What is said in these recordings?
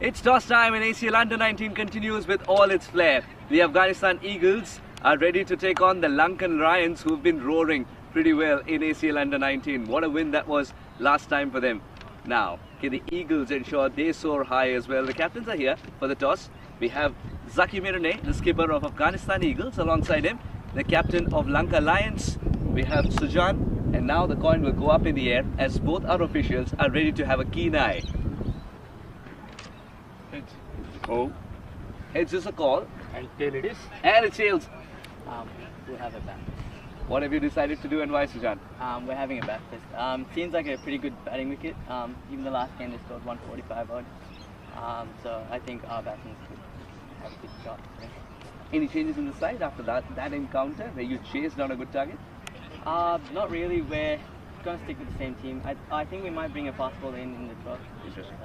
It's toss time and ACL Under-19 continues with all its flair. The Afghanistan Eagles are ready to take on the Lankan Lions, who've been roaring pretty well in ACL Under-19. What a win that was last time for them. Now, can the Eagles ensure they soar high as well? The captains are here for the toss. We have Zaki Mirane, the skipper of Afghanistan Eagles, alongside him, the captain of Lanka Lions. We have Sujan, and now the coin will go up in the air as both our officials are ready to have a keen eye. Heads. Oh, heads is a call. And tail it is. And it's tails. We'll have a bat. What have you decided to do and why, Sujan? We're having a bat test. Seems like a pretty good batting wicket. Even the last game they scored 145 odd. So I think our batsmen could have a good shot. Yeah. Any changes in the side after that encounter where you chased down a good target? Not really. We're going to stick with the same team. I think we might bring a fast ball in the top. Interesting.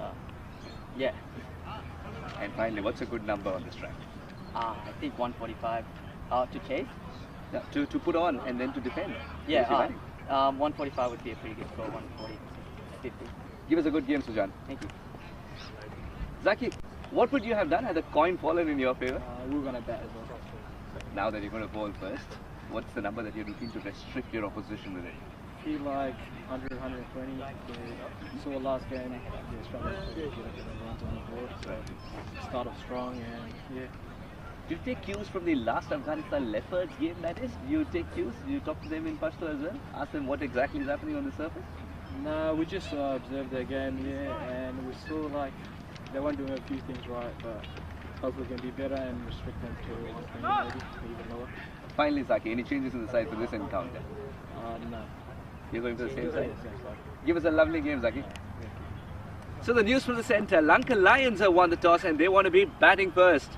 Yeah. And finally, what's a good number on this track? I think 145 to chase. Yeah, to put on and then to defend. Yeah, 145 would be a pretty good score, 140, 50. Give us a good game, Sujan. Thank you. Zaki, what would you have done had the coin fallen in your favor? We're going to bat as well. Now that you're going to bowl first, what's the number that you're looking to restrict your opposition with it? Feel like 100, 120. We saw last game, they struggled to get runs on the board. So start off strong and yeah. Do you take cues from the last Afghanistan Leopards game, that is? Do you take cues? Do you talk to them in Pashto as well? Ask them what exactly is happening on the surface? No, we just observed their game, yeah, and we saw like they weren't doing a few things right, but hopefully we can be better and restrict them to 120 maybe, or even lower. Finally, Zaki, any changes in the side for this encounter? No. You're going for the same side? Same side. Give us a lovely game, Zaki. So the news from the centre, Lankan Lions have won the toss and they want to be batting first.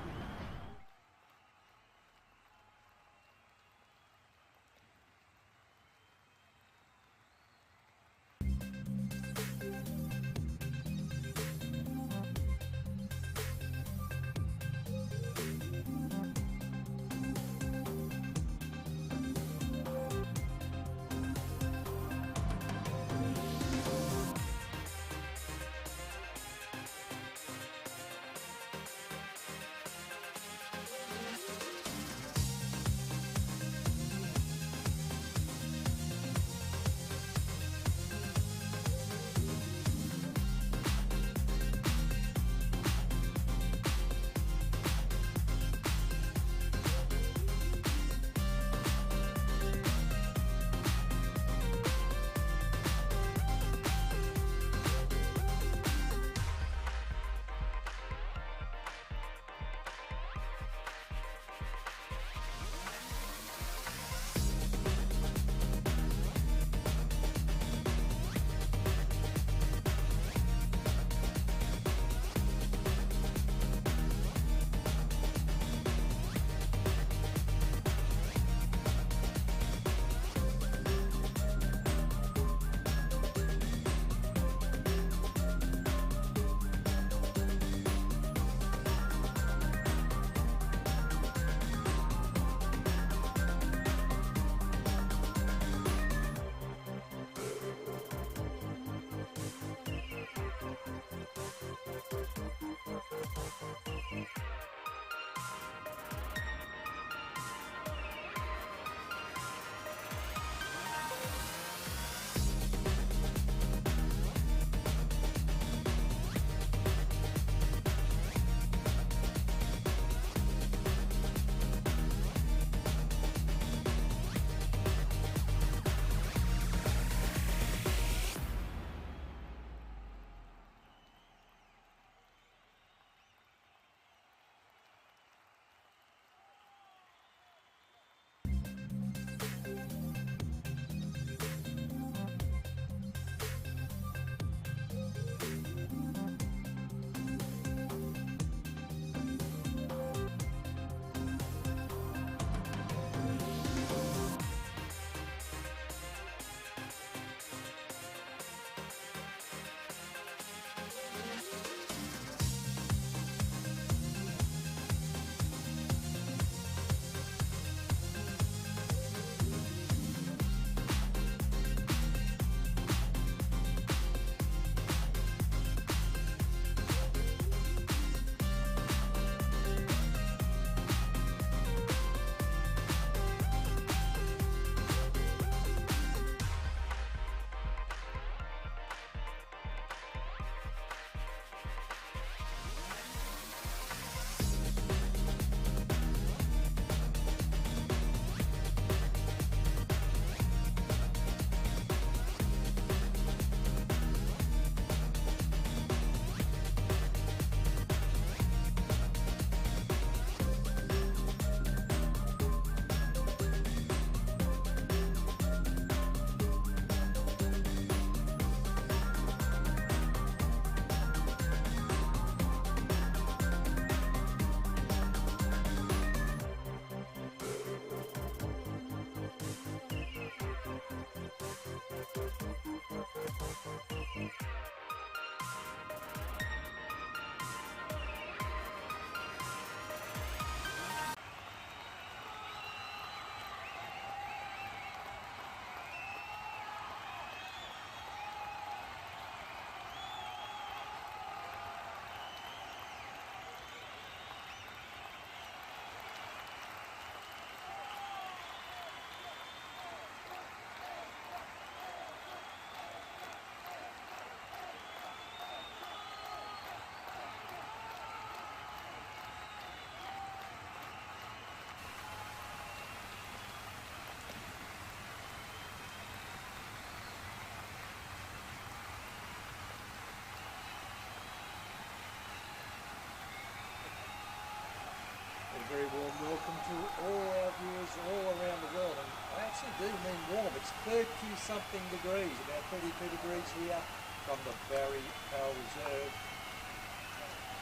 very warm welcome to all our viewers all around the world. And I actually do mean warm. It's 30-something degrees, about 32 degrees here from the Barry Power Reserve.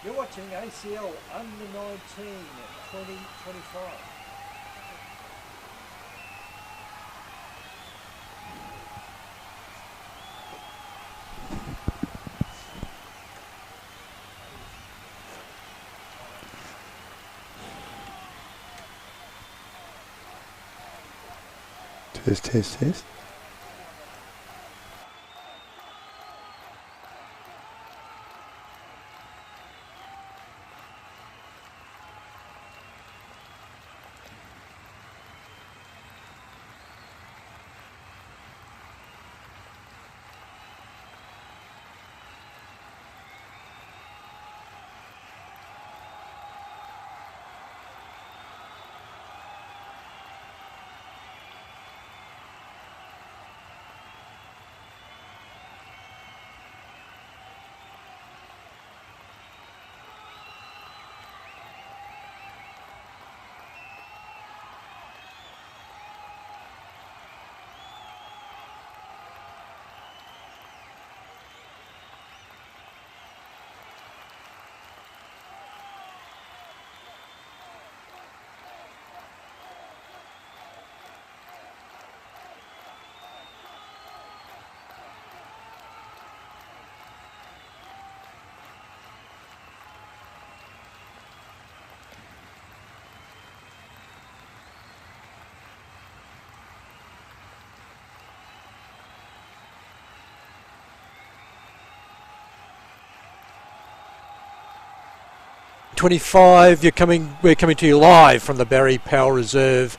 You're watching ACL Under 19 2025. Test. 25, we're coming to you live from the Barry Power Reserve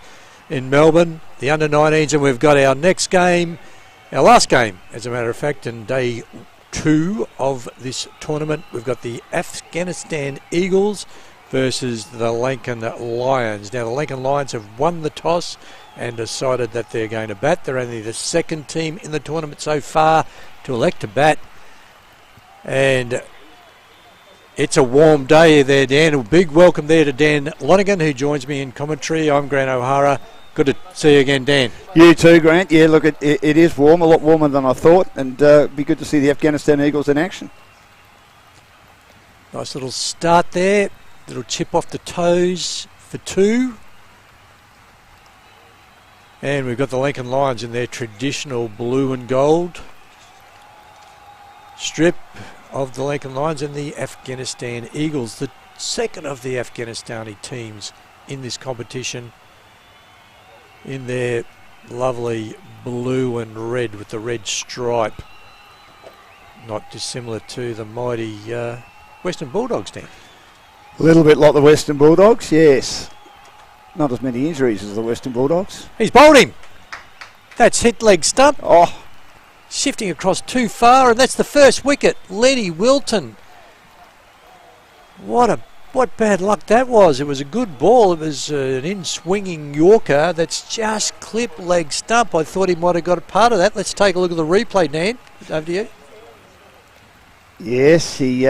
in Melbourne, the under-19s, and we've got our next game, our last game, as a matter of fact, in day 2 of this tournament. We've got the Afghanistan Eagles versus the Lankan Lions. Now, the Lankan Lions have won the toss and decided that they're going to bat. They're only the second team in the tournament so far to elect to bat. And it's a warm day there, Dan. A big welcome there to Dan Lankan, who joins me in commentary. I'm Grant O'Hara. Good to see you again, Dan. You too, Grant. Yeah, look, it is warm, a lot warmer than I thought, and be good to see the Afghanistan Eagles in action. Nice little start there. Little chip off the toes for 2. And we've got the Lankan Lions in their traditional blue and gold strip of the Lankan Lions, and the Afghanistan Eagles, the second of the Afghanistani teams in this competition, in their lovely blue and red with the red stripe, not dissimilar to the mighty Western Bulldogs, Dan. A little bit like the Western Bulldogs, yes. Not as many injuries as the Western Bulldogs. He's bowled him. That's hit leg stump. Oh, shifting across too far, and that's the first wicket. Lenny Wilton. What bad luck that was. It was a good ball. It was an in-swinging Yorker that's just clipped leg stump. I thought he might have got a part of that. Let's take a look at the replay, Dan. Over to you. yes, he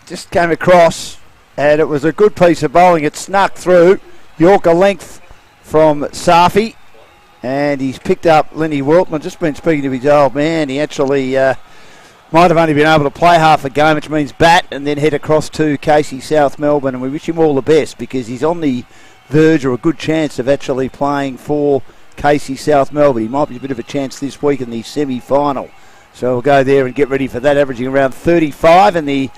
just came across, and it was a good piece of bowling. It snuck through. Yorker length from Safi. And he's picked up Lenny Wilton. I've just been speaking to his old man. He actually might have only been able to play half a game, which means bat and then head across to Casey, South Melbourne. And we wish him all the best because he's on the verge or a good chance of actually playing for Casey, South Melbourne. He might be a bit of a chance this week in the semi-final. So we'll go there and get ready for that, averaging around 35 in the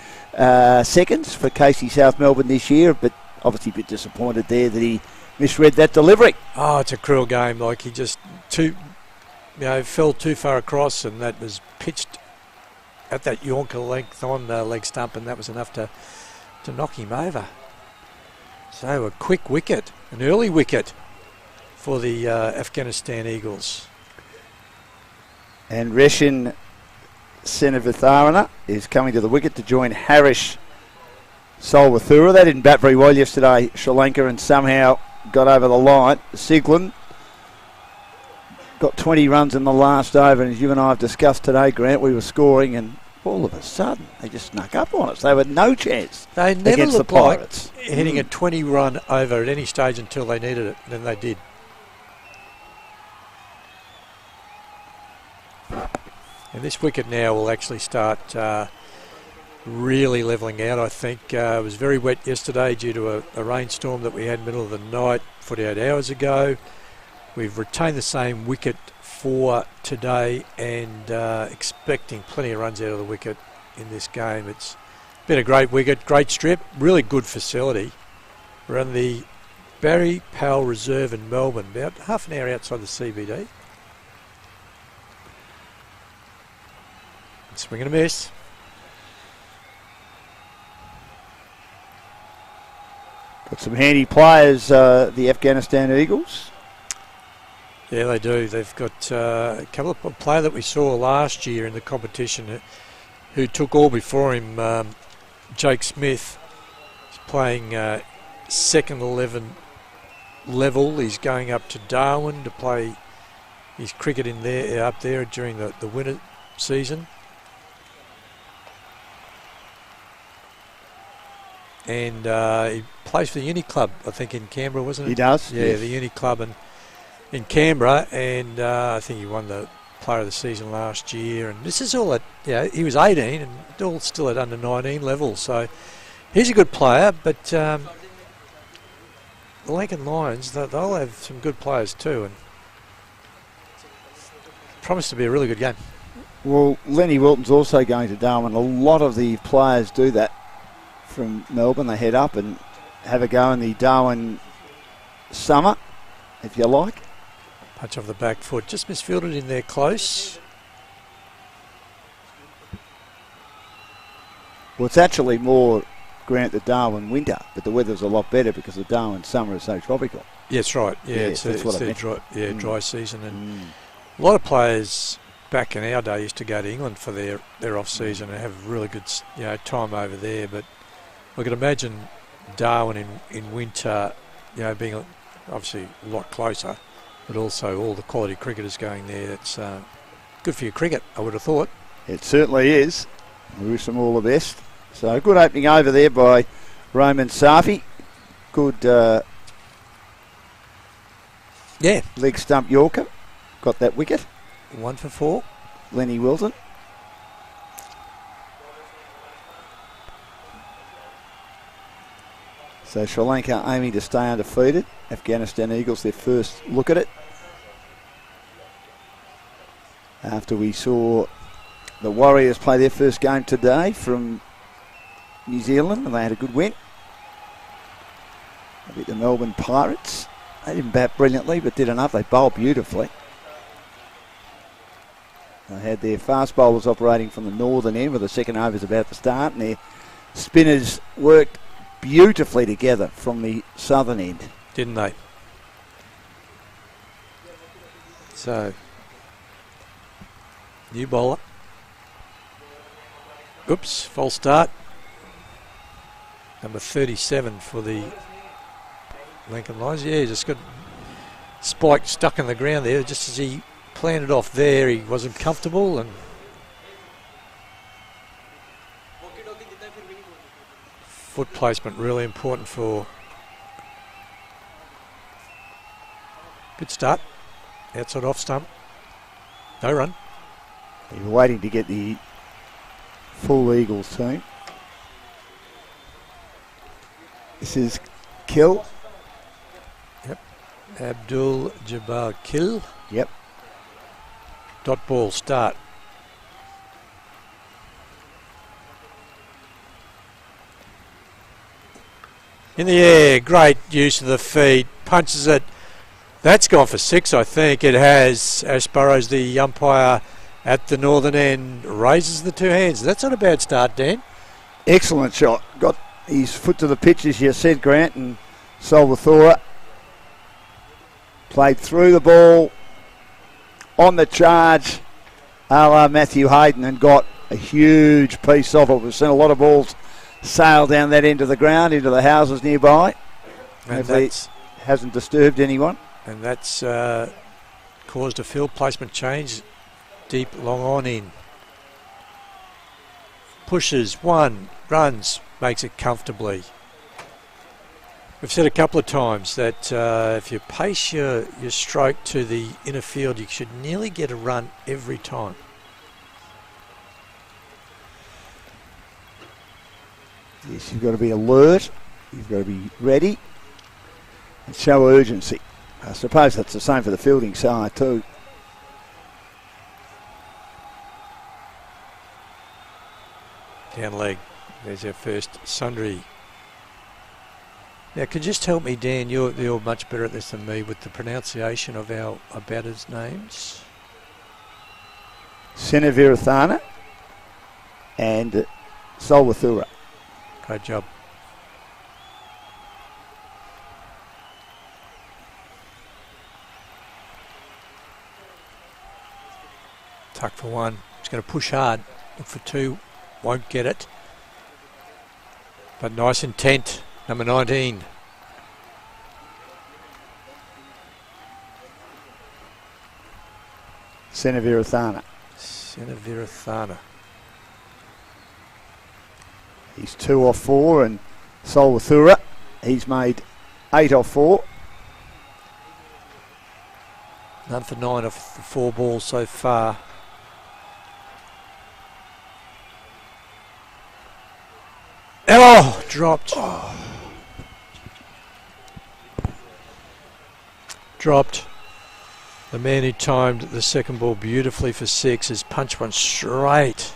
seconds for Casey, South Melbourne this year. But obviously a bit disappointed there that he misread that delivery. Oh, it's a cruel game. Like he just fell too far across, and that was pitched at that Yorker length on leg stump, and that was enough to knock him over. So a quick wicket, an early wicket for the Afghanistan Eagles. And Reshin Senavitharana is coming to the wicket to join Harish Solwathura. They didn't bat very well yesterday, Sri Lanka, and somehow got over the line. Siglin got 20 runs in the last over, and as you and I have discussed today, Grant, we were scoring, and all of a sudden they just snuck up on us. They had no chance They never against the looked like Pirates. hitting a 20 run over at any stage until they needed it, and then they did. And this wicket now will actually start really levelling out, I think. It was very wet yesterday due to a rainstorm that we had in the middle of the night 48 hours ago. We've retained the same wicket for today and expecting plenty of runs out of the wicket in this game. It's been a great wicket, great strip, really good facility. We're on the Barry Powell Reserve in Melbourne, about half an hour outside the CBD. Swing and a miss. Got some handy players, the Afghanistan Eagles. Yeah, they do. They've got a couple of players that we saw last year in the competition who took all before him. Jake Smith is playing second 11 level. He's going up to Darwin to play his cricket in there, up there during the winter season. And he plays for the Uni Club, I think, in Canberra, wasn't it? He does. Yeah, yes. the Uni Club in Canberra, and I think he won the Player of the Season last year. And this is all at, he was 18 and all still at under 19 level. So he's a good player, but the Lankan Lions, they'll have some good players too, and promise to be a really good game. Well, Lenny Wilton's also going to Darwin. A lot of the players do that. From Melbourne, they head up and have a go in the Darwin summer, if you like. Punch off the back foot, just misfielded in there close. Well, it's actually more, Grant, the Darwin winter, but the weather's a lot better because the Darwin summer is so tropical. Yeah, that's right. Yeah, Yes, that's what I meant. dry season, and a lot of players back in our day used to go to England for their off season and have really good time over there, but I could imagine Darwin in winter, being obviously a lot closer, but also all the quality cricketers going there. It's good for your cricket, I would have thought. It certainly is. We wish them all the best. So good opening over there by Roman Safi. Good leg stump Yorker. Got that wicket. 1 for 4. Lenny Wilton. So Sri Lanka aiming to stay undefeated. Afghanistan Eagles, their first look at it. After we saw the Warriors play their first game today from New Zealand, and they had a good win. They beat the Melbourne Pirates. They didn't bat brilliantly, but did enough. They bowled beautifully. They had their fast bowlers operating from the northern end, with the second overs about to start, and their spinners worked beautifully together from the southern end. Didn't they? So, new bowler. Oops, false start. Number 37 for the Lankan Lions. Yeah, he just got spike stuck in the ground there. Just as he planted off there, he wasn't comfortable, and foot placement really important for good start. Outside off stump. No run. You're waiting to get the full Eagles team. This is Kill. Yep. Abdul Jabbar Kill. Yep. Dot ball start. In the air, great use of the feet, punches it. That's gone for 6, I think. It has. Ash Burrows, the umpire at the northern end, raises the two hands. That's not a bad start, Dan. Excellent shot. Got his foot to the pitch, as you said, Grant, and Salvatore played through the ball on the charge, a la Matthew Hayden, and got a huge piece of it. We've seen a lot of balls sail down that end of the ground into the houses nearby. And hopefully it hasn't disturbed anyone. And that's caused a field placement change. Deep, long on in. Pushes, 1, runs, makes it comfortably. We've said a couple of times that if you pace your stroke to the inner field, you should nearly get a run every time. Yes, you've got to be alert, you've got to be ready and show urgency. I suppose that's the same for the fielding side too. Down leg. There's our first sundry. Now, could you just help me, Dan? You're much better at this than me with the pronunciation of our batters' names. Senavirathana and Solwathura. Great job. Tuck for one. He's going to push hard. Look for two. Won't get it. But nice intent. Number 19. Senavirathana. Senavirathana. He's 2 off 4, and Solwathura, he's made 8 off 4. None for 9 off the 4 balls so far. Oh, dropped. Dropped. The man who timed the second ball beautifully for 6 has punched one straight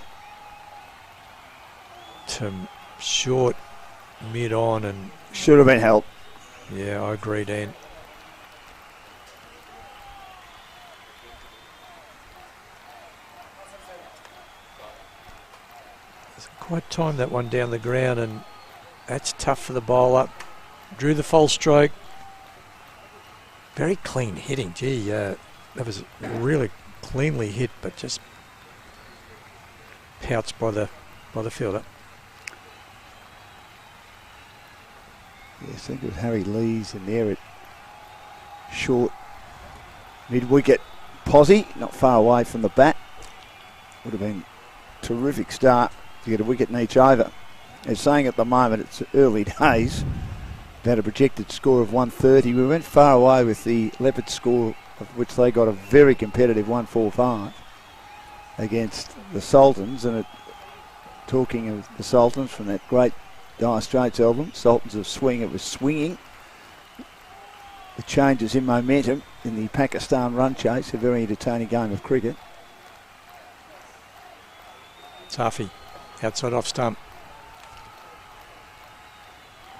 to short, mid on, and should have been helped. Yeah, I agree, Dan. Quite timed that one down the ground, and that's tough for the bowler. Drew the false stroke. Very clean hitting. Gee, that was really cleanly hit, but just pounced by the fielder. Yes, I think it was Harry Lees in there at short mid-wicket. Posy, not far away from the bat. Would have been a terrific start to get a wicket in each over. They're saying at the moment it's early days. They had a projected score of 130. We went far away with the Leopards score, of which they got a very competitive 145 against the Sultans. And talking of the Sultans from that great Dire Straits album, Sultans of Swing, it was swinging. The changes in momentum in the Pakistan run chase, a very entertaining game of cricket. Safi, outside off stump.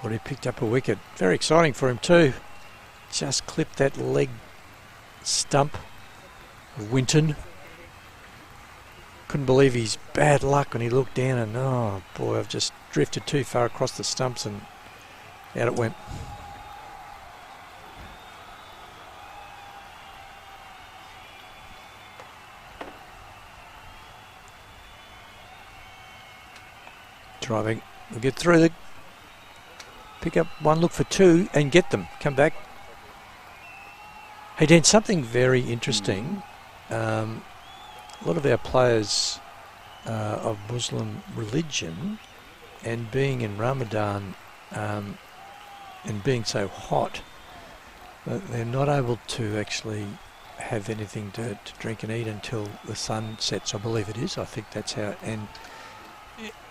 Already picked up a wicket. Very exciting for him too. Just clipped that leg stump of Winton. Couldn't believe his bad luck when he looked down and, oh boy, I've just drifted too far across the stumps and out it went. Driving. We'll get through the... Pick up one, look for two and get them. Come back. Hey Dan, something very interesting. A lot of our players of Muslim religion, and being in Ramadan and being so hot, they're not able to actually have anything to drink and eat until the sun sets, I believe it is. I think that's how, and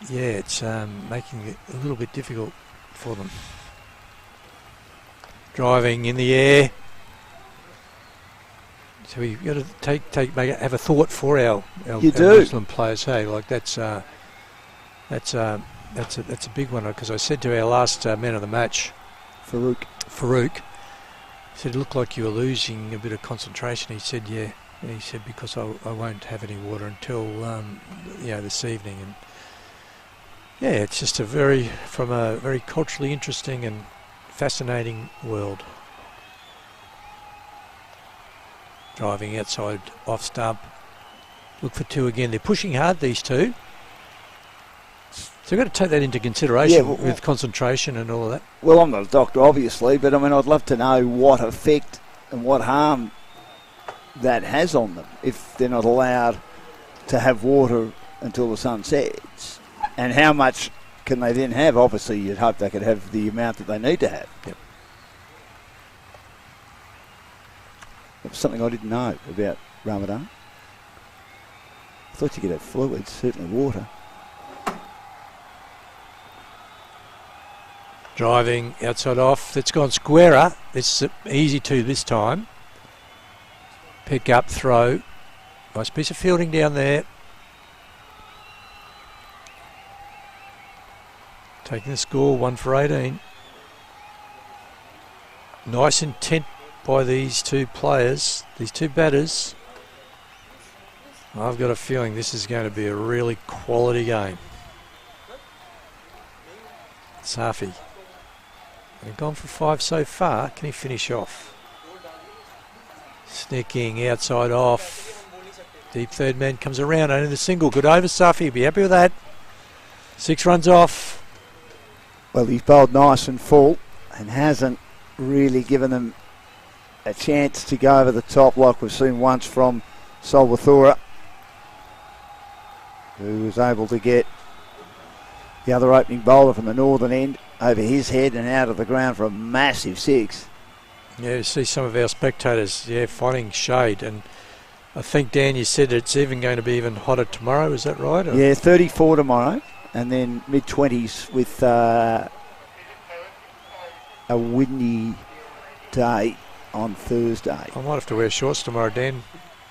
yeah, it's making it a little bit difficult for them. Driving in the air. So we've got to have a thought for our Muslim players. Hey, like that's a big one, because I said to our last man of the match, Farouk, said it looked like you were losing a bit of concentration. He said, yeah. And he said, because I won't have any water until this evening. And yeah, it's just from a very culturally interesting and fascinating world. Driving outside off stump. Look for two again. They're pushing hard, these two. So you've got to take that into consideration with concentration and all of that. Well, I'm not a doctor, obviously, but I mean, I'd love to know what effect and what harm that has on them if they're not allowed to have water until the sun sets. And how much can they then have? Obviously, you'd hope they could have the amount that they need to have. Yep. That was something I didn't know about Ramadan. I thought you could have fluids, certainly water. Driving outside off. It's gone squarer. It's easy to this time. Pick up, throw. Nice piece of fielding down there. Taking the score, 1 for 18. Nice intent by these two players, these two batters. I've got a feeling this is going to be a really quality game. Safi. They've gone for 5 so far. Can he finish off? Snicking outside off. Deep third man comes around, only the single. Good over, Safi. He'll be happy with that. 6 runs off. Well, he's bowled nice and full and hasn't really given them a chance to go over the top like we've seen once from Salvatore, who was able to get the other opening bowler from the northern end over his head and out of the ground for a massive 6. Yeah, you see some of our spectators, finding shade. And I think, Dan, you said it's even going to be even hotter tomorrow. Is that right? Or? Yeah, 34 tomorrow, and then mid-20s with a windy day on Thursday. I might have to wear shorts tomorrow, Dan.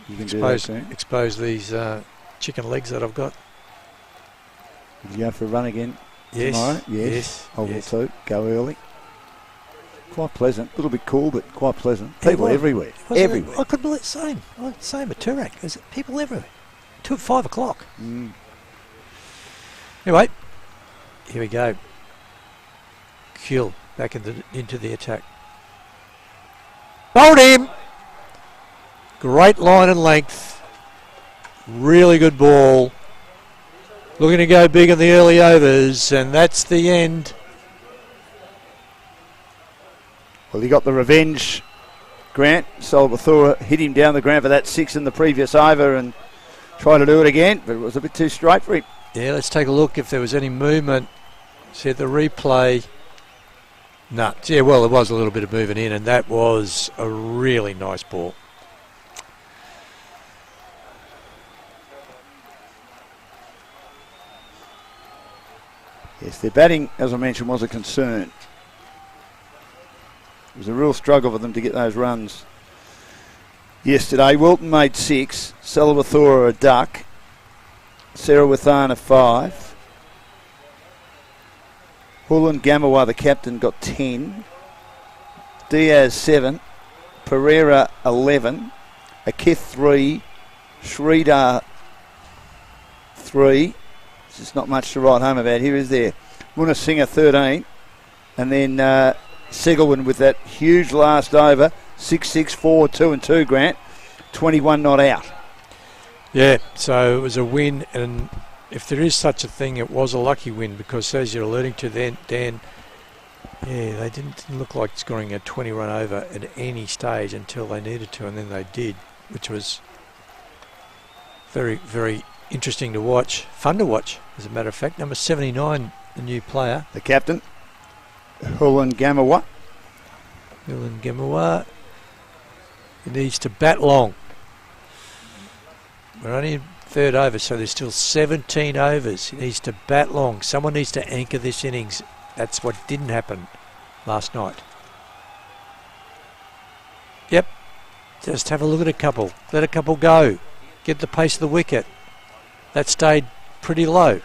You can do that soon. Expose these chicken legs that I've got. Will you go for a run again tomorrow? Yes. I will too. Go early. Quite pleasant. A little bit cool, but quite pleasant. People everywhere. Everywhere. I couldn't believe same at Turak. There's people everywhere. 2 at 5 o'clock. Anyway, here we go. Kill back into the attack. Bowled him! Great line and length. Really good ball. Looking to go big in the early overs, and that's the end. Well, he got the revenge, Grant. Salvatore hit him down the ground for that 6 in the previous over and tried to do it again, but it was a bit too straight for him. Yeah, let's take a look if there was any movement. See the replay. No, yeah, well, there was a little bit of moving in, and that was a really nice ball. Yes, their batting, as I mentioned, was a concern. It was a real struggle for them to get those runs yesterday. Wilton made 6, Salvatore a duck, Serawathan a 5. Hulan Gamawa, the captain, got 10. Diaz 7, Pereira 11, Akith 3, Sridhar 3. There's just not much to write home about here, is there? Munasinghe 13, and then Segelwin with that huge last over, 6, 4, 2 and 2, Grant, 21 not out. Yeah, so it was a win, and if there is such a thing, it was a lucky win, because as you're alluding to then, Dan, yeah, they didn't look like scoring a 20-run over at any stage until they needed to, and then they did, which was very, very interesting to watch. Fun to watch, as a matter of fact. Number 79, the new player. The captain, Hulan Gamawa. Hulan Gamawa. He needs to bat long. We're only in third over, so there's still 17 overs. He needs to bat long. Someone needs to anchor this innings. That's what didn't happen last night. Yep. Just have a look at a couple. Let a couple go. Get the pace of the wicket. That stayed pretty low.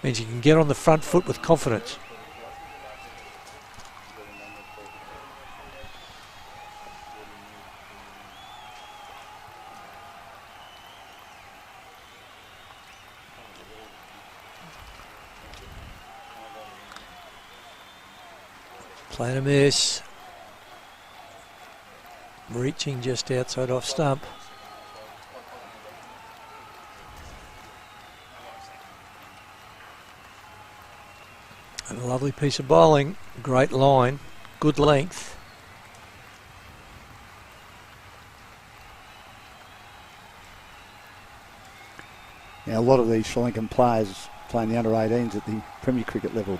Means you can get on the front foot with confidence. Playing a miss. Reaching just outside off stump. And a lovely piece of bowling. Great line. Good length. Now, a lot of these Sri Lankan players playing the under-18s at the Premier Cricket level.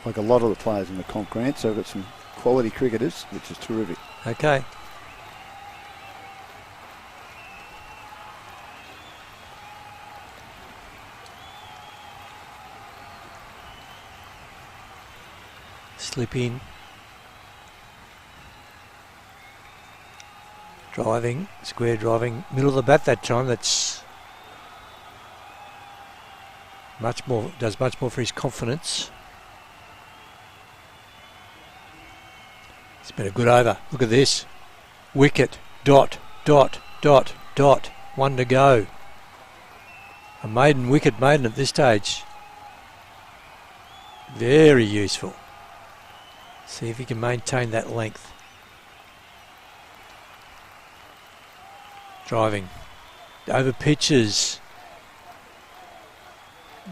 like a lot of the players in the comp, Grant. So we've got some quality cricketers, which is terrific. Okay. Slip in. Driving, square driving, middle of the bat that time. That's much more, does much more for his confidence. It's been a good over. Look at this. Wicket, dot, dot, dot, dot. One to go. A maiden wicket maiden at this stage. Very useful. See if he can maintain that length. Driving. Over pitches.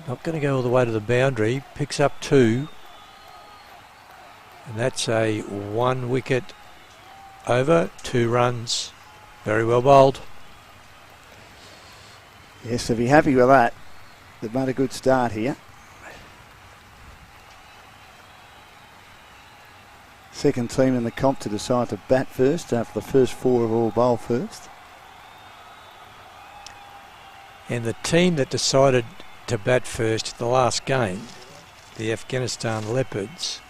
Not going to go all the way to the boundary. Picks up 2. And that's a 1 wicket over, 2 runs. Very well bowled. Yes, so be happy with that. They've made a good start here. Second team in the comp to decide to bat first after the first 4 have all bowled first. And the team that decided to bat first the last game, the Afghanistan Leopards,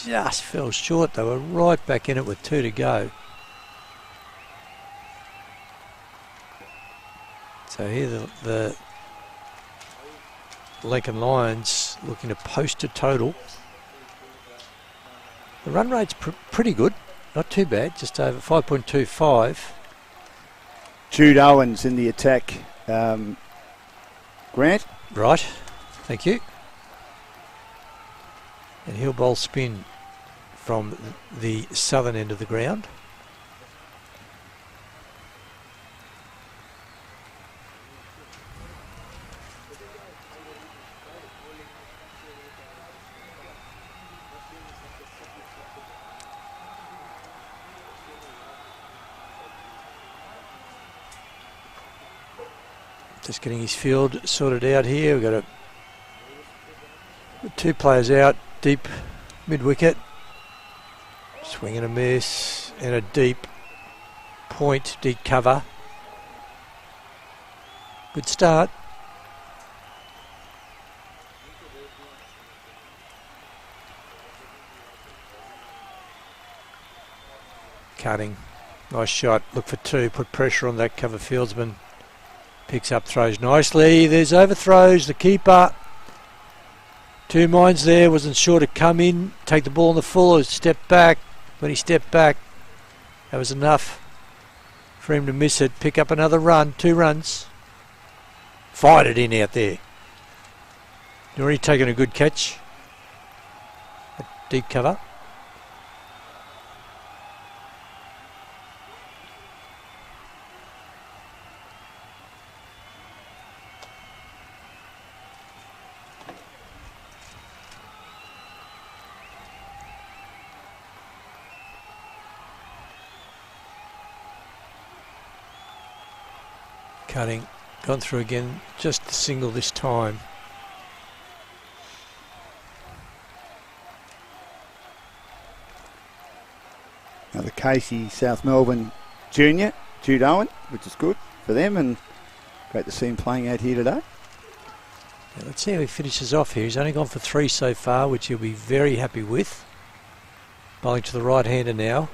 just fell short. They were right back in it with 2 to go. So here the Lankan Lions looking to post a total. The run rate's pretty good, not too bad, just over 5.25. Jude Owens in the attack. Grant? Right, thank you. And he'll bowl spin from the southern end of the ground. Just getting his field sorted out here. We've got 2 players out, deep mid-wicket. Swing and a miss, and a deep point, deep cover. Good start. Cutting. Nice shot. Look for 2. Put pressure on that cover fieldsman. Picks up, throws nicely. There's overthrows. The keeper. 2 minds there. Wasn't sure to come in, take the ball on the full, or step back. When he stepped back, that was enough for him to miss it. Pick up another run. 2 runs. Fired it in out there. You're already taking a good catch. A deep cover. Cutting, gone through again, just a single this time. Now the Casey South Melbourne Junior, Jude Owen, which is good for them, and great to see him playing out here today. Now let's see how he finishes off here. He's only gone for 3 so far, which he'll be very happy with. Bowling to the right-hander now.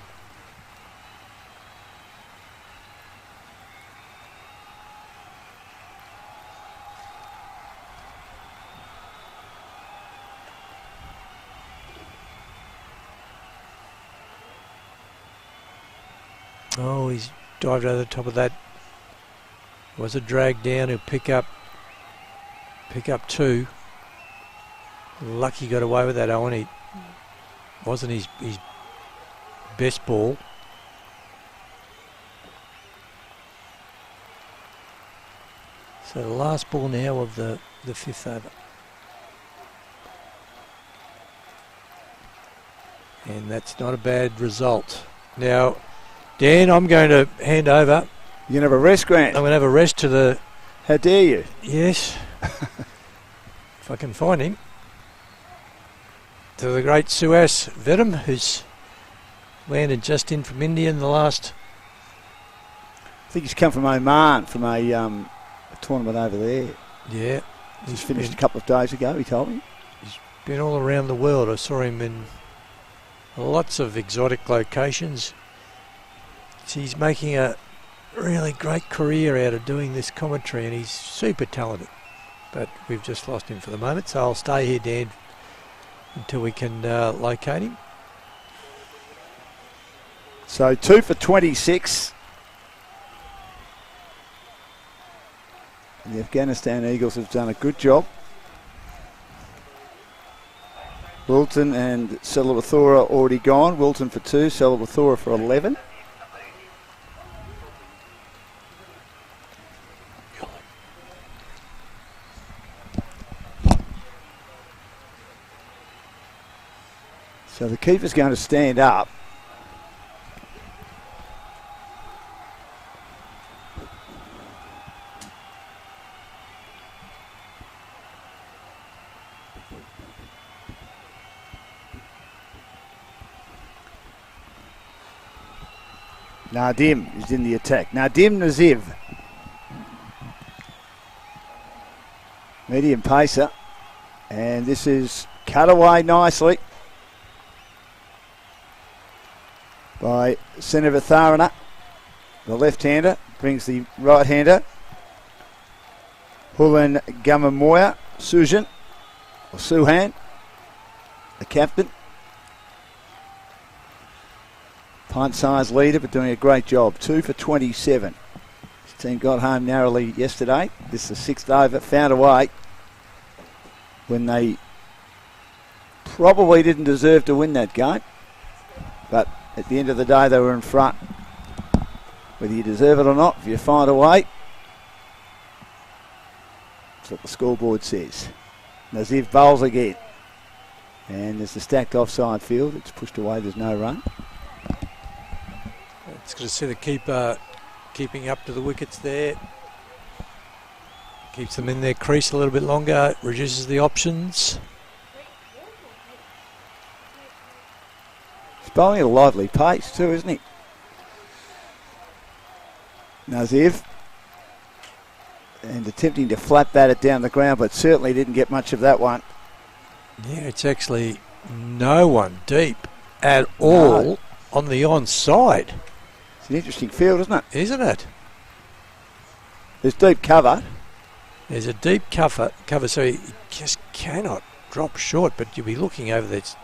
Oh, he's dived over the top of that. Was a drag down. He'll pick up 2. Lucky got away with that, Owen. It wasn't his best ball. So the last ball now of the 5th over. And that's not a bad result. Now, Dan, I'm going to hand over. You can have a rest, Grant. I'm going to have a rest to the... How dare you? Yes. If I can find him. to the great Suhas Vedam, who's landed just in from India in the last. I think he's come from Oman, from a tournament over there. Yeah. He's finished a couple of days ago, he told me. He's been all around the world. I saw him in lots of exotic locations. He's making a really great career out of doing this commentary, and he's super talented. But we've just lost him for the moment, so I'll stay here, Dan, until we can locate him. So 2 for 26. The Afghanistan Eagles have done a good job. Wilton and Selavathura already gone. Wilton for 2, Selavathura for 11. So the keeper's going to stand up. Nadim is in the attack. Nadim Naziv. Medium pacer. And this is cut away nicely by Senavatharana. The left-hander brings the right-hander. Hulan Gamamoya, Sujan, or Suhan, the captain. Pint-sized leader, but doing a great job. 2 for 27. His team got home narrowly yesterday. This is the sixth over. Found a way when they probably didn't deserve to win that game. But at the end of the day, they were in front. Whether you deserve it or not, if you find a way, that's what the scoreboard says. Naziv bowls again. And there's the stacked offside field. It's pushed away. There's no run. It's good to see the keeper keeping up to the wickets there. Keeps them in their crease a little bit longer, reduces the options. He's bowling at a lively pace too, isn't he? Naziv. And attempting to flat bat it down the ground, but certainly didn't get much of that one. Yeah, it's actually no one deep at all on the onside. It's an interesting field, isn't it? Isn't it? There's deep cover. There's a deep cover, so he just cannot drop short, but you'll be looking over the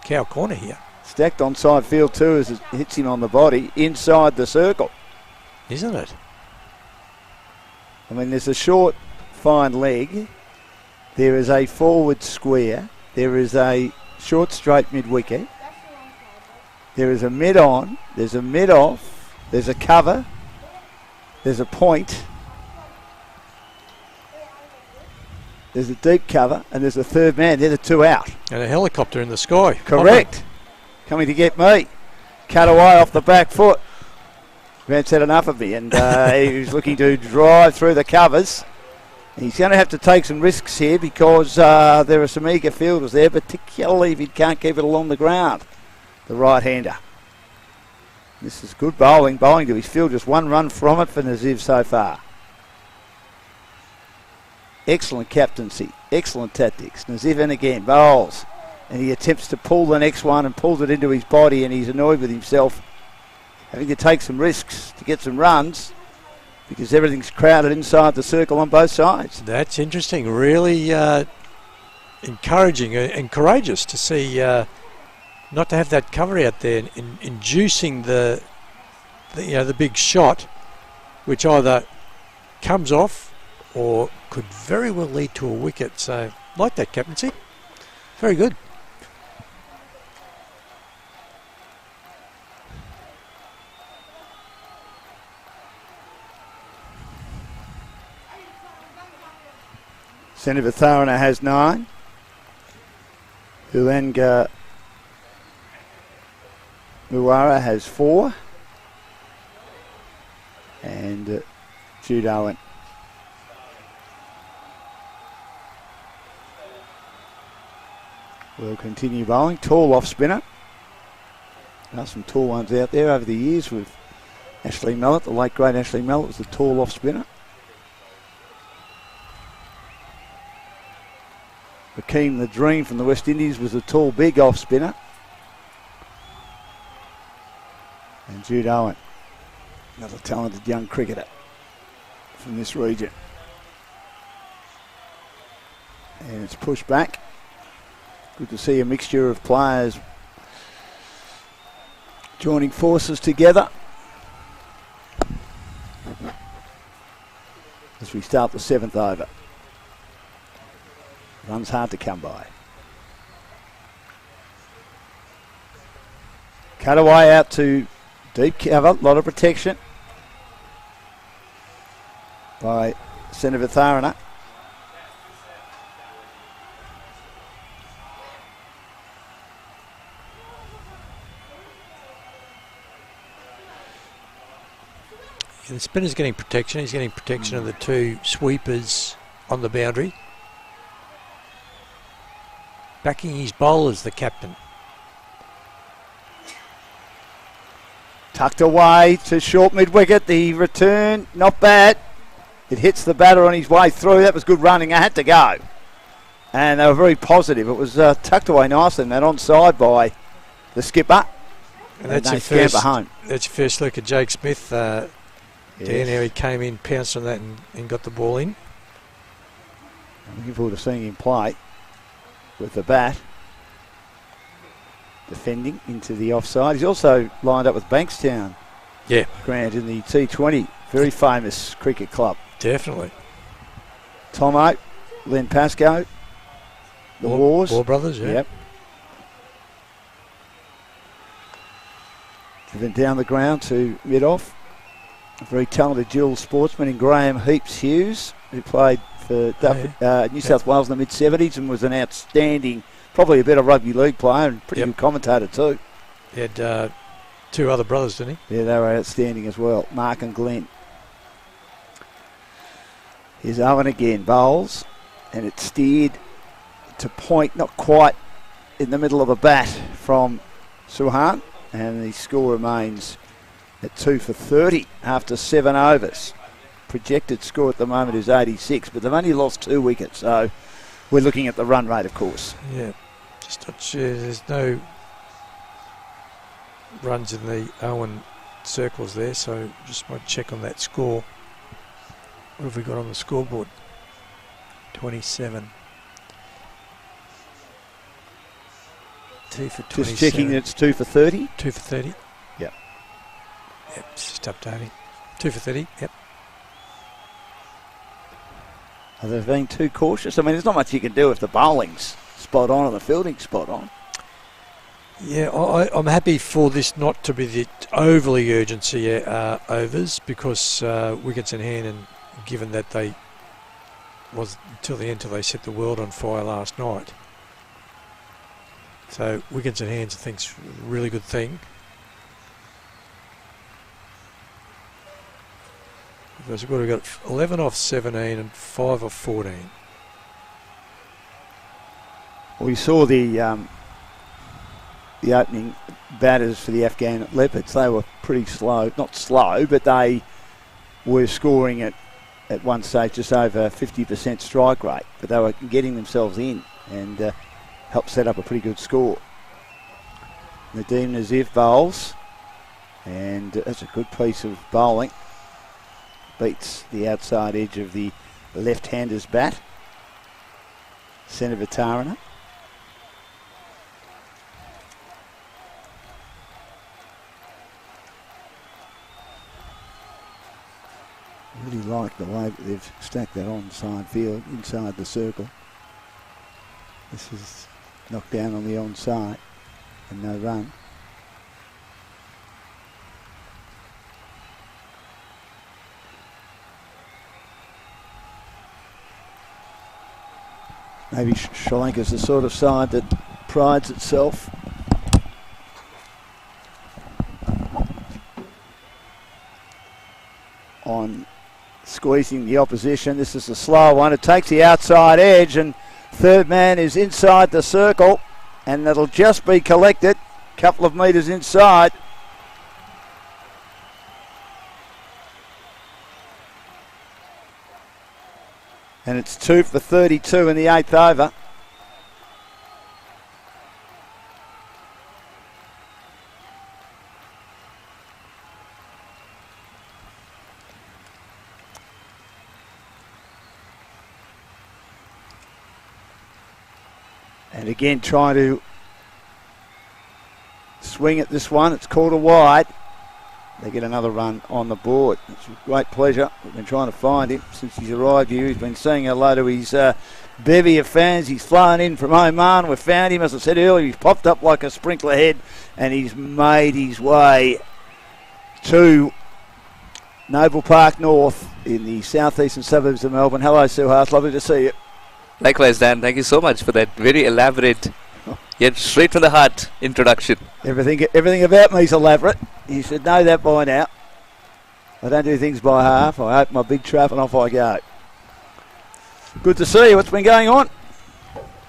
cow corner here. Stacked onside field too as it hits him on the body inside the circle. Isn't it? I mean, there's a short, fine leg. There is a forward square. There is a short, straight mid-wicket. There is a mid-on. There's a mid-off. There's a cover. There's a point. There's a deep cover. And there's a third man. They're the two out. And a helicopter in the sky. Correct. Coming to get me. Cut away off the back foot. Grant's had enough of me, and he was looking to drive through the covers. He's going to have to take some risks here because there are some eager fielders there, particularly if he can't keep it along the ground, the right-hander. This is good bowling to his field, just one run from it for Naziv so far. Excellent captaincy, excellent tactics. Naziv in again, bowls, and he attempts to pull the next one and pulls it into his body, and he's annoyed with himself, having to take some risks to get some runs because everything's crowded inside the circle on both sides. That's interesting. Really encouraging and courageous to see not to have that cover out there, inducing the big shot, which either comes off or could very well lead to a wicket. So, like that captaincy. Very good. Senavatharana has 9. Hulenga Muwara has 4. And Jude Owen. will continue bowling. Tall off spinner. There are some tall ones out there over the years with Ashley Mellett, the late great Ashley Mellett was the tall off spinner. Hakeem the Dream from the West Indies was the tall big off spinner. And Jude Owen, another talented young cricketer from this region. And it's pushed back. Good to see a mixture of players joining forces together as we start the 7th over. Runs hard to come by. Cut away out to deep cover, a lot of protection by Senator Tharana. The spinner's getting protection. He's getting protection of the two sweepers on the boundary. Backing his bowlers, the captain. Tucked away to short mid-wicket. The return, not bad. It hits the batter on his way through. That was good running. I had to go. And they were very positive. It was tucked away nicely and that onside by the skipper. And that's they scamper home. That's your first look at Jake Smith. Dan, how he came in, pounced on that and got the ball in. I'm looking forward to seeing him play with the bat. Defending into the offside. He's also lined up with Bankstown. Yeah. Grant in the T20. Very famous cricket club. Definitely. Tomo, Len Pascoe, the Wars. War brothers, yeah. Yep. Driven down the ground to mid-off. A very talented dual sportsman in Graham Heaps Hughes, who played for New South Wales in the mid-70s and was an outstanding, probably a better rugby league player and pretty good commentator too. He had two other brothers, didn't he? Yeah, they were outstanding as well, Mark and Glenn. Here's Owen again, bowls, and it's steered to point, not quite in the middle of the bat from Suhan, and the score remains at 2 for 30 after 7 overs. Projected score at the moment is 86, but they've only lost 2 wickets, so we're looking at the run rate, of course. Yeah, just not sure. There's no runs in the Owen circles there, so just might check on that score. What have we got on the scoreboard? 27. 2 for 27. Just checking that it's 2 for 30? 2 for 30. Yep. Yep, it's just updating. 2 for 30, yep. Are they being too cautious? I mean, there's not much you can do if the bowling's spot on and the fielding's spot on. Yeah, I'm happy for this not to be the overly urgency overs, because wickets in hand, and given that they was until the end till they set the world on fire last night. So wickets in hand, I think, is a really good thing. Because we've got 11 off 17 and 5 off 14. We saw the opening batters for the Afghan Leopards. They were pretty slow, not slow, but they were scoring at one stage just over 50% strike rate, but they were getting themselves in and helped set up a pretty good score. Nadeem Nazif bowls, and that's a good piece of bowling. Beats the outside edge of the left-hander's bat. Senator Tarana. Really like the way that they've stacked that onside field inside the circle. This is knocked down on the onside and no run. Maybe Sri Lanka's the sort of side that prides itself on squeezing the opposition. This is a slow one. It takes the outside edge, and third man is inside the circle. and that'll just be collected a couple of metres inside. And it's 2 for 32 in the 8th over. And again, trying to swing at this one. It's called a wide. They get another run on the board. It's a great pleasure. We've been trying to find him since he's arrived here. He's been saying hello to his bevy of fans. He's flown in from Oman. We've found him, as I said earlier. He's popped up like a sprinkler head, and he's made his way to Noble Park North in the southeastern suburbs of Melbourne. Hello, Suhas. Lovely to see you. Likewise, Dan. Thank you so much for that very elaborate, yet straight from the heart introduction. Everything about me is elaborate. You should know that by now. I don't do things by half. I open my big trap and off I go. Good to see you. What's been going on?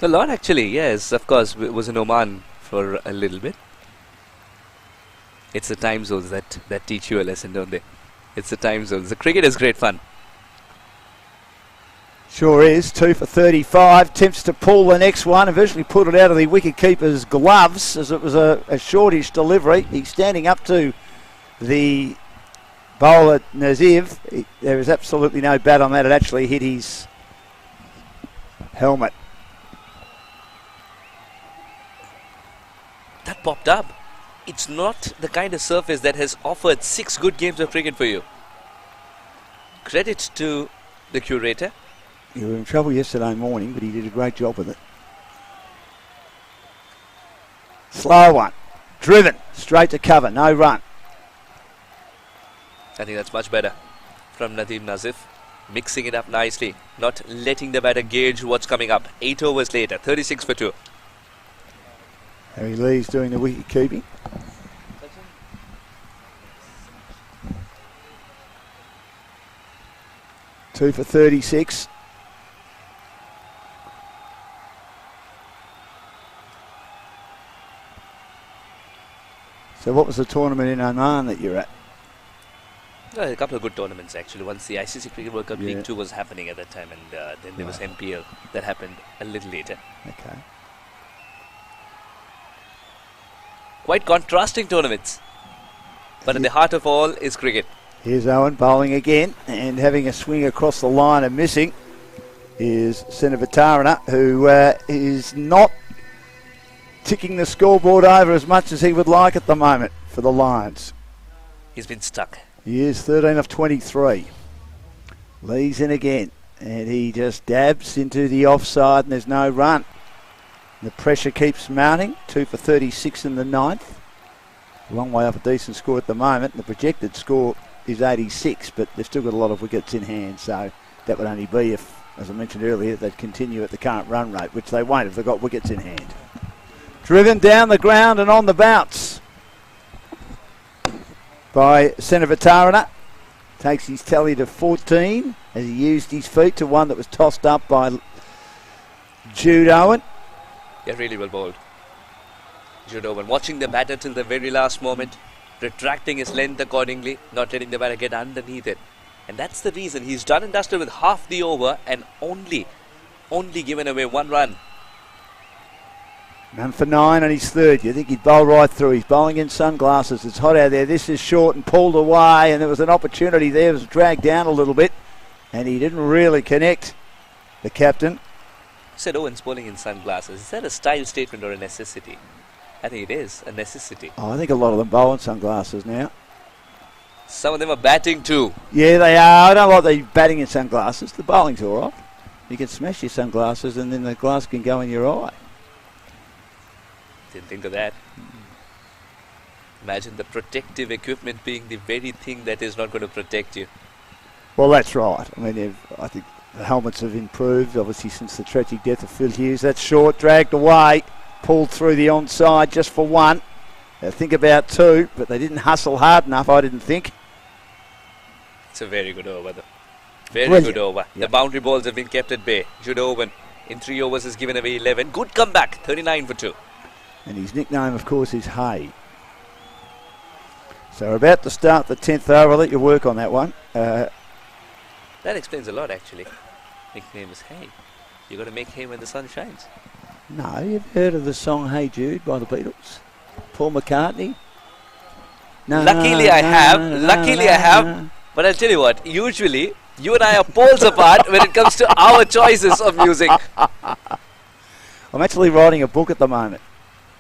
A lot, actually. Yes, of course. Was in Oman for a little bit. It's the time zones that teach you a lesson, don't they? It's the time zones. The cricket is great fun. Sure is. 2 for 35. Attempts to pull the next one. Eventually put it out of the wicket-keeper's gloves as it was a shortish delivery. He's standing up to the bowler, Naziv. There is absolutely no bat on that. It actually hit his helmet. That popped up. It's not the kind of surface that has offered 6 good games of cricket for you. Credit to the curator. You were in trouble yesterday morning, but he did a great job with it. Slow one. Driven. Straight to cover. No run. I think that's much better from Nadeem Nazif. Mixing it up nicely. Not letting the batter gauge what's coming up. 8 overs later. 36 for 2. Harry Lee's doing the wicket keeping. Two for 36. So what was the tournament in Oman that you're at? A couple of good tournaments, actually. Once the ICC Cricket World Cup League 2 was happening at that time, and then there was MPL that happened a little later. Okay. Quite contrasting tournaments. But at the heart of all is cricket. Here's Owen bowling again, and having a swing across the line and missing is Senavitarana, who is not ticking the scoreboard over as much as he would like at the moment for the Lions. He's been stuck. He is 13 of 23. Lee's in again, and he just dabs into the offside, and there's no run. The pressure keeps mounting. 2 for 36 in the 9th. A long way off a decent score at the moment. The projected score is 86, but they've still got a lot of wickets in hand, so that would only be if, as I mentioned earlier, they'd continue at the current run rate, which they won't if they've got wickets in hand. Driven down the ground and on the bounce by Senavitarana. Takes his tally to 14 as he used his feet to one that was tossed up by Jude Owen. Yeah, really well bowled. Jude Owen watching the batter till the very last moment, retracting his length accordingly, not letting the batter get underneath it. And that's the reason he's done and dusted with half the over and only given away 1 run. None for 9 on his 3rd. You think he'd bowl right through. He's bowling in sunglasses. It's hot out there. This is short and pulled away, and there was an opportunity there. It was dragged down a little bit, and he didn't really connect, the captain. Said Owen's bowling in sunglasses. Is that a style statement or a necessity? I think it is a necessity. Oh, I think a lot of them bowl in sunglasses now. Some of them are batting too. Yeah, they are. I don't like the batting in sunglasses. The bowling's all right. You can smash your sunglasses, and then the glass can go in your eye. Didn't think of that. Imagine the protective equipment being the very thing that is not going to protect you. Well, that's right. I mean, I think the helmets have improved, obviously, since the tragic death of Phil Hughes. That's short, dragged away, pulled through the onside just for 1. They think about 2, but they didn't hustle hard enough, I didn't think. It's a very good over, though. Very Brilliant. good over. Yep. The boundary balls have been kept at bay. Jude Owen in 3 overs has given away 11. Good comeback, 39 for 2. And his nickname, of course, is Hay. So we're about to start the 10th over. I'll let you work on that one. That explains a lot, actually. Nickname is Hay. You got to make hay when the sun shines. No, you've heard of the song Hey Jude by the Beatles? Paul McCartney? No, Luckily I have. But I'll tell you what, usually you and I are poles apart when it comes to our choices of music. I'm actually writing a book at the moment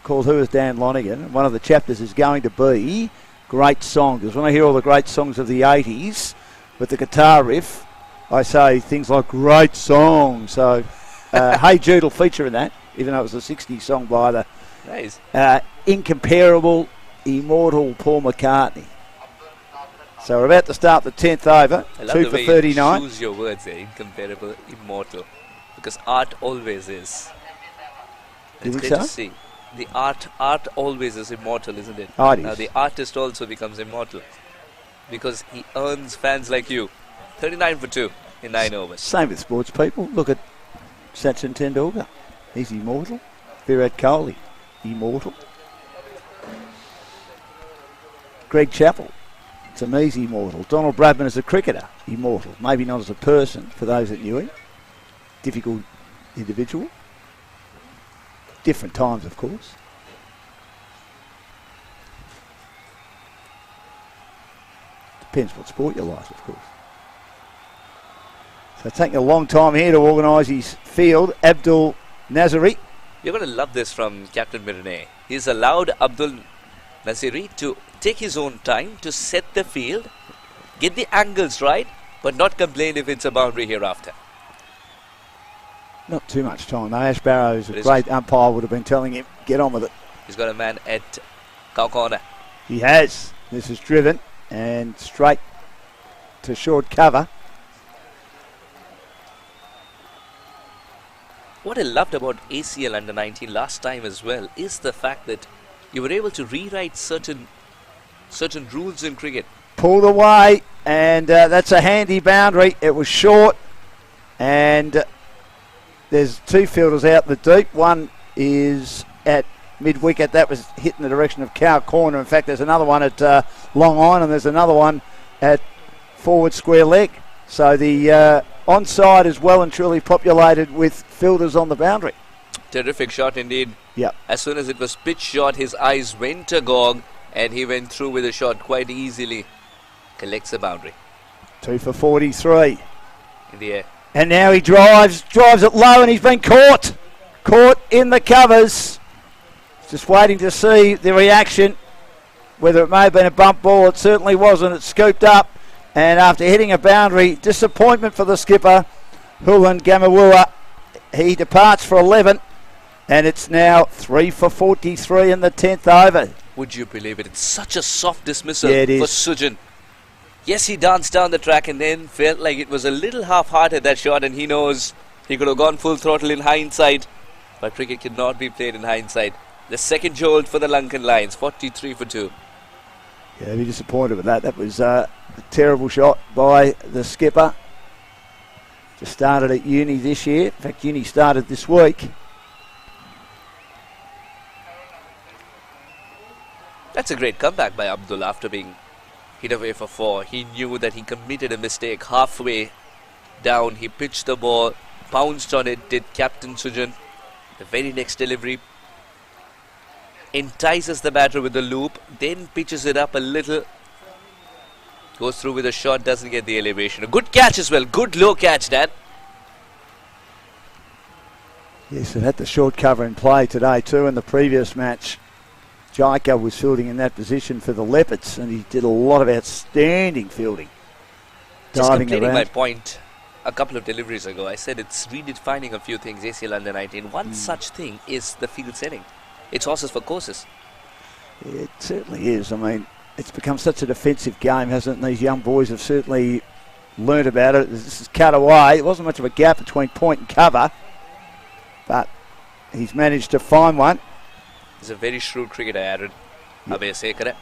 called Who is Dan Lonigan? One of the chapters is going to be great songs. Because when I hear all the great songs of the 80s with the guitar riff, I say things like great songs. So Hey Jude will feature in that, even though it was a 60s song by the incomparable, immortal Paul McCartney. So we're about to start the 10th over. I love 2 the for way 39. you choose your words there, incomparable, immortal. Because art always is. You It's think great so? to see. The art always is immortal, isn't it? Oh, it Now is. the artist also becomes immortal. Because he earns fans like you. 39 for 2 in 9 overs. Same with sports people. Look at Sachin Tendulkar. He's immortal. Virat Kohli, immortal. Greg Chappell, to me, he's immortal. Donald Bradman as a cricketer, immortal. Maybe not as a person, for those that knew him. Difficult individual. Different times, of course. Depends what sport you like, of course. So taking a long time here to organise his field, Abdul Nazari. You're going to love this from Captain Mid-innings. He's allowed Abdul Naziri to take his own time to set the field, get the angles right, but not complain if it's a boundary hereafter. Not too much time though. Ash Barrows, But a is great umpire, would have been telling him, get on with it. He's got a man at cow corner. He has. This is driven and straight to short cover. What I loved about ACL under 19 last time as well is the fact that you were able to rewrite certain rules in cricket. Pulled away, and that's a handy boundary. It was short, and there's two fielders out in the deep. One is at mid-wicket. That was hit in the direction of cow corner. In fact, there's another one at long on, and there's another one at forward square leg. So the onside is well and truly populated with fielders on the boundary. Terrific shot indeed. Yep. As soon as it was pitch shot, his eyes went agog and he went through with the shot quite easily. Collects the boundary 2 for 43. in the air. And now he drives it low, and he's been caught in the covers. Just waiting to see the reaction, whether it may have been a bump ball. It certainly wasn't. It scooped up, and after hitting a boundary, disappointment for the skipper, Hulan Gamawua. He departs for 11, and it's now 3 for 43 in the 10th over. Would you believe it? It's such a soft dismissal Yeah, it for is. Sujan. Yes, he danced down the track and then felt like it was a little half-hearted, that shot, and he knows he could have gone full throttle in hindsight, but cricket cannot be played in hindsight. The second jolt for the Lankan Lions, 43 for 2. Yeah, be disappointed with that. That was a terrible shot by the skipper. Just started at uni this year. In fact, uni started this week. That's a great comeback by Abdul after being hit away for 4. He knew that he committed a mistake halfway down. He pitched the ball, pounced on it, did Captain Sujan. The very next delivery entices the batter with the loop, then pitches it up a little. Goes through with a shot, doesn't get the elevation. A good catch as well. Good low catch, Dan. Yes, it had the short cover in play today too. In the previous match, Jaika was fielding in that position for the Leopards, and he did a lot of outstanding fielding. Just Diving completing my around. point a couple of deliveries ago, I said it's redefining a few things, ACL under 19. One such thing is the field setting. It's horses for courses. It certainly is. I mean, it's become such a defensive game, hasn't it? These young boys have certainly learnt about it. This is cut away. There wasn't much of a gap between point and cover, but he's managed to find one. He's a very shrewd cricketer, Aaron Abhisekara.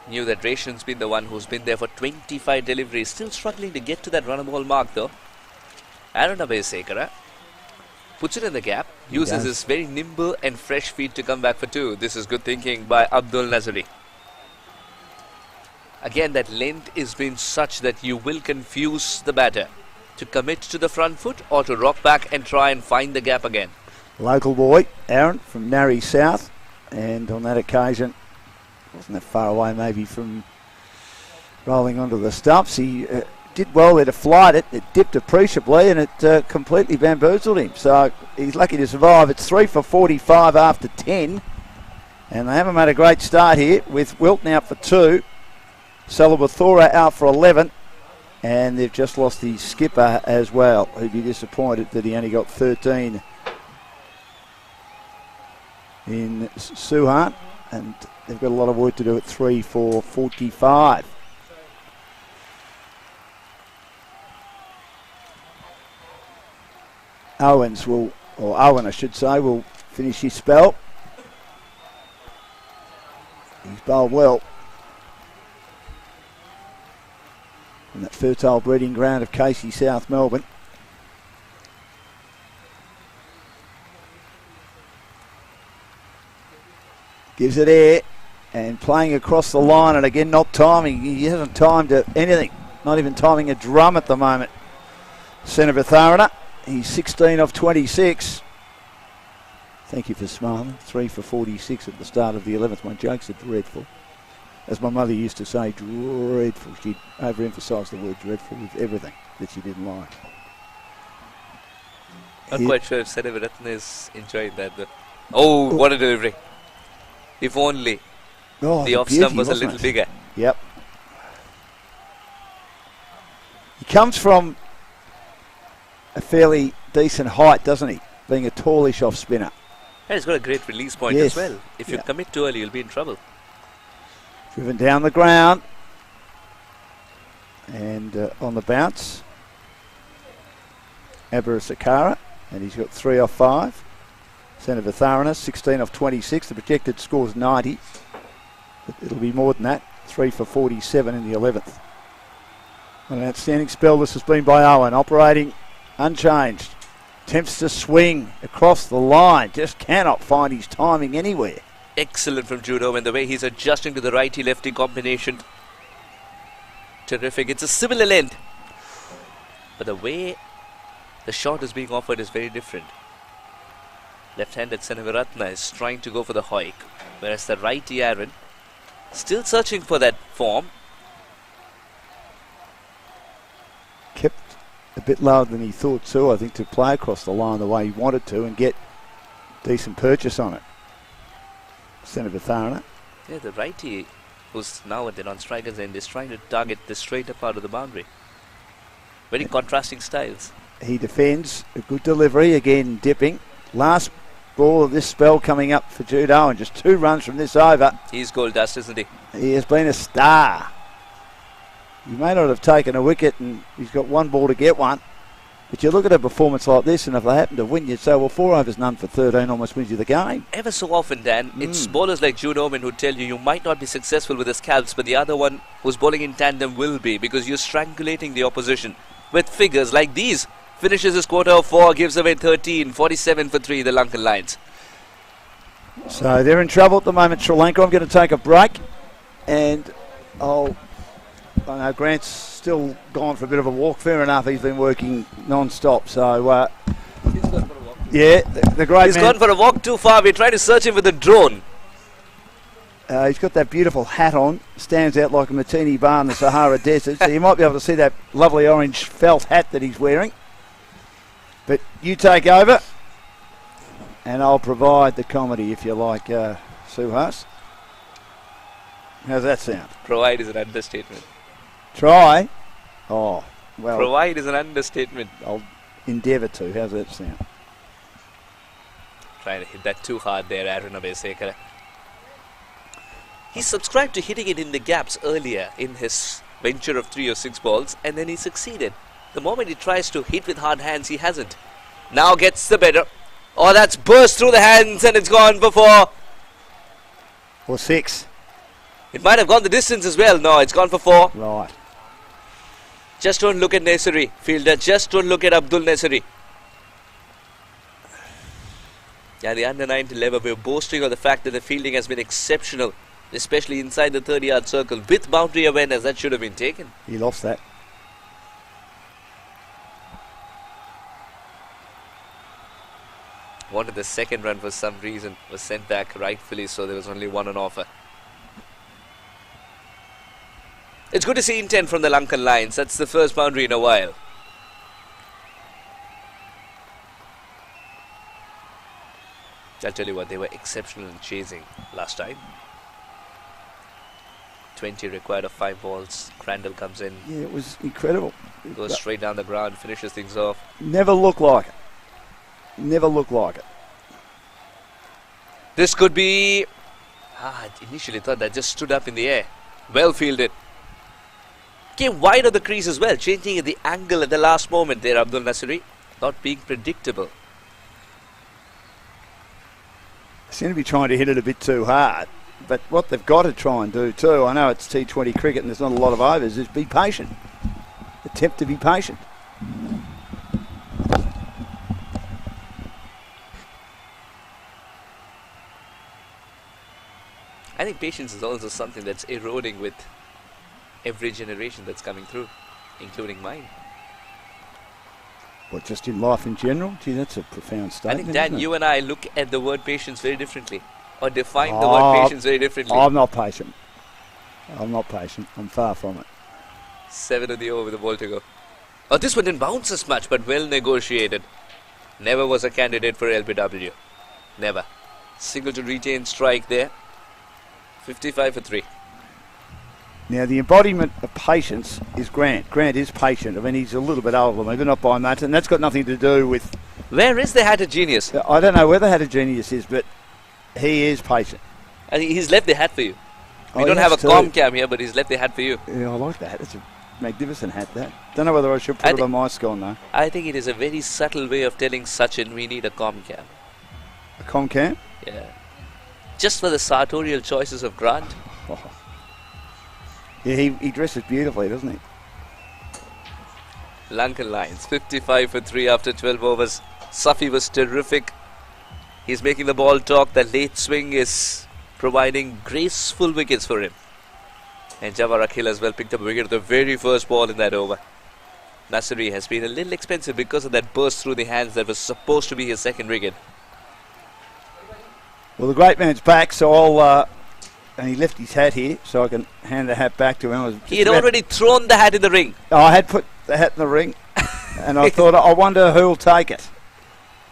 Knew that Ration's been the one who's been there for 25 deliveries. Still struggling to get to that run-a-ball mark, though. Aaron Abhisekara. puts it in the gap, uses his very nimble and fresh feet to come back for 2. This is good thinking by Abdul Nazari. Again, that length is been such that you will confuse the batter to commit to the front foot or to rock back and try and find the gap again. Local boy, Aaron from Narry South, and on that occasion, wasn't that far away maybe from rolling onto the stumps. He did well there to flight it. It dipped appreciably and it completely bamboozled him. So he's lucky to survive. It's 3 for 45 after 10. And they haven't made a great start here with Wilton out for 2. Salawathora out for 11. And they've just lost the skipper as well, who'd be disappointed that he only got 13 in Suhan. And they've got a lot of work to do at 3 for 45. Owen I should say, will finish his spell. He's bowled well. In that fertile breeding ground of Casey, South Melbourne. Gives it air and playing across the line, and again not timing. He hasn't timed anything, not even timing a drum at the moment. Senator Tharana, he's 16 of 26. Thank you for smiling. 3 for 46 at the start of the 11th. My jokes are dreadful. As my mother used to say, dreadful. She'd overemphasise the word dreadful with everything that she didn't like. Not quite sure if Senator Ratna is enjoying that though. Oh, what a delivery. If only the off stump was a little bigger. Yep. He comes from a fairly decent height, doesn't he? Being a tallish off spinner. And he's got a great release point as well. If you commit too early, you'll be in trouble. Driven down the ground. And on the bounce, Abra Sakara. And he's got 3 off 5. Senator Tharana, 16 off 26. The projected score's 90. But it'll be more than that. 3 for 47 in the 11th. What an outstanding spell this has been by Owen. Operating unchanged. Attempts to swing across the line. Just cannot find his timing anywhere. Excellent from Judo, and the way he's adjusting to the righty-lefty combination. Terrific. It's a similar length. But the way the shot is being offered is very different. Left-handed Senaviratna is trying to go for the hoik, whereas the righty Aaron still searching for that form. Kept a bit lower than he thought too, I think, to play across the line the way he wanted to and get decent purchase on it. Senator Tharana. Yeah, the righty, who's now at the non-striker's end, is trying to target the straighter part of the boundary. Very contrasting styles. He defends. A good delivery, again dipping. Last ball of this spell coming up for Jude Owen. Just 2 runs from this over. He's gold dust, isn't he? He has been a star. He may not have taken a wicket, and he's got 1 ball to get one. But you look at a performance like this, and if they happen to win, you'd say, well, 4 overs, none for 13 almost wins you the game. Ever so often, Dan, it's bowlers like Jude Owen who tell you might not be successful with the scalps, but the other one who's bowling in tandem will be, because you're strangulating the opposition with figures like these. Finishes his quarter of 4, gives away 13, 47 for 3, the Lankan Lions. So they're in trouble at the moment, Sri Lanka. I'm going to take a break, and I know Grant's still gone for a bit of a walk. Fair enough, he's been working non-stop. So, He's gone for a walk. Yeah, the great He's man. gone for a walk too far. We're trying to search him with a drone. He's got that beautiful hat on, stands out like a martini bar in the Sahara Desert. So you might be able to see that lovely orange felt hat that he's wearing. But you take over, and I'll provide the comedy if you like, Suhas. How's that sound? Provide is an understatement. Try. Oh, well. Provide is an understatement. I'll endeavour to. How's that sound? Trying to hit that too hard there, Aaron Abesekara. He subscribed to hitting it in the gaps earlier in his venture of 3 or 6 balls, and then he succeeded. The moment he tries to hit with hard hands, he hasn't. Now gets the better. Oh, that's burst through the hands, and it's gone for 4. Or 6. It might have gone the distance as well. No, it's gone for 4. Right. Just don't look at Nesari, fielder. Just don't look at Abdul Nesari. Yeah, the under-19 level, we're boasting of the fact that the fielding has been exceptional, especially inside the 30-yard circle. With boundary awareness, that should have been taken. He lost that. Wanted the second run for some reason, was sent back rightfully, so there was only one on offer. It's good to see intent from the Lankan Lions. That's the first boundary in a while. I'll tell you what, they were exceptional in chasing last time. 20 required of 5 balls. Crandall comes in. Yeah, it was incredible. Goes straight down the ground, finishes things off. Never looked like it. Never looked like it. This could be... I initially thought that just stood up in the air. Well fielded. Came wide of the crease as well, changing the angle at the last moment there, Abdul Nasiri. Not being predictable. Seem to be trying to hit it a bit too hard. But what they've got to try and do too, I know it's T20 cricket and there's not a lot of overs, is be patient. Attempt to be patient. I think patience is also something that's eroding with every generation that's coming through, including mine. What, just in life in general? Gee, that's a profound I statement. think, Dan, isn't it? you and I look at the word patience very differently, or define the word patience very differently. I'm not patient. I'm not patient. I'm far from it. 7 of the over with the ball to go. Oh, this one didn't bounce as much, but well negotiated. Never was a candidate for LBW. Never. Single to retain strike there. 55 for 3. Now, the embodiment of patience is Grant. Grant is patient. I mean, he's a little bit older than me, but not by much, and that's got nothing to do with... Where is the hat of genius? I don't know where the hat of genius is, but he is patient. I think he's left the hat for you. We Oh, don't he have a has too. com cam here, but he's left the hat for you. Yeah, I like that. It's a magnificent hat, that. Don't know whether I should I put it thi- on my scone, though. I think it is a very subtle way of telling Sachin we need a com cam. A com cam? Yeah. Just for the sartorial choices of Grant. Oh. Yeah, he dresses beautifully, doesn't he? Lankan Lions, 55 for 3 after 12 overs. Safi was terrific. He's making the ball talk. The late swing is providing graceful wickets for him. And Jawar Akhil as well picked up a wicket at the very first ball in that over. Nasiri has been a little expensive because of that burst through the hands that was supposed to be his second wicket. Well, the great man's back, so I'll... and he left his hat here, so I can hand the hat back to him. I was He had already thrown the hat in the ring. I had put the hat in the ring, and I thought, I wonder who'll take it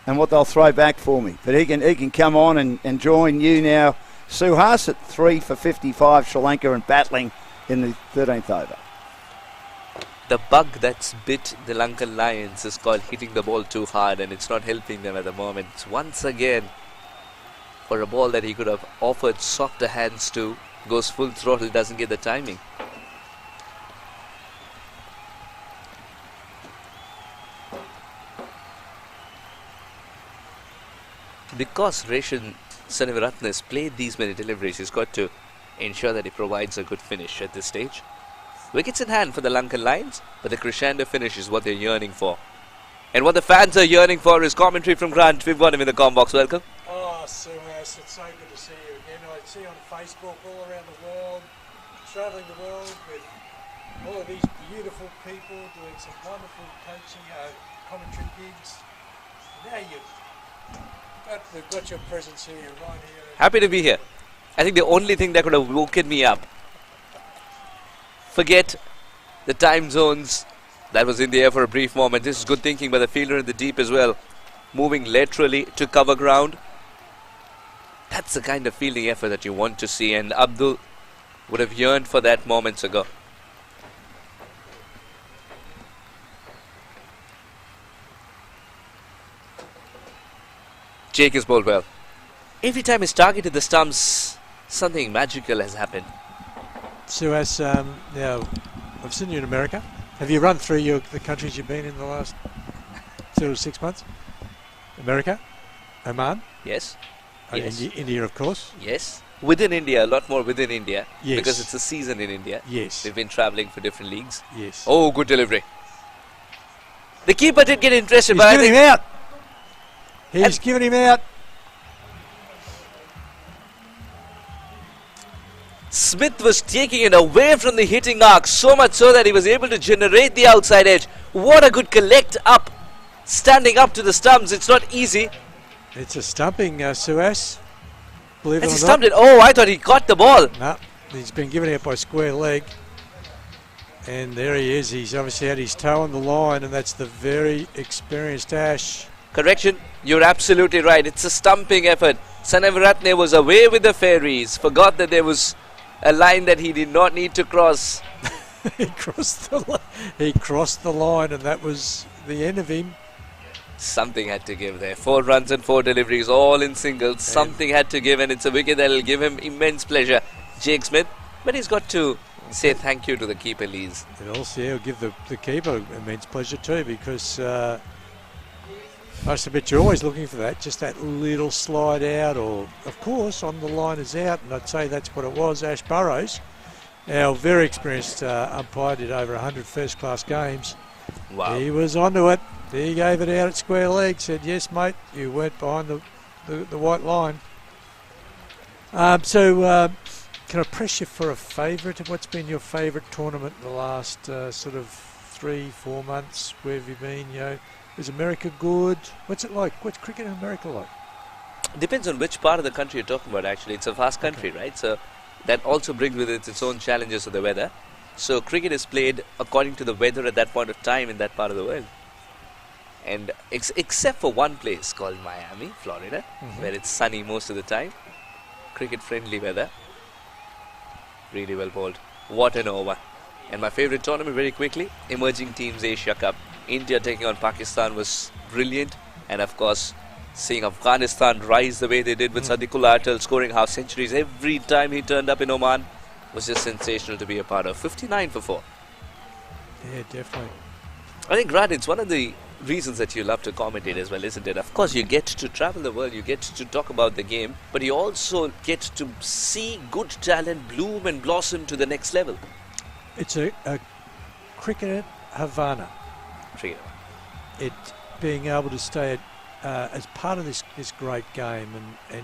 and what they'll throw back for me. But he can come on and join you now. Suhas at 3 for 55, Sri Lanka, and battling in the 13th over. The bug that's bit the Lankan Lions is called hitting the ball too hard, and it's not helping them at the moment. Once again, for a ball that he could have offered softer hands to, goes full throttle, doesn't get the timing. Because Reshan Sanivaratne has played these many deliveries, he's got to ensure that he provides a good finish at this stage. Wickets in hand for the Lankan Lions, but the crescendo finish is what they're yearning for. And what the fans are yearning for is commentary from Grant. We've got him in the comm box. Welcome. Oh, Suhas, it's so good to see you again. I see you on Facebook all around the world, travelling the world with all of these beautiful people doing some wonderful coaching, commentary gigs. Now we've got your presence here, right here. Happy to be here. I think the only thing that could have woken me up, forget the time zones that was in the air for a brief moment. This is good thinking by the fielder in the deep as well. Moving laterally to cover ground. That's the kind of fielding effort that you want to see, and Abdul would have yearned for that moments ago. Jake is bowled well. Every time he's targeted the stumps, something magical has happened. Suhas, now I've seen you in America. Have you run through the countries you've been in the last 2 or 6 months? America, Oman, Yes. Yes. India, of course. Yes. Within India, a lot more within India. Yes. Because it's a season in India. Yes. They've been travelling for different leagues. Yes. Oh, good delivery. The keeper did get interested, He's but I given think him out. He's given him out. Smith was taking it away from the hitting arc, so much so that he was able to generate the outside edge. What a good collect up, standing up to the stumps. It's not easy. It's a stumping, Suas. Believe it Has or he not. stumped it? Oh, I thought he caught the ball. No, he's been given out by square leg. And there he is. He's obviously had his toe on the line, and that's the very experienced Ash. Correction, you're absolutely right. It's a stumping effort. Sanavaratne was away with the fairies. Forgot that there was a line that he did not need to cross. He crossed the line, and that was the end of him. Something had to give there. 4 runs and 4 deliveries, all in singles. Something had to give, and it's a wicket that will give him immense pleasure. Jake Smith, but he's got to say thank you to the keeper, Lees. And also, he'll give the keeper immense pleasure too, because most of it, you're always looking for that, just that little slide out, or of course on the line is out, and I'd say that's what it was. Ash Burrows, our very experienced umpire, did over 100 first-class games. Wow. He was onto it. He gave it out at square leg, said, yes, mate, you went behind the white line. Can I press you for a favourite? What's been your favourite tournament in the last sort of 3-4 months? Where have you been? You know, is America good? What's it like? What's cricket in America like? Depends on which part of the country you're talking about, actually. It's a vast country, right? So that also brings with it its own challenges of the weather. So cricket is played according to the weather at that point of time in that part of the world. And except for one place called Miami, Florida, where it's sunny most of the time. Cricket-friendly weather. Really well bowled. What an over. And my favourite tournament, very quickly, Emerging Teams Asia Cup. India taking on Pakistan was brilliant. And of course, seeing Afghanistan rise the way they did with Sadiqullah Atal scoring half centuries every time he turned up in Oman was just sensational to be a part of. 59 for 4. Yeah, definitely. I think, Grant, it's one of the reasons that you love to commentate as well, isn't it? Of course, you get to travel the world, you get to talk about the game, but you also get to see good talent bloom and blossom to the next level. It's a cricket Havana. Cricket. It being able to stay as part of this great game, and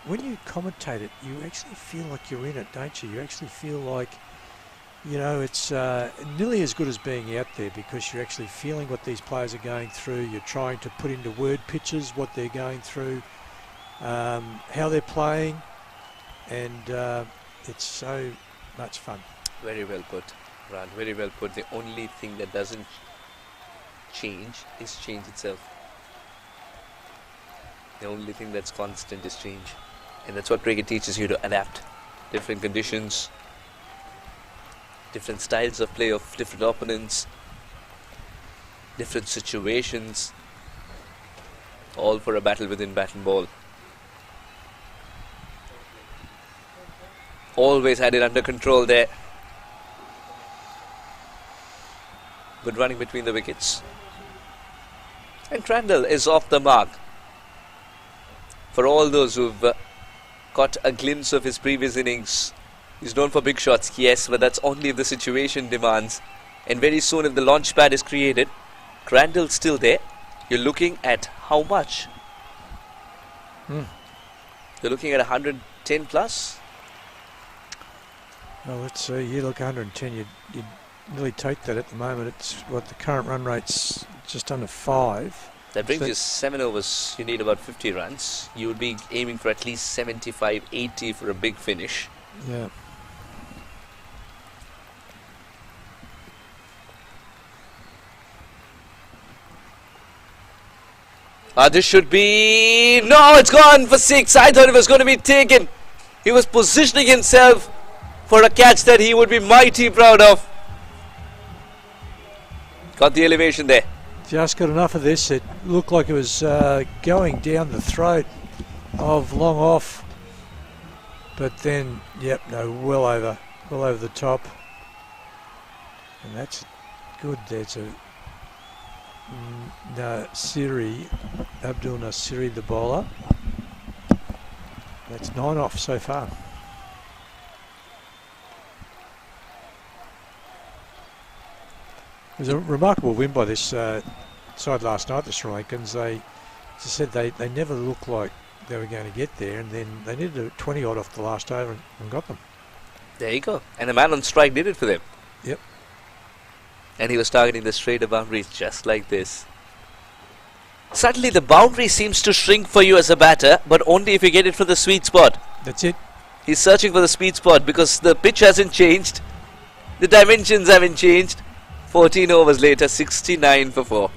when you commentate it, you actually feel like you're in it, don't you? You actually feel like, you know, it's nearly as good as being out there, because you're actually feeling what these players are going through. You're trying to put into word pictures what they're going through, how they're playing, and it's so much fun. Very well put, Grant. Very well put. The only thing that doesn't change is change itself. The only thing that's constant is change. And that's what cricket teaches you, to adapt. Different conditions, different styles of play of different opponents, different situations, all for a battle within bat and ball. Always had it under control there. Good running between the wickets. And Crandall is off the mark. For all those who've caught a glimpse of his previous innings, he's known for big shots, yes, but that's only if the situation demands. And very soon, if the launch pad is created, Crandall's still there. You're looking at how much? You're looking at 110 plus? Well, let's see. You look 110. You'd nearly take that at the moment. It's what the current run rate's just under 5. That brings you 7 overs. You need about 50 runs. You would be aiming for at least 75, 80 for a big finish. Yeah. This should be... No, it's gone for 6. I thought it was going to be taken. He was positioning himself for a catch that he would be mighty proud of. Got the elevation there. Just got enough of this. It looked like it was going down the throat of long off. But then, yep, no, well over the top. And that's good. There's a Abdul Nasiri, the bowler. That's 9 off so far. It was a remarkable win by this side last night, the Sri Lankans. They, as I said, they never looked like they were going to get there, and then they needed a 20 odd off the last over and got them. There you go. And the man on strike did it for them. Yep. And he was targeting the straighter boundaries just like this. Suddenly the boundary seems to shrink for you as a batter, but only if you get it for the sweet spot. That's it. He's searching for the sweet spot because the pitch hasn't changed. The dimensions haven't changed. 14 overs later, 69 for 4.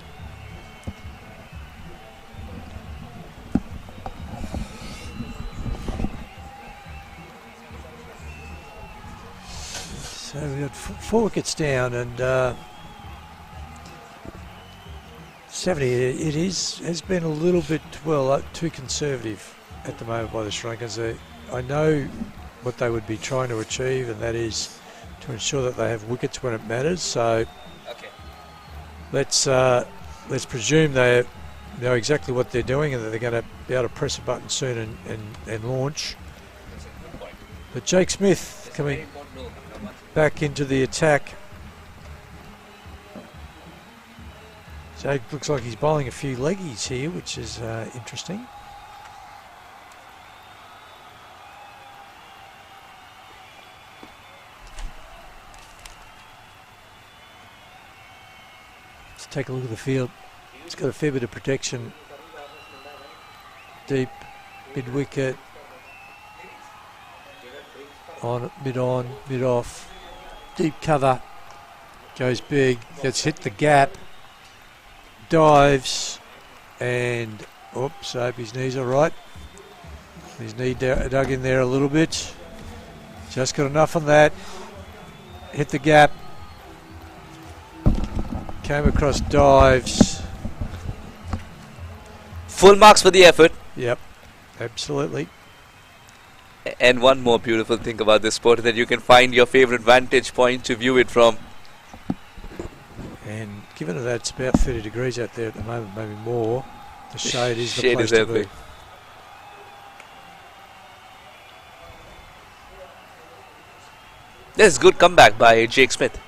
So we've got 4 wickets down, and 70, has been a little bit, too conservative at the moment by the Sri Lankans. I know what they would be trying to achieve, and that is to ensure that they have wickets when it matters. So let's presume they know exactly what they're doing and that they're going to be able to press a button soon and launch. But Jake Smith coming back into the attack. Jake looks like he's bowling a few leggies here, which is interesting. Let's take a look at the field. It's got a fair bit of protection. Deep, mid-wicket. On, mid off. Deep cover. Goes big. Gets hit the gap. Dives. And, oops, I hope his knee's all right. His knee dug in there a little bit. Just got enough on that. Hit the gap. Came across, dives. Full marks for the effort. Yep, absolutely. And one more beautiful thing about this sport is that you can find your favorite vantage point to view it from. And given that it's about 30 degrees out there at the moment, maybe more, the shade is the Shade place is to be. everything. There's a good comeback by Jake Smith.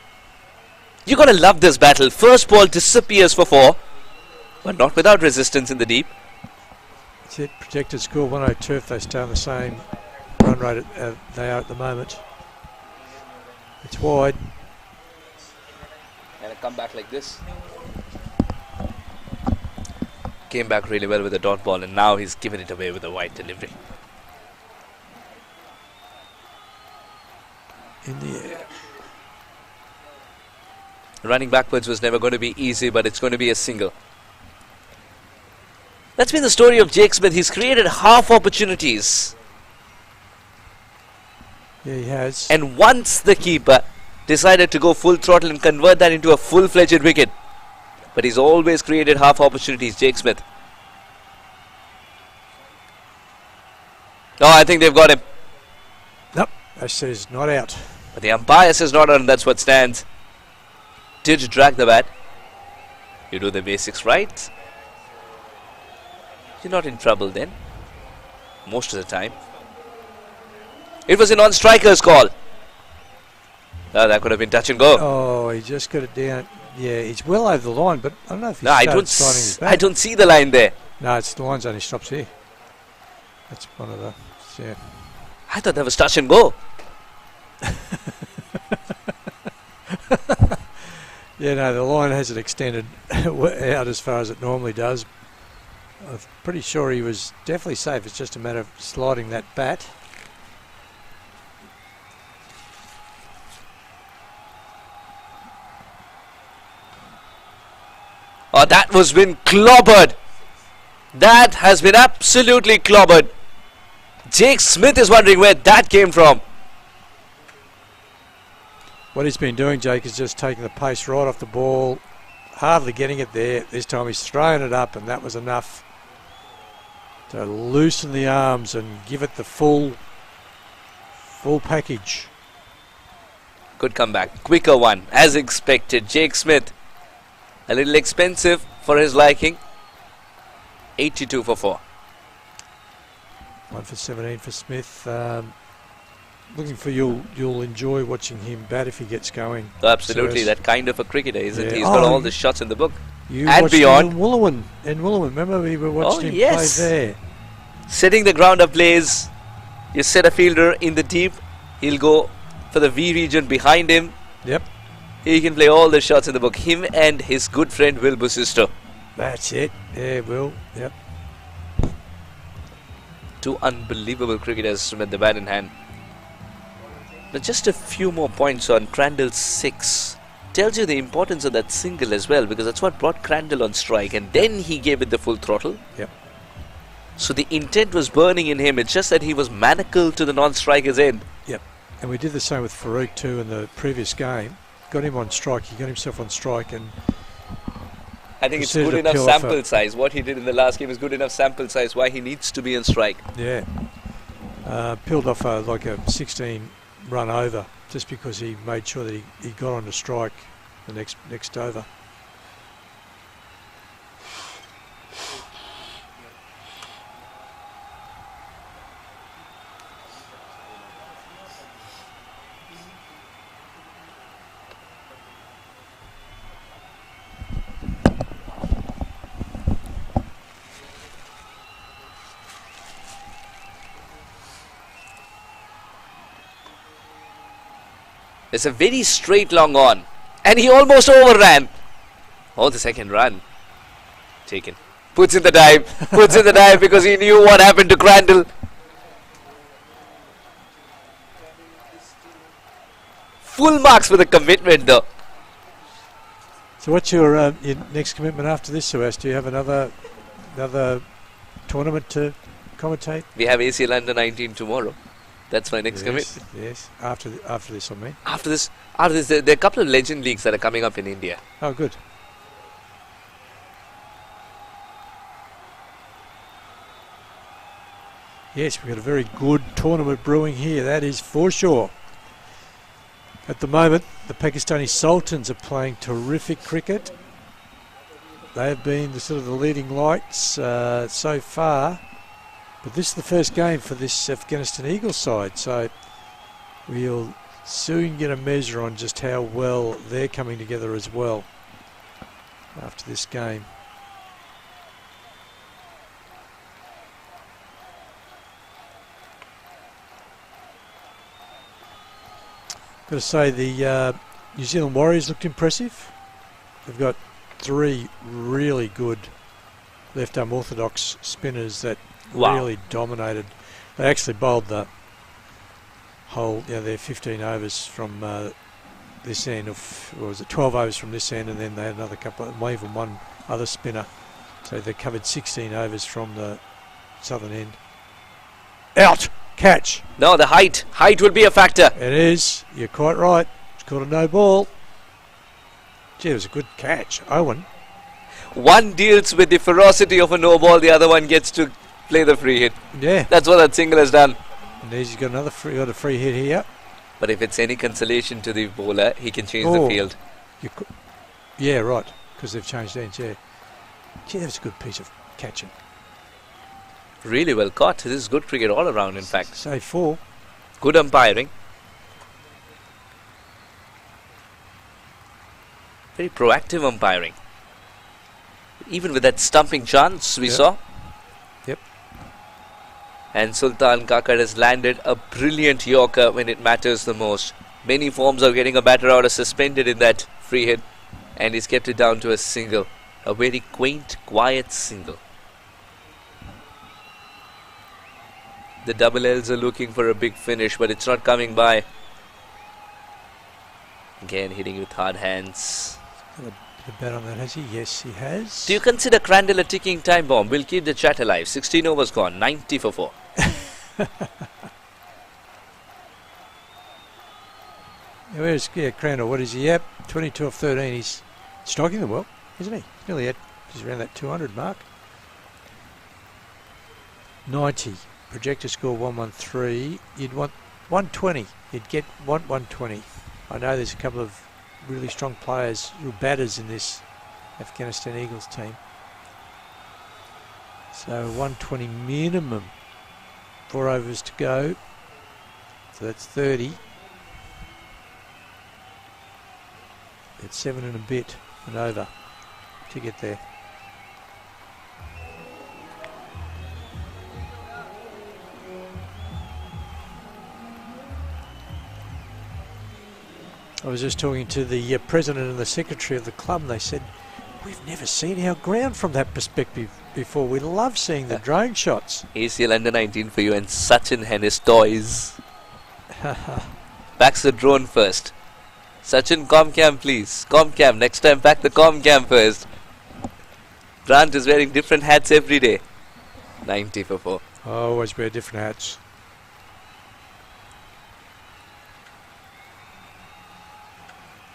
You're going to love this battle. First ball disappears for 4, but not without resistance in the deep. That's it. Projected score 102 if they stay on the same run rate they are at the moment. It's wide. And a comeback like this. Came back really well with the dot ball, and now he's given it away with a wide delivery. In the air. Running backwards was never going to be easy, but it's going to be a single. That's been the story of Jake Smith. He's created half opportunities. Yeah, he has. And once the keeper decided to go full throttle and convert that into a full-fledged wicket. But he's always created half opportunities, Jake Smith. Oh, I think they've got him. Nope, that says not out. But the umpire says not out, and that's what stands. Did drag the bat. You do the basics right. You're not in trouble then. Most of the time. It was a non-striker's call. That could have been touch and go. Oh, he just got it down. Yeah, he's well over the line, but I don't know if he's No, I don't see the line there. No, it's the line's only stops here. That's one of the, yeah. I thought that was touch and go. Yeah, no, the line hasn't extended out as far as it normally does. I'm pretty sure he was definitely safe. It's just a matter of sliding that bat. Oh, that was been clobbered. That has been absolutely clobbered. Jake Smith is wondering where that came from. What he's been doing, Jake, is just taking the pace right off the ball, hardly getting it there. This time he's throwing it up, and that was enough to loosen the arms and give it the full package. Good comeback. Quicker one, as expected. Jake Smith, a little expensive for his liking. 82 for 4. 1 for 17 for Smith. Looking for you'll enjoy watching him bat if he gets going. Absolutely, So that kind of a cricketer, isn't Yeah. he? He's got all the shots in the book. You And watched beyond. him in Wooloowin. Remember we were watching him yes. play there. Setting the ground up plays. You set a fielder in the deep, he'll go for the V region behind him. Yep. He can play all the shots in the book. Him and his good friend Will Busisto. That's it. Yeah, Will. Yep. Two unbelievable cricketers with the bat in hand. But just a few more points on Crandall's 6. Tells you the importance of that single as well, because that's what brought Crandall on strike, and then he gave it the full throttle. Yep. So the intent was burning in him. It's just that he was manacled to the non-striker's end. Yep. And we did the same with Farouk too in the previous game. Got him on strike. He got himself on strike, and I think it's proceeded good to enough peel off sample size. What he did in the last game is good enough sample size why he needs to be on strike. yeah, peeled off like a 16 run over just because he made sure that he got on to strike the next over. It's a very straight long on. And he almost overran. Oh, the second run. Taken. Puts in the dive. Puts in the dive because he knew what happened to Crandall. Full marks for the commitment though. So what's your next commitment after this, Suhas? Do you have another tournament to commentate? We have ACL under 19 tomorrow. That's my next commitment. Yes. After this, I mean. After this, there are a couple of legend leagues that are coming up in India. Oh, good. Yes, we've got a very good tournament brewing here, that is for sure. At the moment, the Pakistani Sultans are playing terrific cricket. They have been the leading lights so far. But this is the first game for this Afghanistan Eagles side, so we'll soon get a measure on just how well they're coming together as well after this game. Got to say the New Zealand Warriors looked impressive. They've got 3 really good left-arm orthodox spinners that really dominated. They actually bowled the whole, their 15 overs from this end of, or was it 12 overs from this end, and then they had another couple, even one other spinner. So they covered 16 overs from the southern end. Out! Catch! No, the height. Height will be a factor. It is. You're quite right. It's called a no ball. Gee, it was a good catch. Owen. One deals with the ferocity of a no ball, the other one gets to play the free hit. Yeah. That's what that single has done. And he's got another free hit here. But if it's any consolation to the bowler, he can change the field. Yeah, right. Because they've changed ends, yeah. Gee, that was a good piece of catching. Really well caught. This is good cricket all around, in fact. Say 4. Good umpiring. Very proactive umpiring. Even with that stumping chance we saw. Yep. And Sultan Kakar has landed a brilliant Yorker when it matters the most. Many forms of getting a batter out are suspended in that free hit. And he's kept it down to a single. A very quaint, quiet single. The double L's are looking for a big finish, but it's not coming by. Again, hitting with hard hands. Got a bet on that, has he? Yes, he has. Do you consider Crandall a ticking time bomb? We'll keep the chat alive. 16 overs gone, 90 for 4. Where's Crandall? What is he at? 22 of 13. He's striking them well, isn't he? He's nearly at just around that 200 mark. 90. Projector score 113. You'd want 120. You'd want 120. I know there's a couple of really strong players, real batters in this Afghanistan Eagles team. So 120 minimum. 4 overs to go. So that's 30. It's 7 and a bit and over to get there. I was just talking to the president and the secretary of the club, and they said, we've never seen our ground from that perspective before. We love seeing the drone shots. ACL under 19 for you and Sachin and his toys. Backs the drone first. Sachin, Comcam please. Comcam, next time back the Comcam first. Grant is wearing different hats every day. 90 for 4. I always wear different hats.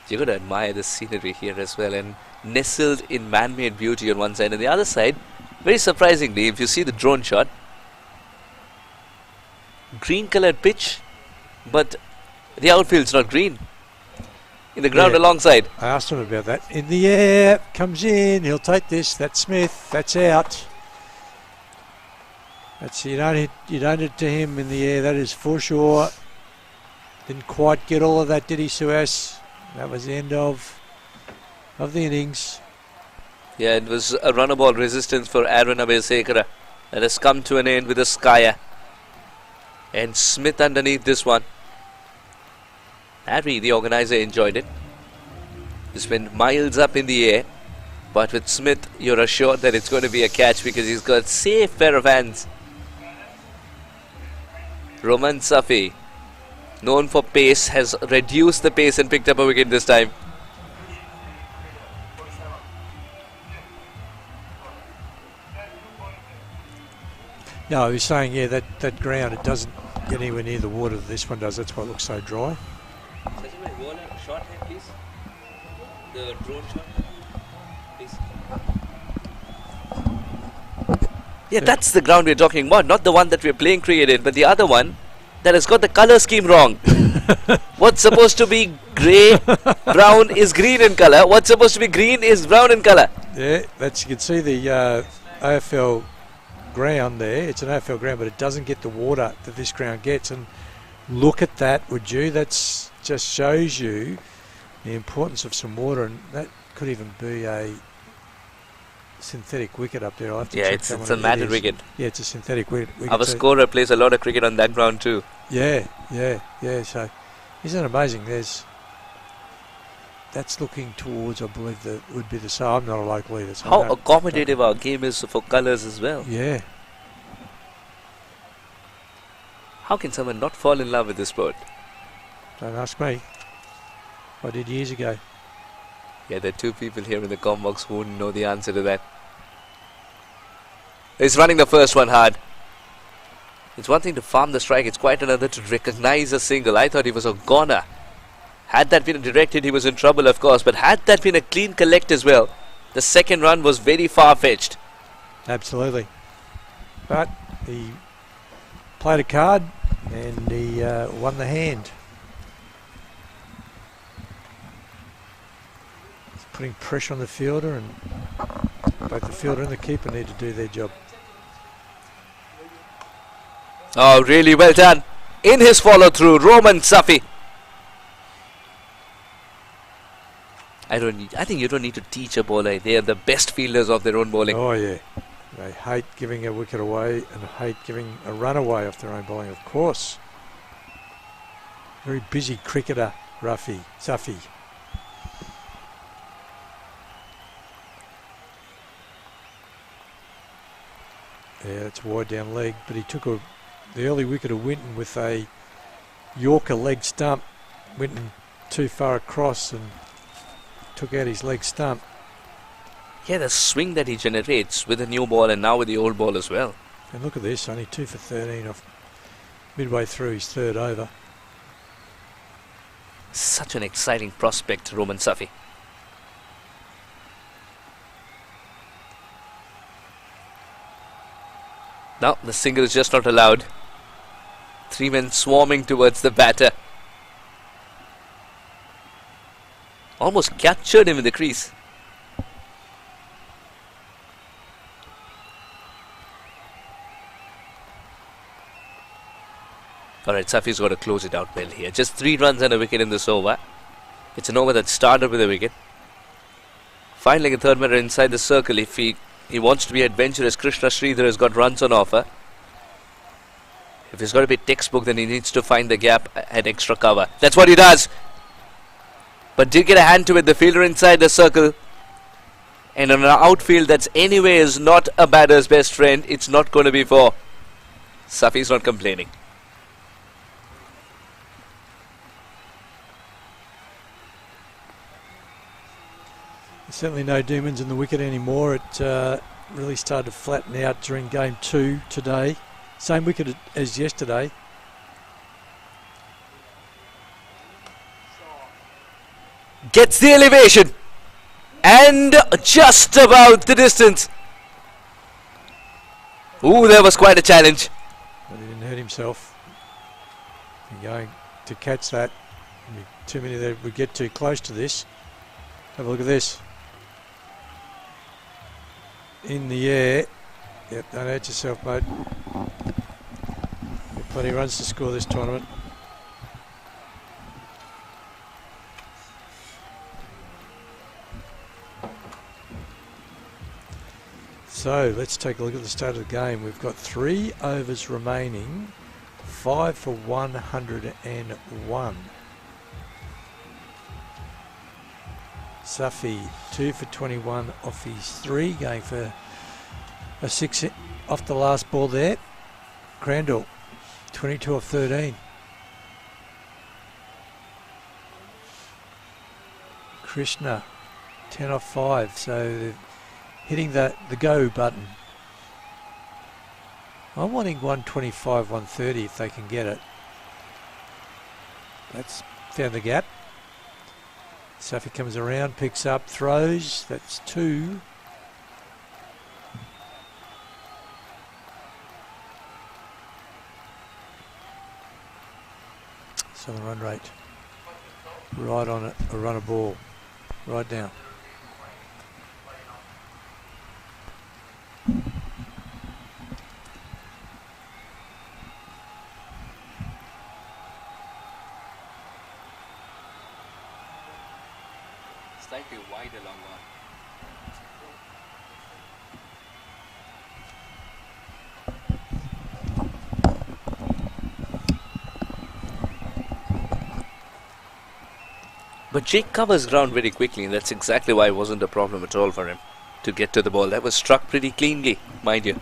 You've got to admire the scenery here as well, and nestled in man-made beauty on one side, and the other side, very surprisingly, if you see the drone shot, green coloured pitch, but the outfield's not green. In the ground alongside. I asked him about that. In the air, comes in, he'll take this, that's Smith, that's out. That's, you don't hit it to him in the air, that is for sure. Didn't quite get all of that, did he, Suez? That was the end of the innings. Yeah, it was a runner ball resistance for Aaron Abesekara. That has come to an end with a Skyer. And Smith underneath this one. Harry, the organizer, enjoyed it. This went miles up in the air. But with Smith, you're assured that it's going to be a catch because he's got a safe pair of hands. Roman Safi, known for pace, has reduced the pace and picked up a wicket this time. No, he was saying, yeah, that ground, it doesn't get anywhere near the water that this one does. That's why it looks so dry. Shot here, please. The drone shot, please. Yeah, that's the ground we're talking about, not the one that we're playing cricket in, but the other one that has got the colour scheme wrong. What's supposed to be grey, brown is green in colour. What's supposed to be green is brown in colour. Yeah, that's, you can see the AFL ground there. It's an AFL ground, but it doesn't get the water that this ground gets. And look at that, would you? That's just shows you the importance of some water, and that could even be a synthetic wicket up there. I'll have to check it's a matted wicket. Yeah, it's a synthetic wicket. Our scorer plays a lot of cricket on that ground too. Yeah. So, isn't it amazing? That's looking towards, I believe, that would be the same. I'm not a local either. So how accommodative our game is for colours as well. Yeah. How can someone not fall in love with this sport? Don't ask me. I did years ago. Yeah, there are two people here in the comm box who wouldn't know the answer to that. He's running the first one hard. It's one thing to farm the strike, it's quite another to recognize a single. I thought he was a goner. Had that been a direct hit, he was in trouble, of course. But had that been a clean collect as well, the second run was very far-fetched. Absolutely. But he played a card and he won the hand. He's putting pressure on the fielder, and both the fielder and the keeper need to do their job. Oh, really well done. In his follow-through, Roman Safi. I think you don't need to teach a bowler. They are the best fielders of their own bowling. Oh, yeah. They hate giving a wicket away and hate giving a run away off their own bowling, of course. Very busy cricketer, Safi. Yeah, it's wide down leg, but he took the early wicket of Winton with a Yorker leg stump. Winton too far across and took out his leg stump. Yeah, the swing that he generates with the new ball and now with the old ball as well. And look at this, only 2 for 13 off midway through his third over. Such an exciting prospect, Roman Safi. Now the single is just not allowed. 3 men swarming towards the batter. Almost captured him in the crease. Alright, Safi's got to close it out well here. Just 3 runs and a wicket in this over. It's an over that started with a wicket. Finally, a third batter inside the circle. If he wants to be adventurous, Krishna Sridhar has got runs on offer. If he's got to be textbook, then he needs to find the gap and extra cover. That's what he does. but did get a hand to it. The fielder inside the circle. And on an outfield that's anyways not a batter's best friend, it's not going to be for. Safi's not complaining. Certainly no demons in the wicket anymore. It really started to flatten out during game 2 today. Same wicket as yesterday. Gets the elevation. And just about the distance. Ooh, there was quite a challenge. But he didn't hurt himself. Going to catch that. Too many that would get too close to this. Have a look at this. In the air. Yep, don't hurt yourself, mate. Got plenty of runs to score this tournament. So let's take a look at the start of the game. We've got 3 overs remaining, 5 for 101. Safi 2 for 21 off his 3, going for a 6 off the last ball there. Crandall 22 off 13. Krishna 10 off 5. So they're hitting the go button. I'm wanting 125, 130 if they can get it. That's found the gap. Safi comes around, picks up, throws. That's 2. So the run rate right on it, a run a ball, right down. Slightly wide along one. But Jake covers ground very quickly, and that's exactly why it wasn't a problem at all for him to get to the ball. That was struck pretty cleanly, mind you.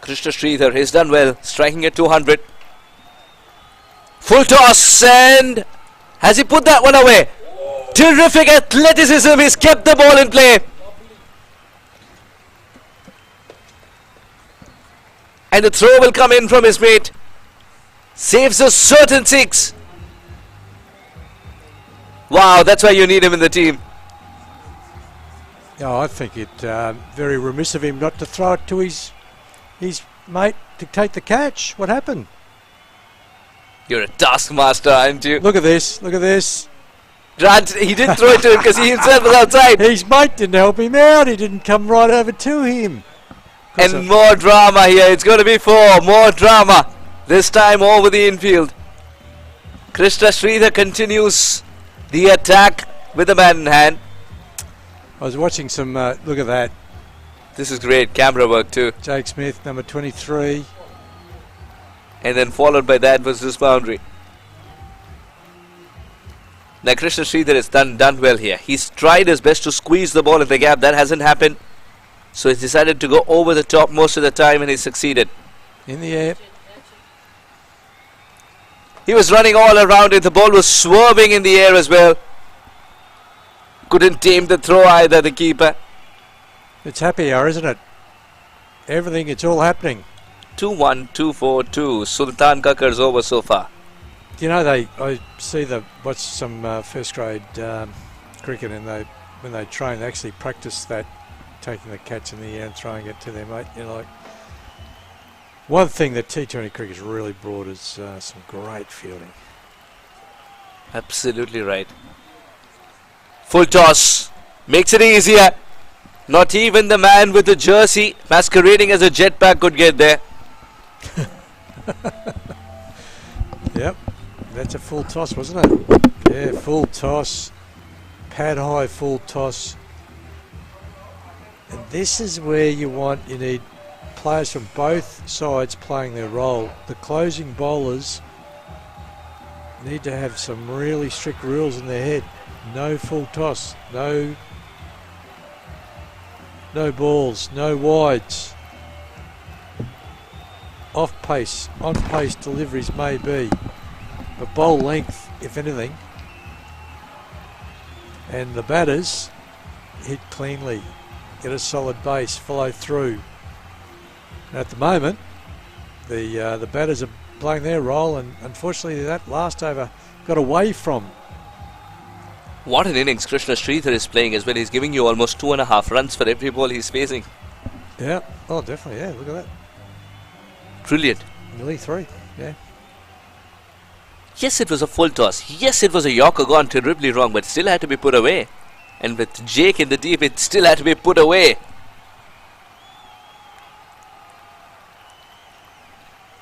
Krishna Sridhar has done well, striking at 200. Full toss, and has he put that one away? Terrific athleticism, he's kept the ball in play. And the throw will come in from his mate. Saves a certain 6. Wow, that's why you need him in the team. Yeah, I think it very remiss of him not to throw it to his mate to take the catch. What happened? You're a taskmaster, aren't you? Look at this. Look at this. Grant, he didn't throw it to him because he himself was outside. His mate didn't help him out. He didn't come right over to him. And more drama here. It's going to be 4. More drama. This time over the infield. Krishna Sridhar continues the attack with the man in hand. I was watching some, look at that. This is great camera work too. Jake Smith, number 23. And then followed by that was this boundary. Now Krishna Sridhar has done well here. He's tried his best to squeeze the ball in the gap. That hasn't happened. So he's decided to go over the top most of the time, and he succeeded. In the air. He was running all around it. The ball was swerving in the air as well. Couldn't tame the throw either, the keeper. It's happy hour, isn't it? Everything, it's all happening. 2-1, 2-4-2. Sultan Kakkar's over so far. You know, I watch some first grade cricket, and when they train, they actually practice that, taking the catch in the air and throwing it to their mate. You know, like, one thing that T20 cricket's really brought is some great fielding. Absolutely right. Full toss makes it easier. Not even the man with the jersey masquerading as a jetpack could get there. Yep, that's a full toss, wasn't it? Yeah, full toss. Pad high, full toss. And this is where you need players from both sides playing their role. The closing bowlers need to have some really strict rules in their head. No full toss, no balls, no wides. Off pace, on pace deliveries may be, but bowl length, if anything. And the batters hit cleanly, get a solid base, follow through. And at the moment, the batters are playing their role, and unfortunately that last over got away from. What an innings Krishna Sridhar is playing as well. He's giving you almost 2.5 runs for every ball he's facing. Yeah, oh definitely, yeah, look at that. Brilliant. Nearly 3, yeah. Yes, it was a full toss. Yes, it was a Yorker gone terribly wrong, but still had to be put away. And with Jake in the deep, it still had to be put away.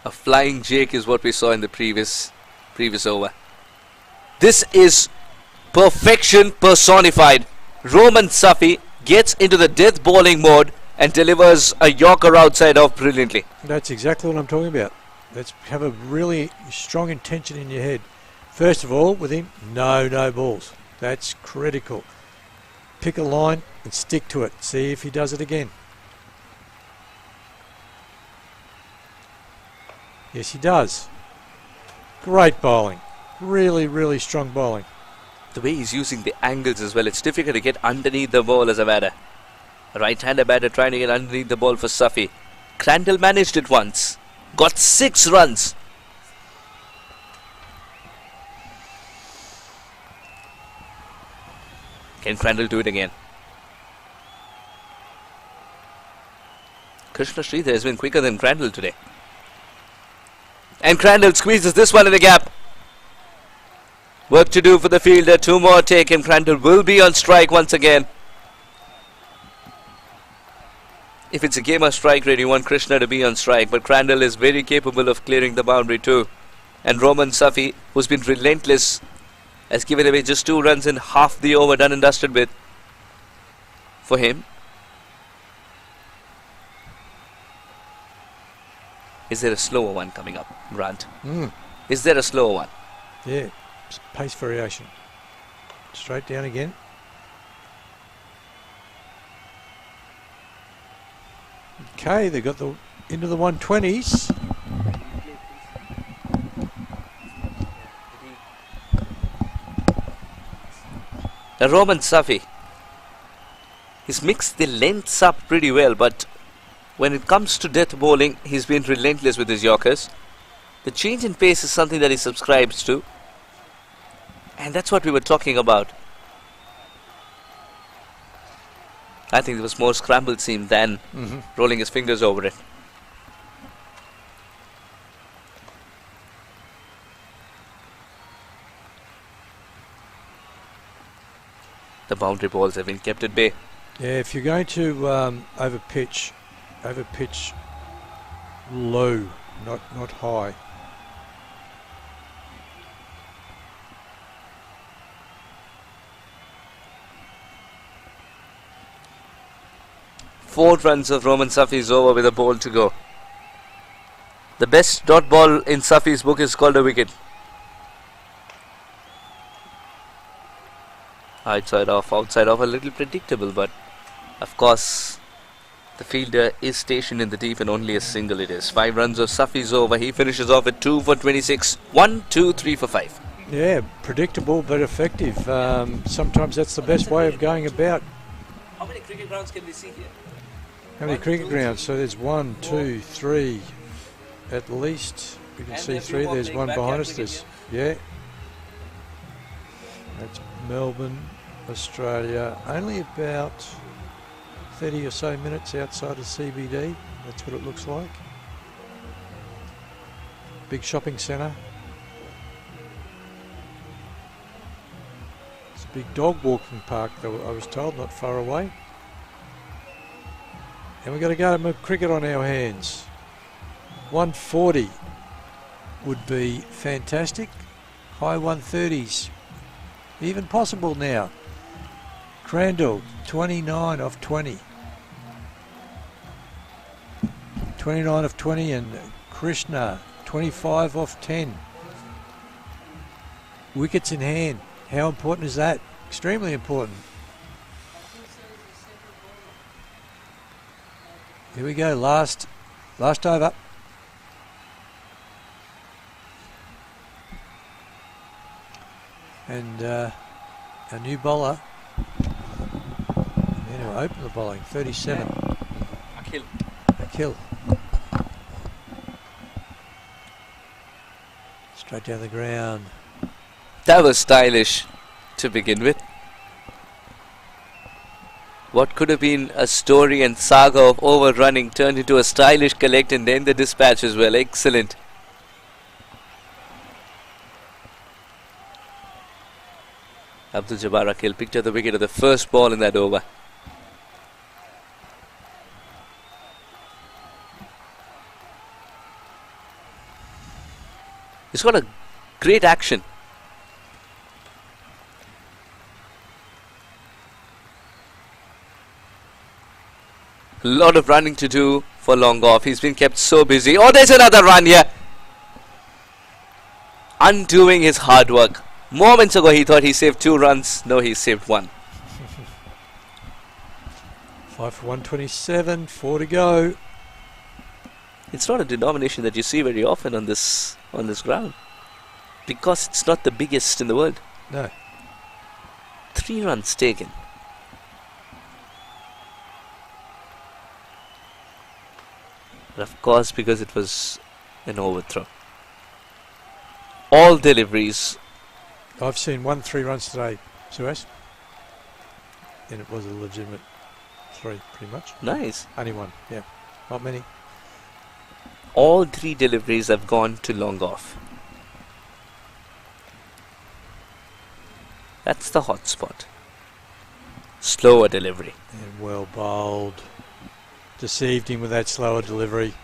A flying Jake is what we saw in the previous over. This is perfection personified. Roman Safi gets into the death bowling mode and delivers a Yorker outside off brilliantly. That's exactly what I'm talking about. Let's have a really strong intention in your head. First of all, with him, no balls. That's critical. Pick a line and stick to it. See if he does it again. Yes, he does. Great bowling. Really, really strong bowling. The way he's using the angles as well, it's difficult to get underneath the ball as a batter. A right-hander batter trying to get underneath the ball for Safi. Crandall managed it once. Got 6 runs. Can Crandall do it again? Krishna Sridhar has been quicker than Crandall today. And Crandall squeezes this one in the gap. Work to do for the fielder. 2 more taken. Crandall will be on strike once again. If it's a game of strike rate, you want Krishna to be on strike, but Crandall is very capable of clearing the boundary too. And Roman Safi, who's been relentless, has given away just 2 runs in half the over, done and dusted with. For him. Is there a slower one coming up, Grant? Is there a slower one? Yeah, pace variation. Straight down again. Okay, they got the into the 120s. The Roman Safi. He's mixed the lengths up pretty well, but when it comes to death bowling, he's been relentless with his Yorkers. The change in pace is something that he subscribes to, and that's what we were talking about. I think there was more scrambled seam than rolling his fingers over it. The boundary balls have been kept at bay. Yeah, if you're going to over pitch low, not high. Four runs of Roman Safi's over with a ball to go. The best dot ball in Safi's book is called a wicket. Outside off, a little predictable, but of course the fielder is stationed in the deep and only a single it is. 5 runs of Safi's over. He finishes off at 2 for 26. 1, 2, 3 for 5. Yeah, predictable but effective. Sometimes that's the best way of going about. How many cricket grounds can we see here? How many cricket grounds? So there's 1, 2, 3, at least. We can see 3. There's one behind us. There's, yeah. That's Melbourne, Australia. Only about 30 or so minutes outside of CBD. That's what it looks like. Big shopping centre. It's a big dog walking park, though, I was told, not far away. And we've got a game of cricket on our hands. 140 would be fantastic. High 130s. Even possible now. Crandall, 29 off 20. 29 of 20, and Krishna 25 off 10. Wickets in hand. How important is that? Extremely important. Here we go, last over. And our new bowler, going to open the bowling, 37. Akhil. Straight down the ground. That was stylish to begin with. What could have been a story and saga of overrunning turned into a stylish collect, and then the dispatch as well. Excellent. Abdul Jabbar Akhil picked up the wicket of the first ball in that over. He's got a great action. A lot of running to do for long off. He's been kept so busy. Oh, there's another run here. Undoing his hard work. Moments ago he thought he saved 2 runs. No, he saved 1. 5 for 127, 4 to go. It's not a denomination that you see very often on this ground, because it's not the biggest in the world. No. 3 runs taken. But of course, because it was an overthrow. All deliveries. I've seen 1 3 runs today, Suez. And it was a legitimate 3, pretty much. Nice. Only 1, yeah. Not many. All 3 deliveries have gone to long off. That's the hot spot. Slower delivery. And well bowled. Deceived him with that slower delivery.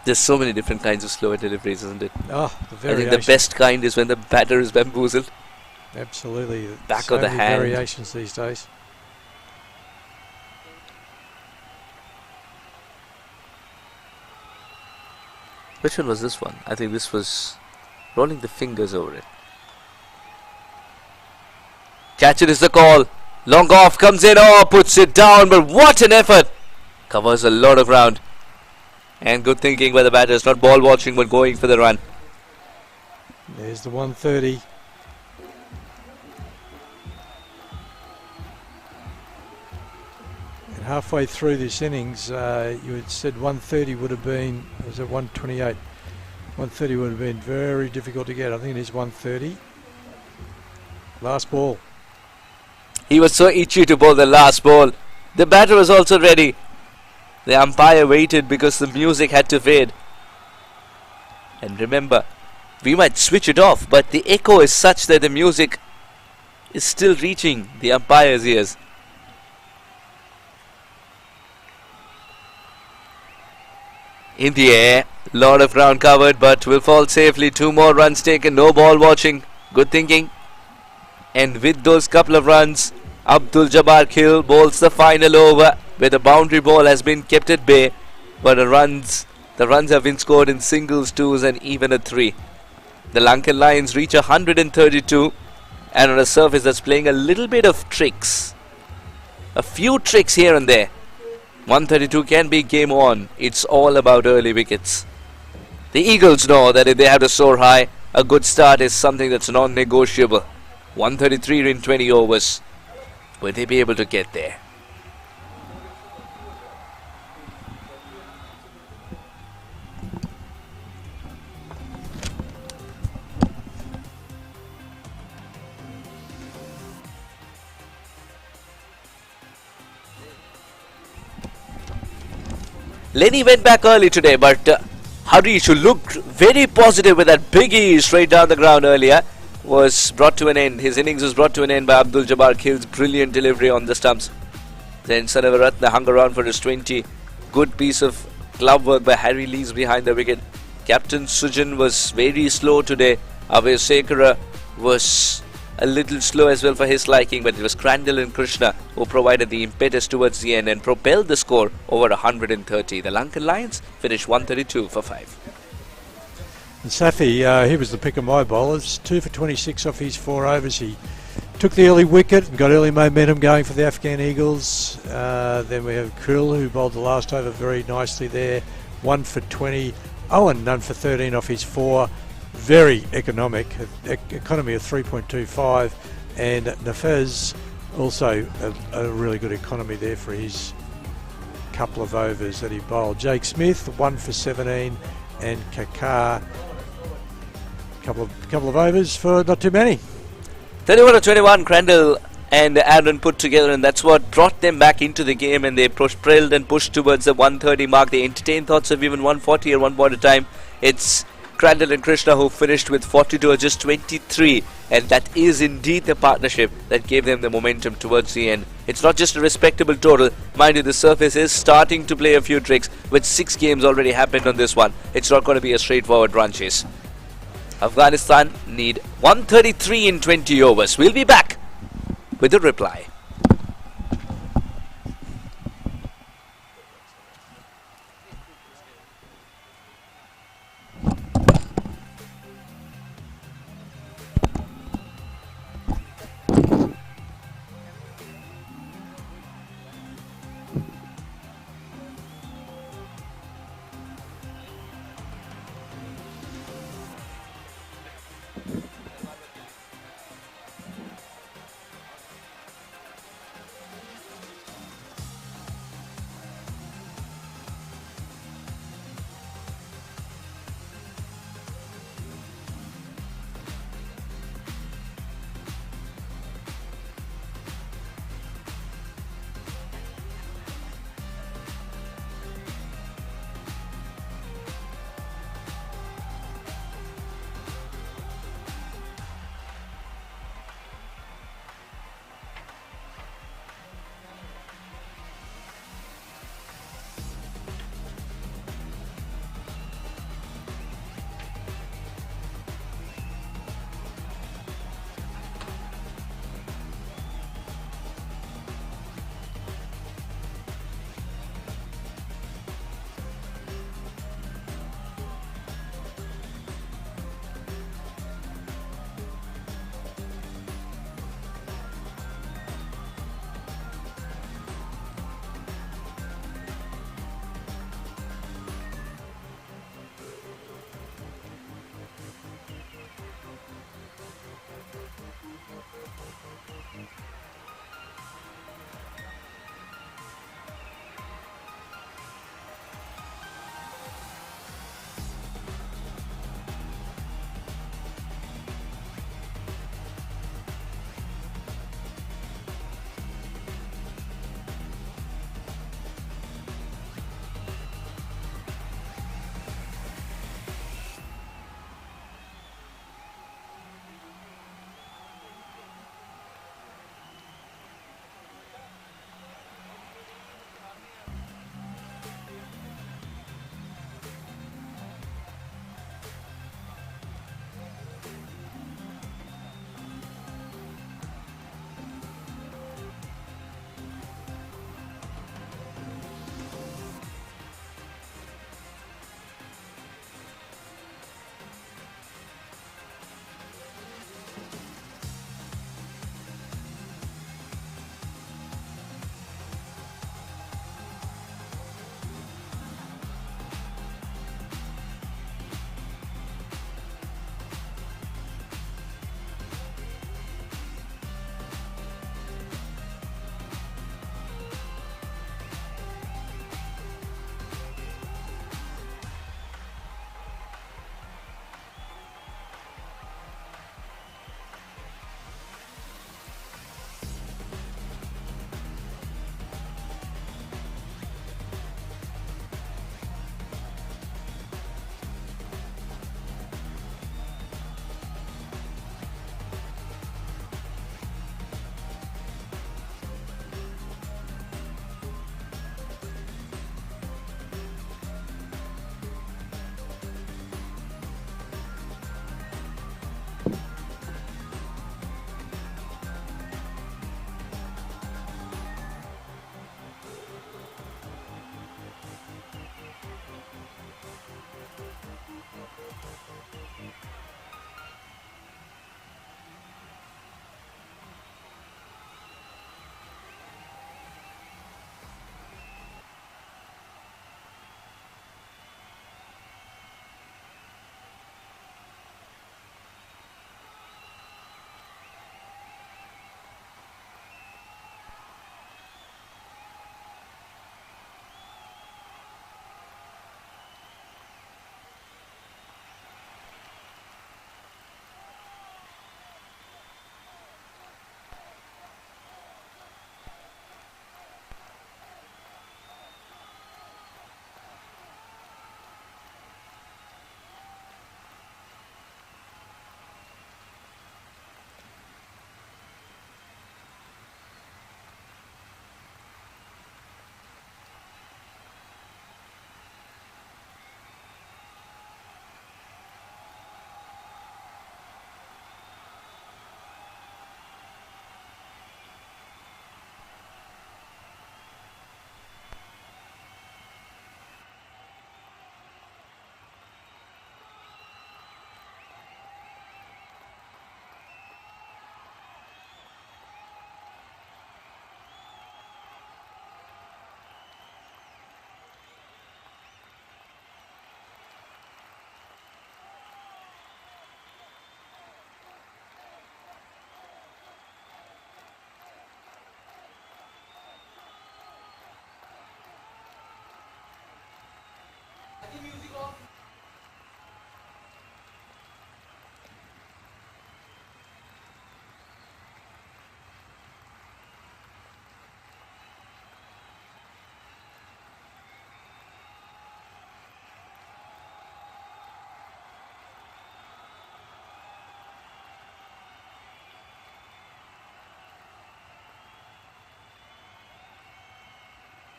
There's so many different kinds of slower deliveries, isn't it? Oh, the I variation. think the best kind is when the batter is bamboozled. Absolutely. Back so of the many hand. variations these days. Which one was this one? I think this was rolling the fingers over it. Catch it is the call. Long off comes in. Oh, puts it down. But what an effort. Covers a lot of ground. And good thinking by the batters. Not ball watching, but going for the run. There's the 130. And halfway through this innings, you had said 130 would have been, was it 128? 130 would have been very difficult to get. I think it is 130. Last ball. He was so itchy to bowl the last ball. The batter was also ready. The umpire waited because the music had to fade. And remember, we might switch it off, but the echo is such that the music is still reaching the umpire's ears. In the air, lot of ground covered, but will fall safely. 2 more runs taken, no ball watching. Good thinking. And with those couple of runs, Abdul Jabbar Akhil bowls the final over, where the boundary ball has been kept at bay, but the runs have been scored in singles, 2s and even a 3. The Lankan Lions reach 132, and on a surface that's playing a little bit of tricks. A few tricks here and there. 132 can be game on. It's all about early wickets. The Eagles know that if they have to soar high, a good start is something that's non-negotiable. 133 in 20 overs. Will they be able to get there? Lenny went back early today, but Harish, who looked very positive with that biggie straight down the ground earlier, was brought to an end. His innings was brought to an end by Abdul Jabbar Akhil's brilliant delivery on the stumps. Then Sanavaratna hung around for his 20. Good piece of glove work by Harry Lees behind the wicket. Captain Sujan was very slow today. Abhay Sekara was a little slow as well for his liking, but it was Crandall and Krishna who provided the impetus towards the end and propelled the score over 130. The Lankan Lions finished 132 for 5. And Safi, he was the pick of my bowlers, 2 for 26 off his 4 overs. He took the early wicket and got early momentum going for the Afghan Eagles. Then we have Krill, who bowled the last over very nicely there, 1 for 20. Owen, none for 13 off his 4. Very economic, economy of 3.25. And Nafez, also a really good economy there for his couple of overs that he bowled. Jake Smith, 1 for 17. And Kakar, couple of overs for not too many. 31 to 21, Crandall and Aaron put together, and that's what brought them back into the game, and they propelled and pushed towards the 130 mark. They entertained thoughts of even 140 at one point in time. It's Crandall and Krishna who finished with 42 or just 23, and that is indeed the partnership that gave them the momentum towards the end. It's not just a respectable total. Mind you, the surface is starting to play a few tricks, with 6 games already happened on this one. It's not going to be a straightforward run chase. Afghanistan need 133 in 20 overs. We'll be back with a reply.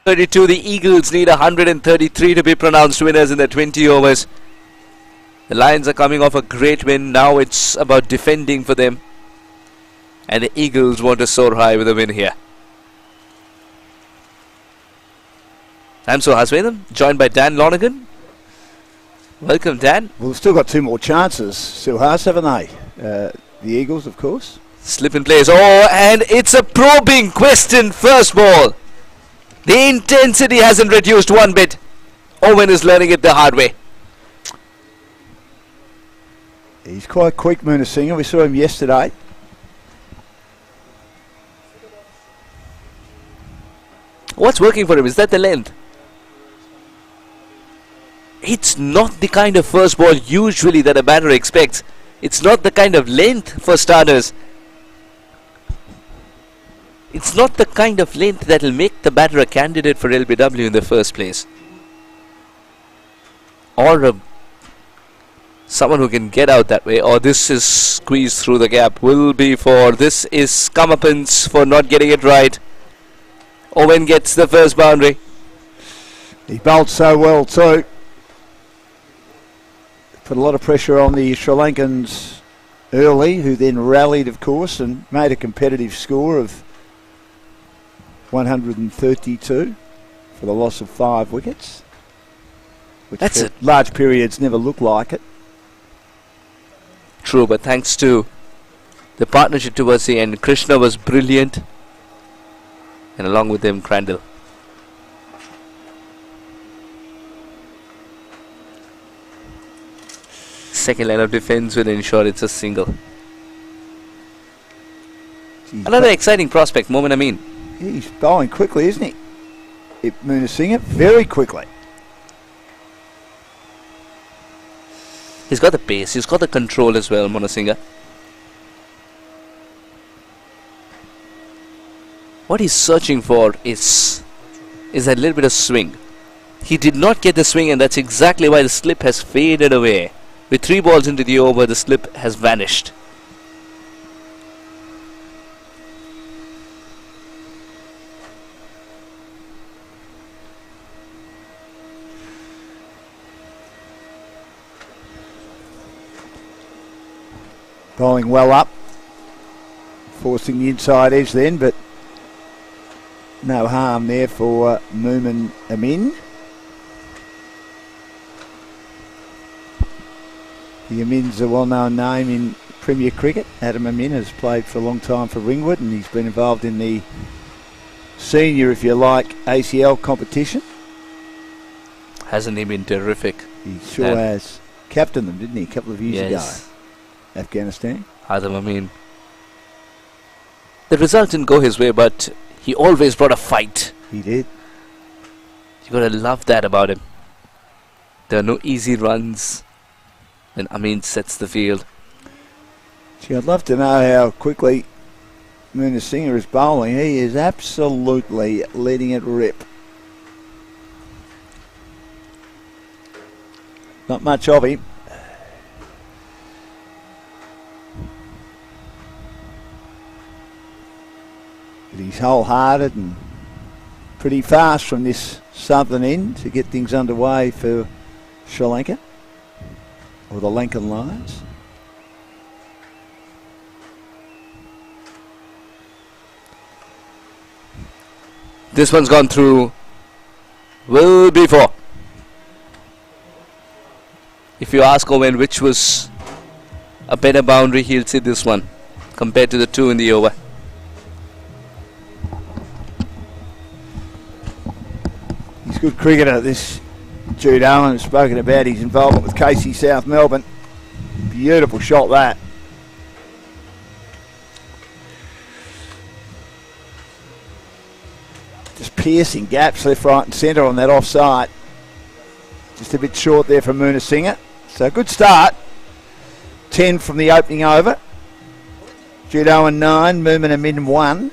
32. The Eagles need 133 to be pronounced winners in the 20 overs. The Lions are coming off a great win. Now it's about defending for them. And the Eagles want to soar high with a win here. I'm Suhaswatham, joined by Dan Lonergan. Welcome, Dan. Well, we've still got 2 more chances, Suhas, haven't they? The Eagles, of course. Slip in place. Oh, and it's a probing question. First ball. The intensity hasn't reduced one bit. Owen is learning it the hard way. He's quite quick, Munasinghe. We saw him yesterday. What's working for him? Is that the length? It's not the kind of first ball usually that a batter expects. It's not the kind of length for starters. It's not the kind of length that will make the batter a candidate for LBW in the first place. Or someone who can get out that way. Or this is squeezed through the gap. Will be for, this is comeuppance for not getting it right. Owen gets the first boundary. He bowled so well too. Put a lot of pressure on the Sri Lankans early, who then rallied, of course, and made a competitive score of 132 for the loss of 5 wickets. Which That's for it. Large periods never look like it. True, but thanks to the partnership towards the end, Krishna was brilliant. And along with him, Crandall. Second line of defense will ensure it's a single. Geez, Another exciting prospect, Momin Amin. he's bowling quickly, isn't he? Munasinghe, very quickly. He's got the pace, he's got the control as well, Munasinghe. What he's searching for is that little bit of swing. He did not get the swing, and that's exactly why the slip has faded away. With 3 balls into the over, the slip has vanished. Bowling well up. Forcing the inside edge then, but no harm there for Moomin Amin. The Amin's a well-known name in Premier Cricket. Adam Amin has played for a long time for Ringwood, and he's been involved in the senior, if you like, ACL competition. Hasn't he been terrific? He sure has. Captained them, didn't he, a couple of years ago? Afghanistan. Adam Amin. The result didn't go his way, but he always brought a fight. He did. You gotta love that about him. There are no easy runs. Then Amin sets the field. Gee, I'd love to know how quickly Munasinghe is bowling. He is absolutely letting it rip. Not much of him. But he's wholehearted and pretty fast from this southern end to get things underway for Sri Lanka, or the Lankan Lions. This one's gone through. Will be 4. If you ask Owen which was a better boundary, he'll say this one compared to the 2 in the over. He's a good cricketer, this Jude Allen. Has spoken about his involvement with Casey South Melbourne. Beautiful shot that. Just piercing gaps left, right and centre on that offside. Just a bit short there from Munasinghe. So good start. 10 from the opening over. Jude Owen 9, Moomin Amin 1.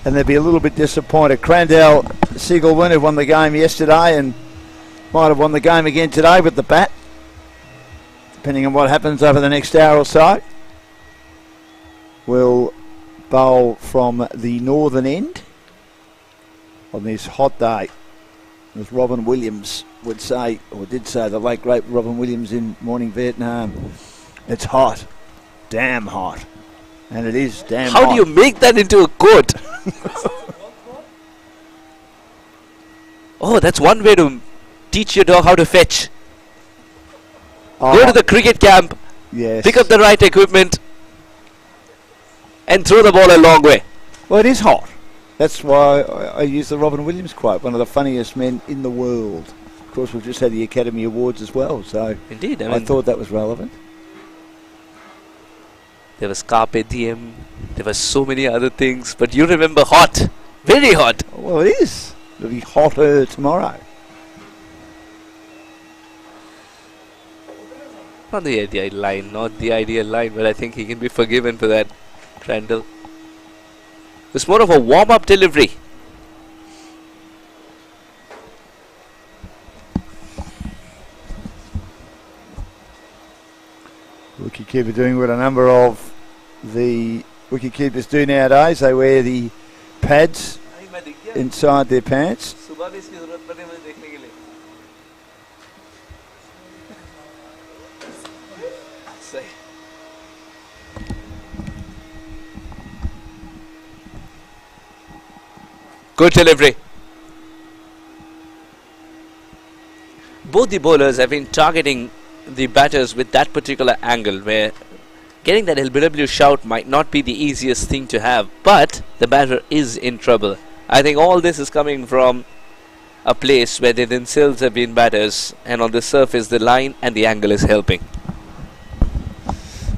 And they'd be a little bit disappointed. Crandall Siegelwin, who won the game yesterday and might have won the game again today with the bat, depending on what happens over the next hour or so, will bowl from the northern end. on this hot day. As Robin Williams would say, or did say, the late great Robin Williams in Morning Vietnam, it's hot, damn hot. And it is damn hot. How do you make that into a quote? Oh, that's one way to teach your dog how to fetch. Go to the cricket camp, yes, pick up the right equipment, and throw the ball a long way. Well, it is hot. That's why I use the Robin Williams quote, one of the funniest men in the world. Of course, we've just had the Academy Awards as well, so indeed, I thought that was relevant. There was Carpe Diem, there were so many other things, but you remember hot, very hot. Well, it is. It'll be hotter tomorrow. Not the ideal line, but I think he can be forgiven for that, Crandall. It's more of a warm-up delivery. Wicketkeeper doing what a number of the wicketkeepers do nowadays. They wear the pads inside their pants. Good delivery. Both the bowlers have been targeting the batters with that particular angle, where getting that LBW shout might not be the easiest thing to have, but the batter is in trouble. I think all this is coming from a place where they themselves have been batters, and on the surface the line and the angle is helping.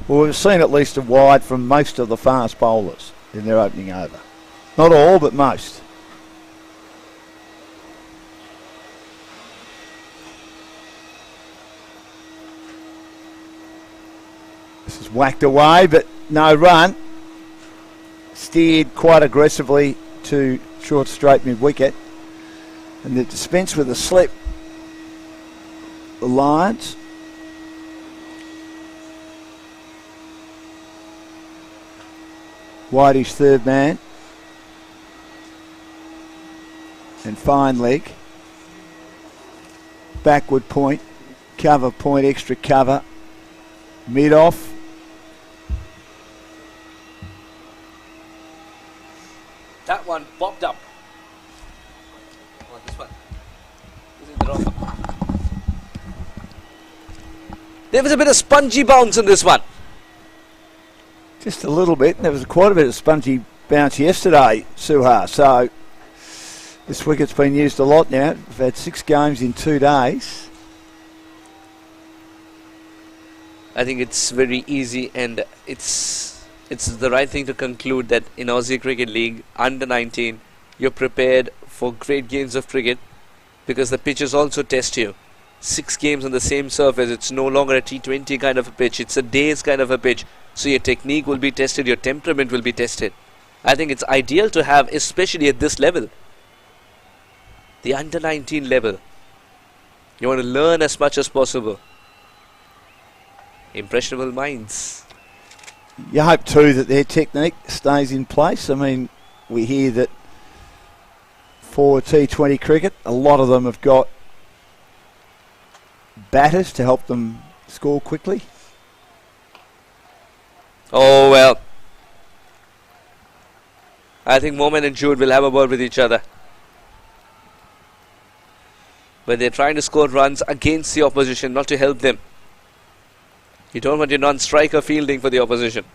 Well, we've seen at least a wide from most of the fast bowlers in their opening over. Not all, but most. This is whacked away, but no run. Steered quite aggressively to short straight mid-wicket. And the dispense with a slip. The Lions. Whitey's third man. And fine leg. Backward point. Cover point, extra cover. Mid off. That one popped up. Oh, this one. This is the wrong one. There was a bit of spongy bounce in this one. Just a little bit. There was quite a bit of spongy bounce yesterday, Suha. So this wicket's been used a lot now. We've had 6 games in 2 days. I think it's very easy, and it's the right thing to conclude that in Aussie Cricket League under 19 you're prepared for great games of cricket, because the pitches also test you. 6 games on the same surface. It's no longer a T20 kind of a pitch, it's a day's kind of a pitch. So your technique will be tested, your temperament will be tested. I think it's ideal to have, especially at this level, the under 19 level. You want to learn as much as possible. Impressionable minds. You hope too that their technique stays in place. I mean, we hear that for T20 cricket, a lot of them have got batters to help them score quickly. Oh well. I think Momin and Jude will have a word with each other. But they're trying to score runs against the opposition, not to help them. You don't want your non-striker fielding for the opposition.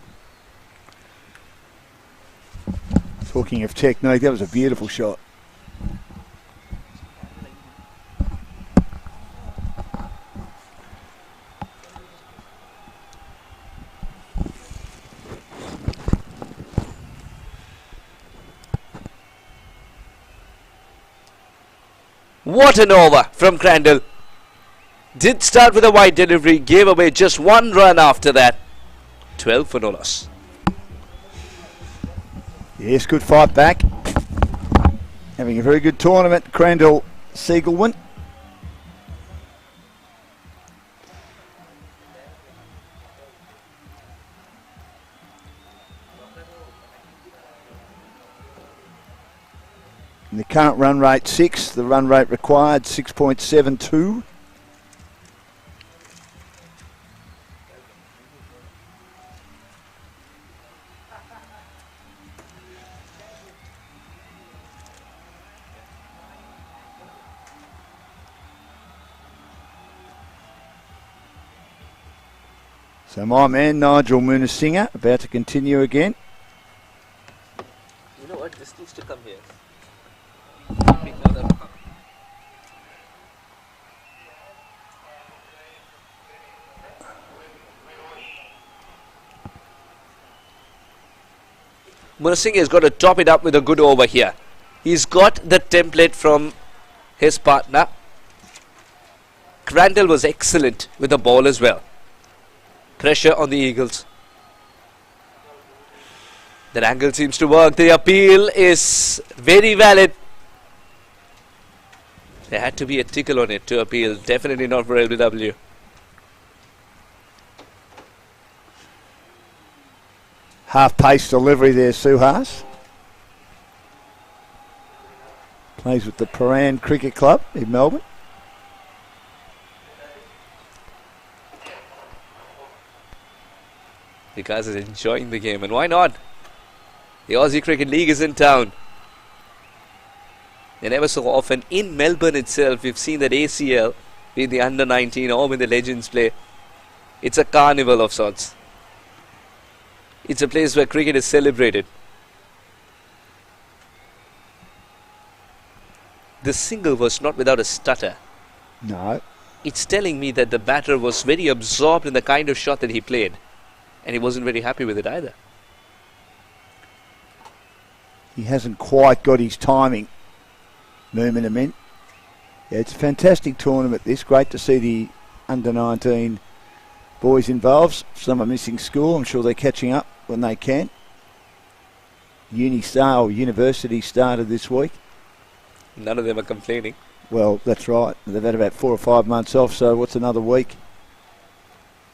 Talking of technique, that was a beautiful shot. What an over from Crandall. Did start with a wide delivery, gave away just 1 run after that. 12 for no loss. Yes, good fight back. Having a very good tournament, Crandall Siegelman. And the current run rate 6, the run rate required 6.72. So my man Nigel Munasinger about to continue again. You know what? This needs to come here. Munasinger has got to top it up with a good over here. He's got the template from his partner. Crandall was excellent with the ball as well. Pressure on the Eagles. That angle seems to work. The appeal is very valid. There had to be a tickle on it to appeal. Definitely not for LBW. Half-pace delivery there, Suhas. Plays with the Paran Cricket Club in Melbourne. The guys are enjoying the game, and why not? The Aussie Cricket League is in town. And ever so often in Melbourne itself, we've seen that ACL, be it the under-19 or when the legends play, it's a carnival of sorts. It's a place where cricket is celebrated. The single was not without a stutter. No. It's telling me that the batter was very absorbed in the kind of shot that he played. And he wasn't very happy with it either. He hasn't quite got his timing. Moomin. Yeah, it's a fantastic tournament this. Great to see the under-19 boys involved. Some are missing school. I'm sure they're catching up when they can. University started this week. None of them are complaining. Well, that's right. They've had about 4 or 5 months off, so what's another week?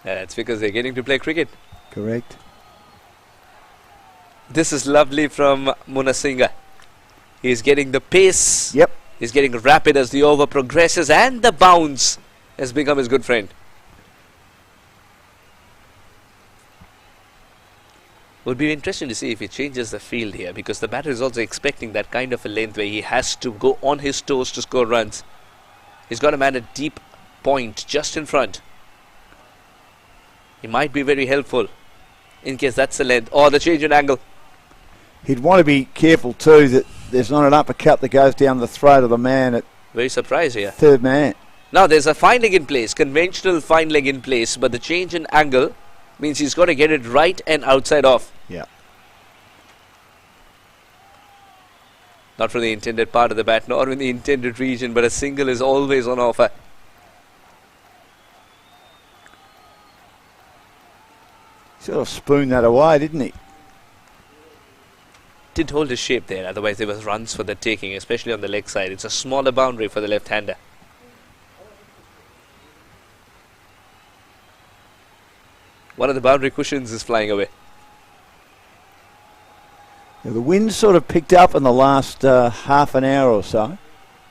That's because they're getting to play cricket. Correct. This is lovely from Munasinger. He's getting the pace. Yep. He's getting rapid as the over progresses, and the bounce has become his good friend. Would be interesting to see if he changes the field here, because the batter is also expecting that kind of a length where he has to go on his toes to score runs. He's got a man at deep point just in front. He might be very helpful in case that's the length or the change in angle. He'd want to be careful too that there's not an uppercut that goes down the throat of the man at Very surprised here. third man. Now there's a fine leg in place, conventional fine leg in place, but the change in angle means he's got to get it right and outside off. Yeah. Not from the intended part of the bat, nor in the intended region, but a single is always on offer. Sort of spooned that away, didn't he? Didn't hold his shape there, otherwise there was runs for the taking, especially on the leg side. It's a smaller boundary for the left-hander. One of the boundary cushions is flying away. Now, the wind sort of picked up in the last half an hour or so.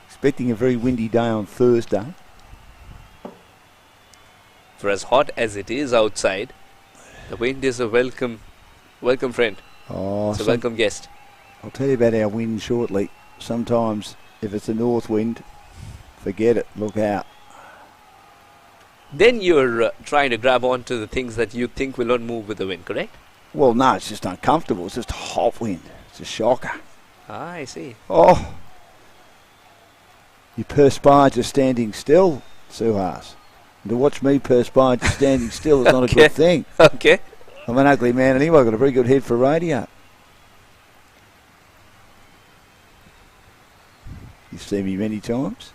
Expecting a very windy day on Thursday. For as hot as it is outside, the wind is a welcome friend. Oh, It's a welcome guest. I'll tell you about our wind shortly. Sometimes, if it's a north wind, forget it. Look out. Then you're trying to grab onto the things that you think will not move with the wind, correct? Well, no, it's just uncomfortable. It's just a hot wind. It's a shocker. Ah, I see. Oh. You perspire just standing still, Suhas. And to watch me perspire just standing still is not a Okay. good thing. Okay. I'm an ugly man anyway. I've got a very good head for radio. You've seen me many times.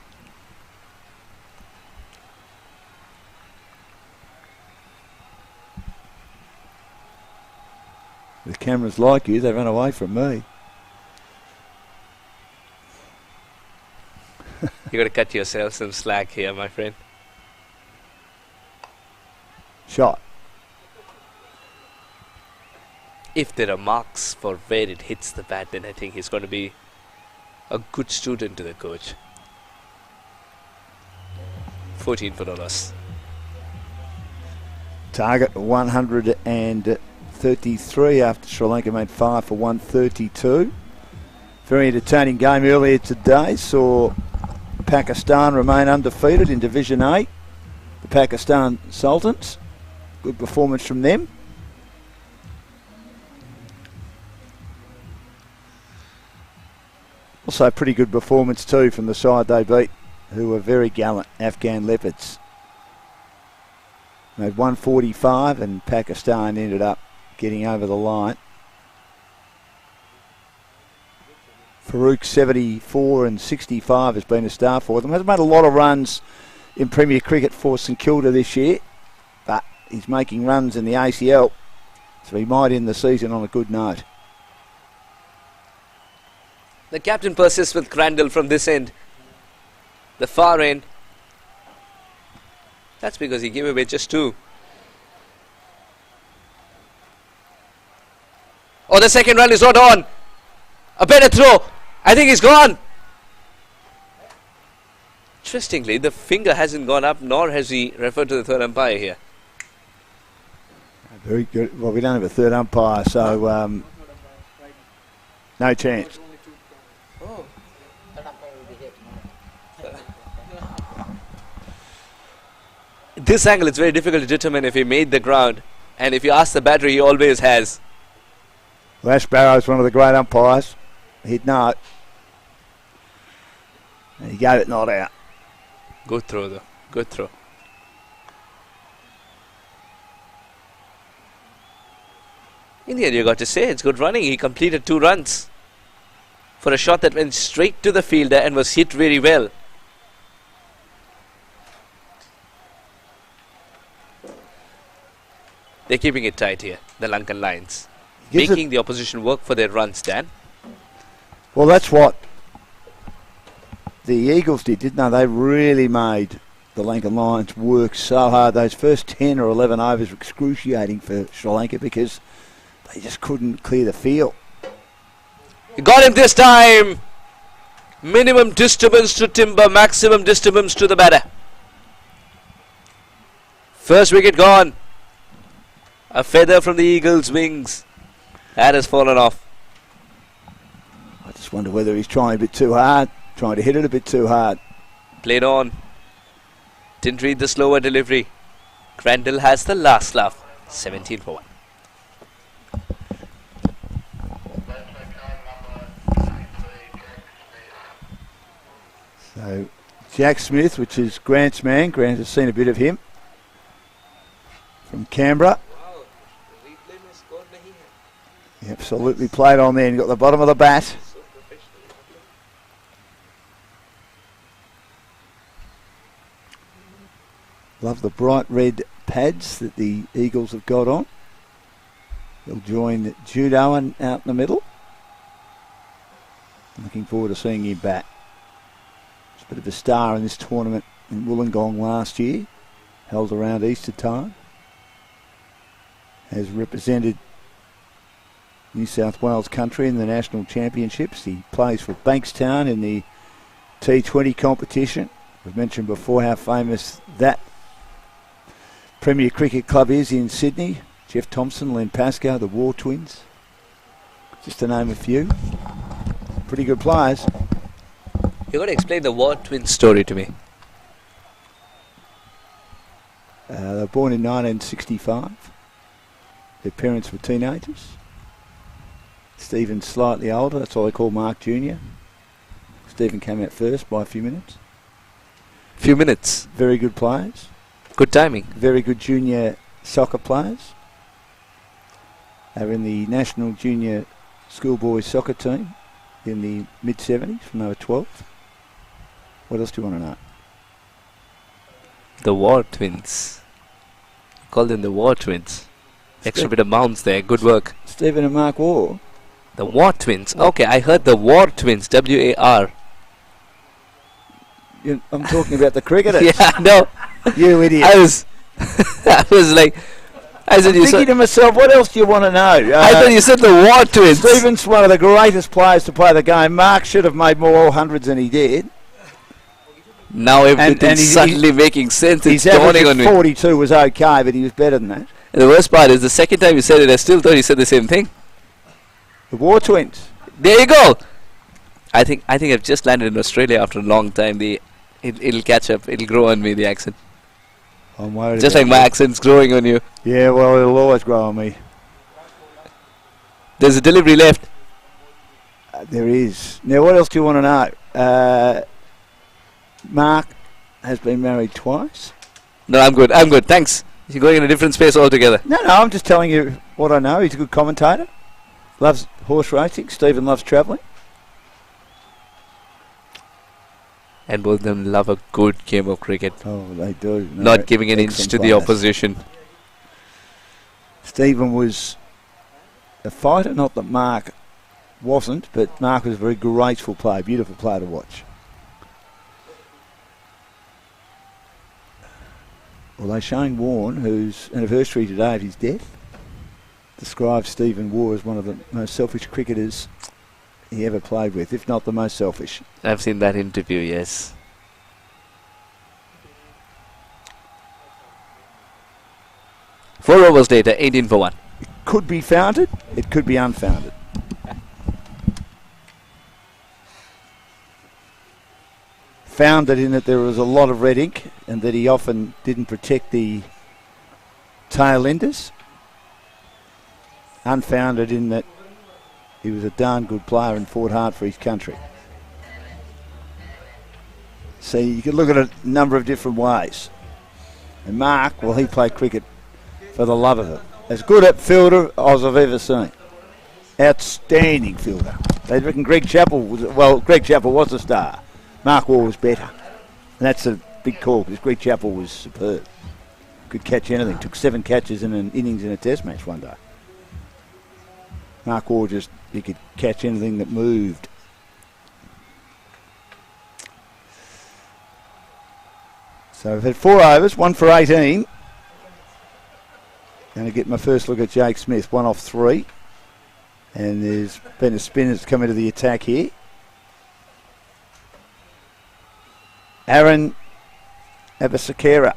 The cameras like you, they run away from me. You got to cut yourself some slack here, my friend. Shot. If there are marks for where it hits the bat, then I think he's going to be A good student to the coach. 14 for dollars. Target 133 after Sri Lanka made 5 for 132. Very entertaining game earlier today. Saw Pakistan remain undefeated in Division A. The Pakistan Sultans. Good performance from them. Also a pretty good performance too from the side they beat, who were very gallant, Afghan Leopards. Made 145 and Pakistan ended up getting over the line. Farouk 74 and 65 has been a star for them. Has made a lot of runs in Premier Cricket for St Kilda this year, but he's making runs in the ACL, so he might end the season on a good note. The captain persists with Crandall from this end. The far end. That's because he gave away just 2. Oh, the second run is not on. A better throw. I think he's gone. Interestingly, the finger hasn't gone up, nor has he referred to the third umpire here. Very good. Well, we don't have a third umpire, so no chance. This angle, it's very difficult to determine if he made the ground. And if you ask the batter, he always has. Lash Barrow's one of the great umpires. He'd know it. And he gave it not out. Good throw, though. Good throw. In the end, you got to say, it's good running. He completed 2 runs for a shot that went straight to the fielder and was hit very well. They're keeping it tight here, the Lankan Lions. Making the opposition work for their runs, Dan. Well, that's what the Eagles didn't they? They really made the Lankan Lions work so hard. Those first 10 or 11 overs were excruciating for Sri Lanka because they just couldn't clear the field. You got him this time. Minimum disturbance to Timber, maximum disturbance to the batter. First wicket gone. A feather from the Eagles' wings. That has fallen off. I just wonder whether he's trying a bit too hard, trying to hit it a bit too hard. Played on. Didn't read the slower delivery. Crandall has the last laugh. 17 for 1. So Jack Smith, which is Grant's man. Grant has seen a bit of him from Canberra. He absolutely played on there and got the bottom of the bat. Love the bright red pads that the Eagles have got on. He'll join Jude Owen out in the middle. Looking forward to seeing him back. He's a bit of a star in this tournament in Wollongong last year. Held around Easter time. Has represented New South Wales country in the national championships. He plays for Bankstown in the T20 competition. We've mentioned before how famous that Premier Cricket Club is in Sydney. Jeff Thompson, Len Pascoe, the War Twins. Just to name a few. Pretty good players. You've got to explain the War Twins story to me. They were born in 1965. Their parents were teenagers. Stephen's slightly older, that's why they call Mark Jr. Stephen came out first by a few minutes. Few minutes. Very good players. Good timing. Very good junior soccer players. They were in the national junior schoolboys soccer team in the mid-70s when they were 12. What else do you want to know? The War Twins. Call them the War Twins. Extra bit of mounds there. Good work. Stephen and Mark War. The War Twins. Okay, I heard the War Twins. W-A-R. I'm talking about the cricketers. Yeah, no. You idiot. I was like, I said I'm you thinking said. to myself, what else do you want to know? I thought you said the War Twins. Stephen's one of the greatest players to play the game. Mark should have made more hundreds than he did. Now everything's and he's- suddenly making sense. It's His average dawning of on me. 42 was okay, but he was better than that. And the worst part is the second time you said it, I still thought you said the same thing. The War Twins. There you go. I think I've just landed in Australia after a long time. It'll catch up. It'll grow on me, the accent. I'm worried Just about like my you. accent's growing on you. Yeah, well, it'll always grow on me. There's a delivery left. There is. Now, what else do you want to know? Mark has been married twice. No, I'm good. I'm good. Thanks. You're going in a different space altogether. No, I'm just telling you what I know. He's a good commentator. Loves horse racing. Stephen loves travelling. And both of them love a good game of cricket. Oh, they do. No, Not giving an inch excellent to the players. opposition. Stephen was a fighter, not that Mark wasn't, but Mark was a very graceful player, beautiful player to watch. Although Shane Warne, whose anniversary today of his death, describes Stephen Waugh as one of the most selfish cricketers he ever played with, if not the most selfish. I've seen that interview, yes. Four overs later, 18 for 1. Could be founded, it could be unfounded. Founded in that there was a lot of red ink and that he often didn't protect the tail enders. Unfounded in that he was a darn good player and fought hard for his country. So you could look at it a number of different ways. And Mark, well, he played cricket for the love of it. As good a fielder as I've ever seen. Outstanding fielder. They reckon Greg Chappell was a star. Mark Waugh was better. And that's a big call because Greg Chappell was superb. Could catch anything. Took 7 catches in an innings in a test match one day. Mark Waugh he could catch anything that moved. So I've had 4 overs, 1 for 18. Going to get my first look at Jake Smith, 1 off 3. And there's been a spin that's come into the attack here. Aaron Abasakera.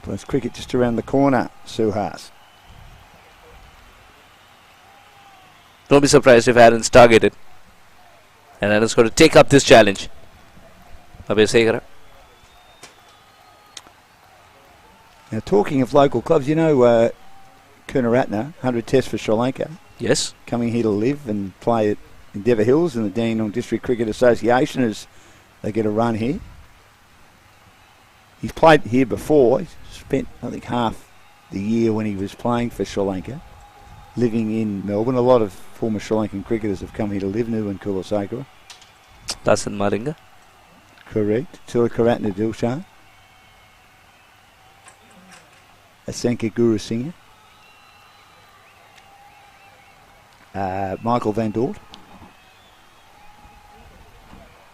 Plays cricket just around the corner, Suhas. Don't be surprised if Aaron's targeted. And Aaron's going to take up this challenge. Abhisekara. Now, talking of local clubs, you know Kunaratna, 100 tests for Sri Lanka, Yes. coming here to live and play at Endeavour Hills in the Dandenong District Cricket Association as they get a run here. He's played here before. He spent, I think, half the year when he was playing for Sri Lanka, living in Melbourne. A lot of former Sri Lankan cricketers have come here to live, Nu and Kulasakara. Dasan Malinga. Correct. Tilakaratna Dilshan. Asanka Gurusinghe. Michael Van Dort.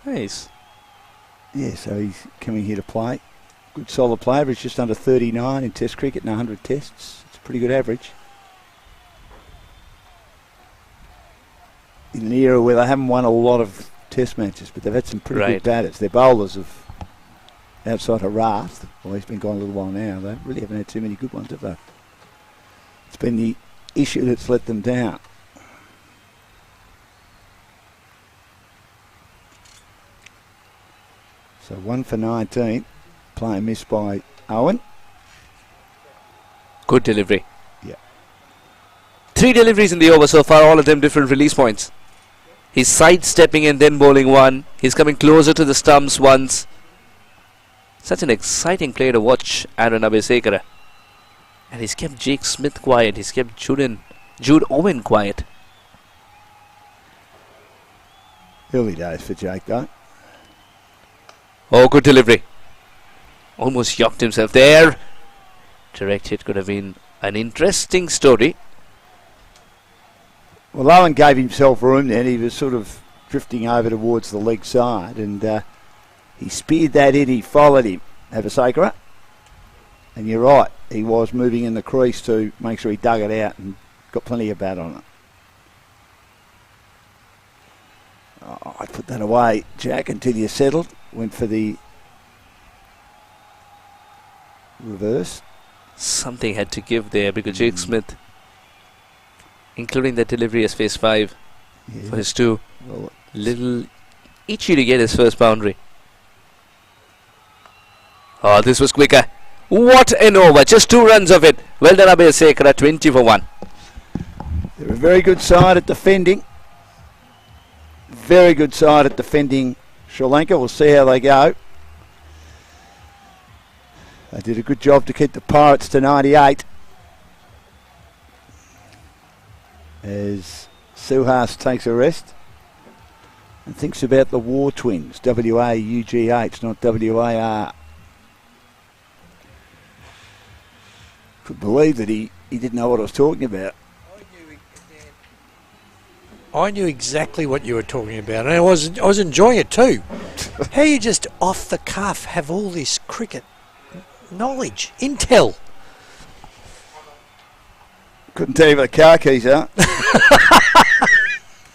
Nice. Yeah, so he's coming here to play. Good solid player, but he's just under 39 in Test cricket and 100 tests. It's a pretty good average. In an era where they haven't won a lot of Test matches, but they've had some pretty good batters. Their bowlers have, outside of Rath, well, he's been gone a little while now, they really haven't had too many good ones, have they? It's been the issue that's let them down. So 1 for 19. Play missed by Owen. Good delivery. Yeah. 3 deliveries in the over so far, all of them different release points. He's sidestepping and then bowling one. He's coming closer to the stumps once. Such an exciting player to watch, Aaron Abhisekara. And he's kept Jake Smith quiet. He's kept Jude Owen quiet. Early days for Jake, though. Oh, good delivery. Almost yucked himself there. Direct hit could have been an interesting story. Well, Owen gave himself room then. He was sort of drifting over towards the leg side and he speared that in. He followed him. Abhisekara. And you're right, he was moving in the crease to make sure he dug it out and got plenty of bat on it. Oh, I put that away, Jack, until you settled. Went for the reverse. Something had to give there because Jake Smith, including the delivery as phase 5 for his 2, Well, little itchy to get his first boundary. Oh, this was quicker. What an over. Just 2 runs of it. Well done, Abhay Sekara, 20 for 1. they're a very good side at defending. Very good side at defending Sri Lanka. We'll see how they go. They did a good job to keep the Pirates to 98. As Suhas takes a rest and thinks about the War Twins. W-A-U-G-H, not W-A-R. Could believe that he didn't know what I was talking about. I knew exactly what you were talking about, and I was enjoying it too. How you just off the cuff have all this cricket knowledge, intel. Couldn't tell you where the car keys are.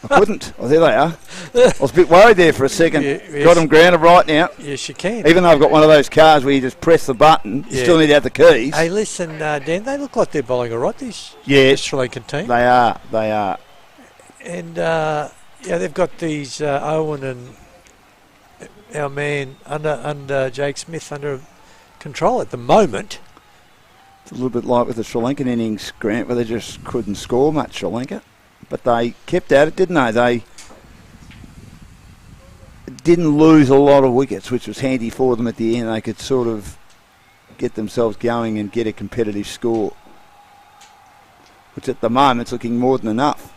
I couldn't. Oh, there they are. I was a bit worried there for a second. Yeah, Got them grounded right now. Yes, you can. Even though I've got one of those cars where you just press the button, you still need to have the keys. Hey, listen, Dan, they look like they're bowling all right, this Sri Lankan team. They are. And, they've got these Owen and our man under Jake Smith under control at the moment. It's a little bit like with the Sri Lankan innings, Grant, where they just couldn't score much, Sri Lanka. But they kept at it, didn't they? They didn't lose a lot of wickets, which was handy for them at the end. They could sort of get themselves going and get a competitive score, which at the moment is looking more than enough.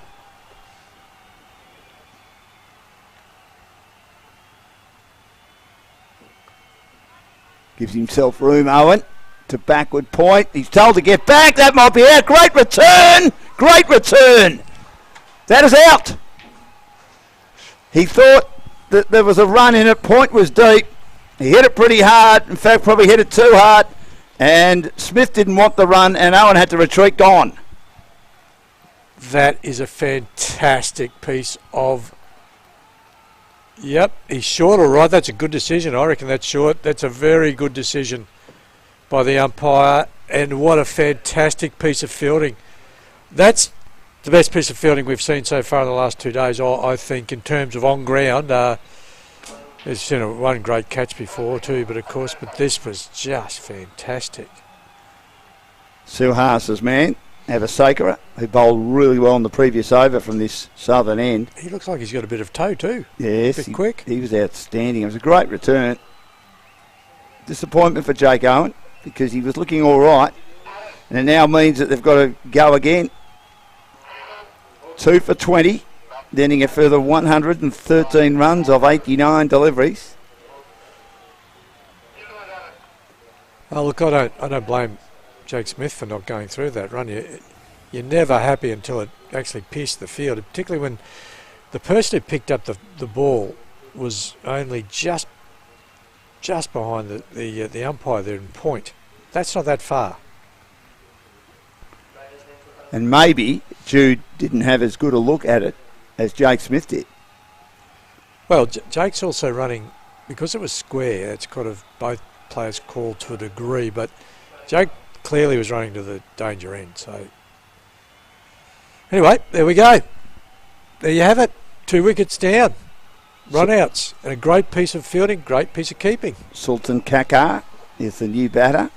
Gives himself room, Owen, to backward point. He's told to get back. That might be out. Great return. Great return. That is out. He thought that there was a run in it. Point was deep. He hit it pretty hard. In fact, probably hit it too hard. And Smith didn't want the run, and Owen had to retreat. Gone. That is a fantastic piece of... Yep, he's short, all right. That's a good decision. I reckon that's short. That's a very good decision by the umpire. And what a fantastic piece of fielding. That's the best piece of fielding we've seen so far in the last 2 days, I think, in terms of on ground. There's one great catch before too, but this was just fantastic. Suhas's man, Avasekara, who bowled really well in the previous over from this southern end. He looks like he's got a bit of toe too. Yes, a bit quick. He was outstanding. It was a great return. Disappointment for Jake Owen because he was looking all right, and it now means that they've got to go again. 2 for 20, netting a further 113 runs of 89 deliveries. Oh, look, I don't blame Jake Smith for not going through that run. You're never happy until it actually pierced the field, particularly when the person who picked up the ball was only just behind the umpire there in point. That's not that far. And maybe Jude didn't have as good a look at it as Jake Smith did. Well, Jake's also running, because it was square, it's kind of both players called to a degree, but Jake clearly was running to the danger end. So anyway, there we go. There you have it. 2 wickets down. Run-outs. And a great piece of fielding, great piece of keeping. Sultan Kakar is the new batter.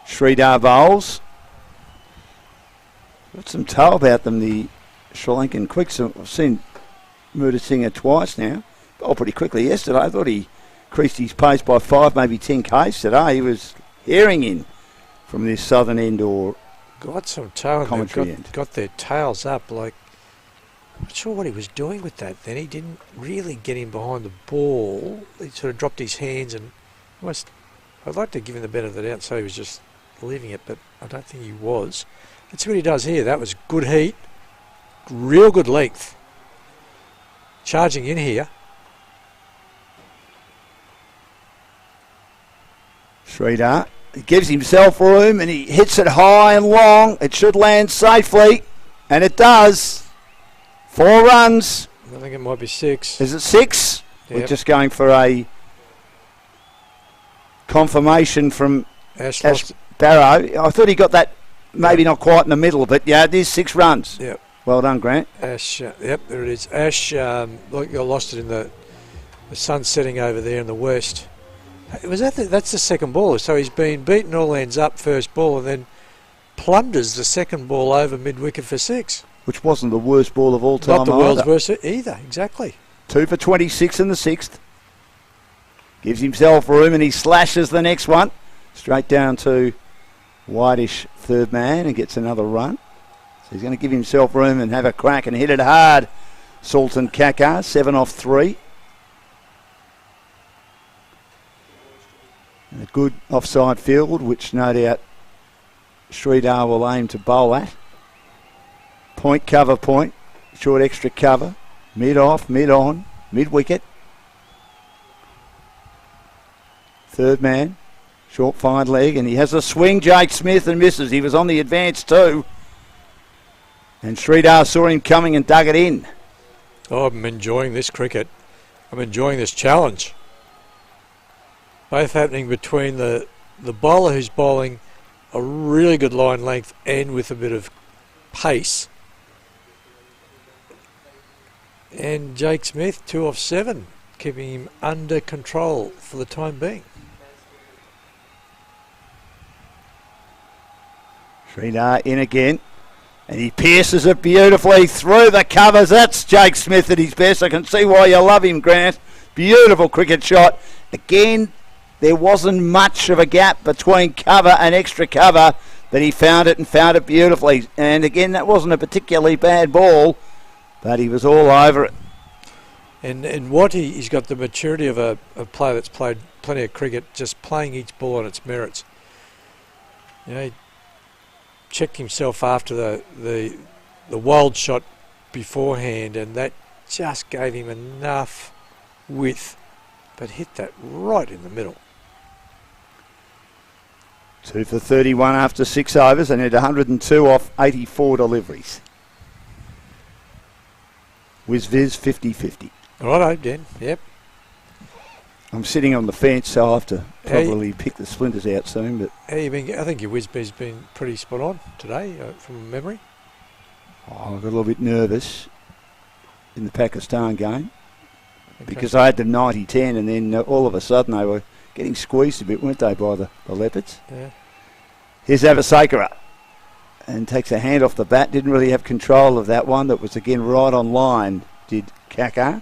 Sridhar bowls. Got some toe about them, the Sri Lankan quicks. I've seen Murder Singer twice now. Bowled pretty quickly yesterday. I thought he increased his pace by 5, maybe 10 Ks today. He was herring in from this southern end or got some toe. Commentary end. Got their tails up. Like, I'm not sure what he was doing with that then. He didn't really get in behind the ball. He sort of dropped his hands and almost... I'd like to give him the benefit of the doubt and say he was just leaving it, but I don't think he was. Let's see what he does here. That was good heat. Real good length. Charging in here. Sridhar, he gives himself room and he hits it high and long. It should land safely, and it does. 4 runs. I think it might be 6. Is it 6? Yep. We're just going for a confirmation from Ash Barrow. I thought he got that maybe not quite in the middle, but yeah, it is 6 runs. Yep. Well done, Grant. Ash, yep, there it is. Ash, look, I lost it in the sun setting over there in the west. That's the second ball. So he's been beaten all ends up first ball and then plunders the second ball over mid-wicket for 6. Which wasn't the worst ball of all time. Not the world's worst either, exactly. 2 for 26 in the 6th. Gives himself room and he slashes the next one. Straight down to Whitish third man and gets another run. So he's going to give himself room and have a crack and hit it hard. Sultan Kakar, 7 off 3. And a good offside field, which no doubt Sridhar will aim to bowl at. Point, cover, point. Short extra cover. Mid off, mid on, mid wicket. Third man. Short fine leg, and he has a swing. Jake Smith and misses. He was on the advance too. And Sridhar saw him coming and dug it in. Oh, I'm enjoying this cricket. I'm enjoying this challenge. Both happening between the bowler who's bowling a really good line length and with a bit of pace. And Jake Smith, 2 off 7, keeping him under control for the time being. Sridhar in again. And he pierces it beautifully through the covers. That's Jake Smith at his best. I can see why you love him, Grant. Beautiful cricket shot. Again, there wasn't much of a gap between cover and extra cover, but he found it and found it beautifully. And again, that wasn't a particularly bad ball, but he was all over it. And what he's got the maturity of a player that's played plenty of cricket, just playing each ball on its merits. You know, he checked himself after the wild shot beforehand, and that just gave him enough width, but hit that right in the middle. 2 for 31 after 6 overs and had 102 off 84 deliveries. Whiz-viz 50-50. Righto, Dan. Yep. I'm sitting on the fence, so I'll have to probably pick the splinters out soon. But how you been? I think your whiz-biz's been pretty spot on today, from memory. I got a little bit nervous in the Pakistan game because I had the 90-10, and then all of a sudden they were getting squeezed a bit, weren't they, by the Leopards? Yeah. Here's Avasakara, and takes a hand off the bat. Didn't really have control of that one. That was again right on line. Did Kakar.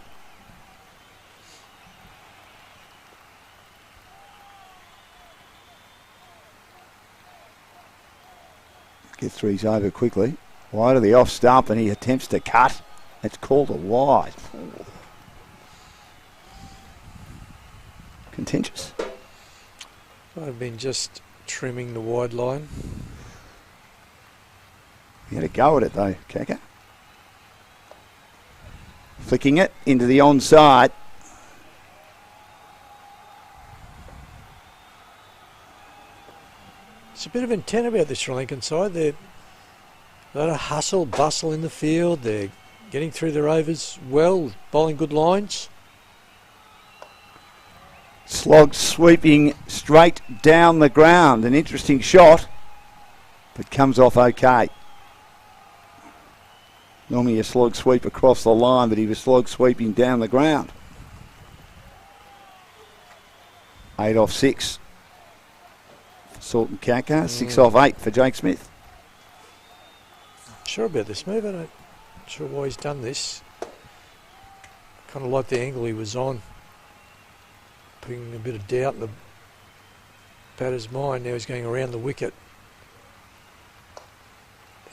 Gets 3's over quickly. Wide of the off stump, and he attempts to cut. It's called a wide. Contentious. I've been just trimming the wide line. He had a go at it though, Kakar. Flicking it into the onside. It's a bit of intent about the Sri Lankan side. They're a lot of hustle, bustle in the field. They're getting through their overs well, bowling good lines. Slog sweeping straight down the ground. An interesting shot, but comes off okay. Normally a slog sweep across the line, but he was slog sweeping down the ground. 8 off 6. Sultan Kakar, 6 off 8 for Jake Smith. Sure about this move. I'm not sure why he's done this. Kind of like the angle he was on, putting a bit of doubt in the batter's mind. Now he's going around the wicket.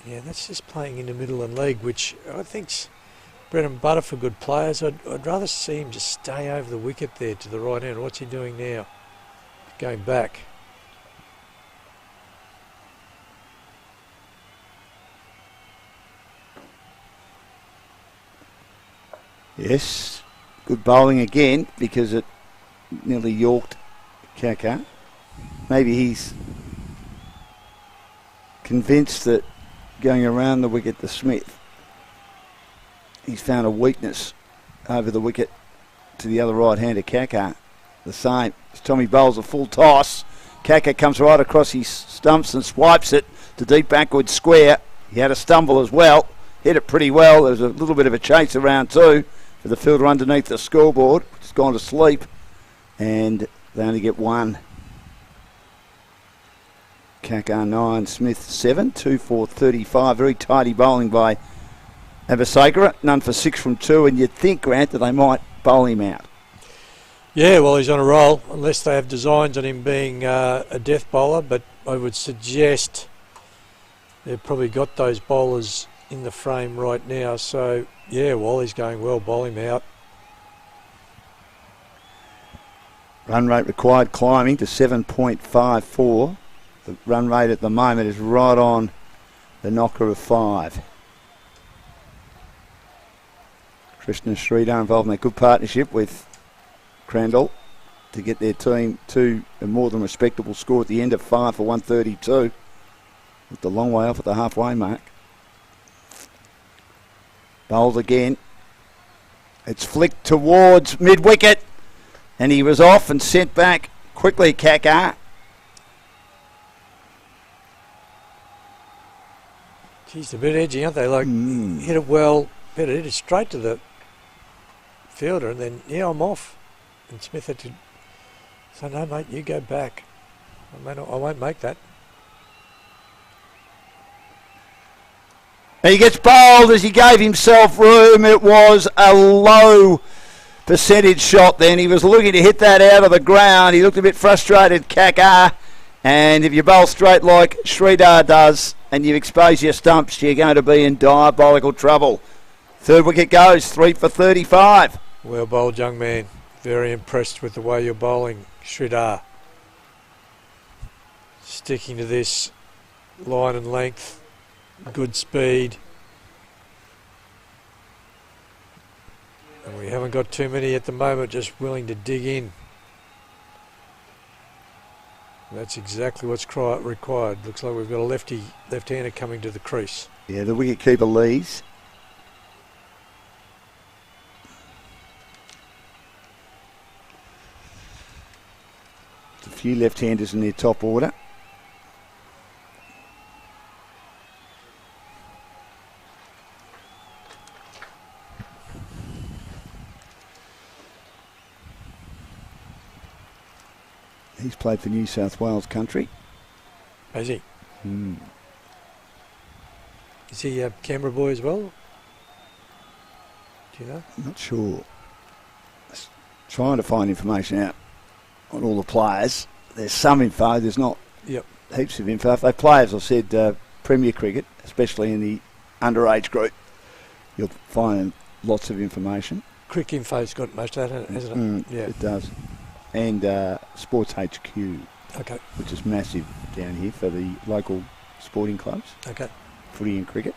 Yeah, that's just playing in the middle and leg, which I think's bread and butter for good players. I'd rather see him just stay over the wicket there to the right hand. What's he doing now? Going back. Yes, good bowling again because it nearly yorked Kakar. maybe he's convinced that going around the wicket to Smith, he's found a weakness over the wicket to the other right-hander, Kaka. The same. As Tommy bowls a full toss, Kaka comes right across his stumps and swipes it to deep backward square. He had a stumble as well, hit it pretty well. There was a little bit of a chase around too for the fielder underneath the scoreboard. It's gone to sleep, and they only get one. Kaka 9, Smith 7, 2-4-35. Very tidy bowling by Abhisekara. None for 6 from 2, and you'd think, Grant, that they might bowl him out. Yeah, well, he's on a roll, unless they have designs on him being a death bowler, but I would suggest they've probably got those bowlers in the frame right now. So, yeah, Wally's going well, bowl him out. Run rate required climbing to 7.54. The run rate at the moment is right on the knocker of 5. Krishna Sridhar involved in a good partnership with Crandall to get their team to a more than respectable score at the end of 5 for 132. Looked a long way off at the halfway mark. Bowled again. It's flicked towards mid-wicket, and he was off and sent back quickly, Kaka. Geez, a bit edgy, aren't they? Like, hit it well, better hit it straight to the fielder, and then, yeah, I'm off. And Smith had to say, no, mate, you go back. I won't make that. He gets bowled as he gave himself room. It was a low percentage shot then. He was looking to hit that out of the ground. He looked a bit frustrated, Kaka. And if you bowl straight like Sridhar does and you expose your stumps, you're going to be in diabolical trouble. Third wicket goes, 3 for 35. Well bowled, young man. Very impressed with the way you're bowling, Sridhar. Sticking to this line and length. Good speed. And we haven't got too many at the moment, just willing to dig in. That's exactly what's required. Looks like we've got a left-hander coming to the crease. Yeah, the wicketkeeper leads. A few left-handers in their top order. He's played for New South Wales country. Has he? Is he a Canberra boy as well? Do you know? I'm not sure. Just trying to find information out on all the players. There's some info, there's not heaps of info. If they play, as I said, Premier Cricket, especially in the underage group, you'll find lots of information. Crick Info's got most of that, hasn't it? Yeah, it does. And Sports HQ, okay, which is massive down here for the local sporting clubs. Okay. Footy and cricket.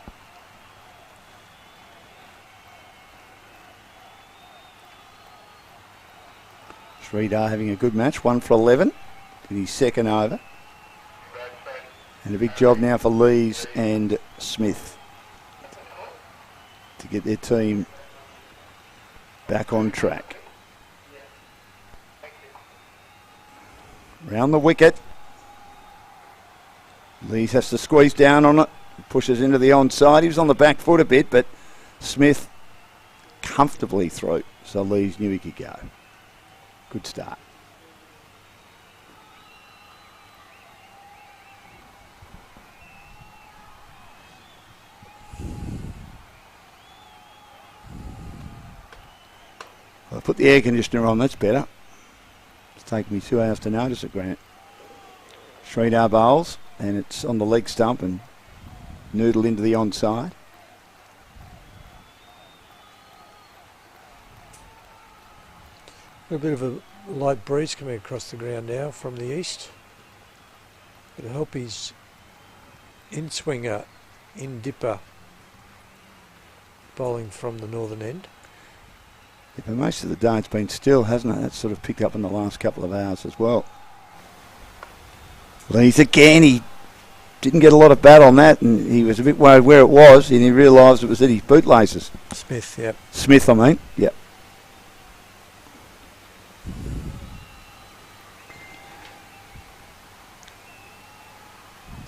Sridhar having a good match, 1 for 11 in his second over. And a big job now for Lees and Smith to get their team back on track. Round the wicket. Lees has to squeeze down on it, pushes into the onside. He was on the back foot a bit, but Smith comfortably through, so Lees knew he could go. Good start. I'll put the air conditioner on, that's better. It's taken me 2 hours to notice it, Grant. Sridhar bowls, and it's on the leg stump and noodle into the onside. A bit of a light breeze coming across the ground now from the east. It'll help his in-swinger, in-dipper bowling from the northern end. Yeah, but most of the day it's been still, hasn't it? That's sort of picked up in the last couple of hours as well. Lees again, he didn't get a lot of bat on that, and he was a bit worried where it was, and he realised it was at his bootlaces. Smith, yep. Smith, I mean, yep.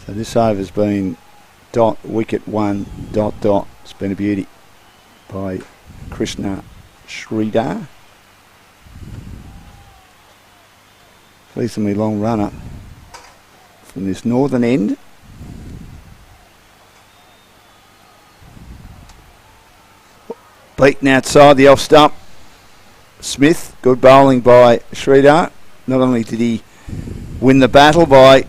So this over's been wicket 1, ... It's been a beauty by Krishna Sridhar. Reasonably long runner from this northern end. Beaten outside the off stump. Smith, good bowling by Sridhar. Not only did he win the battle by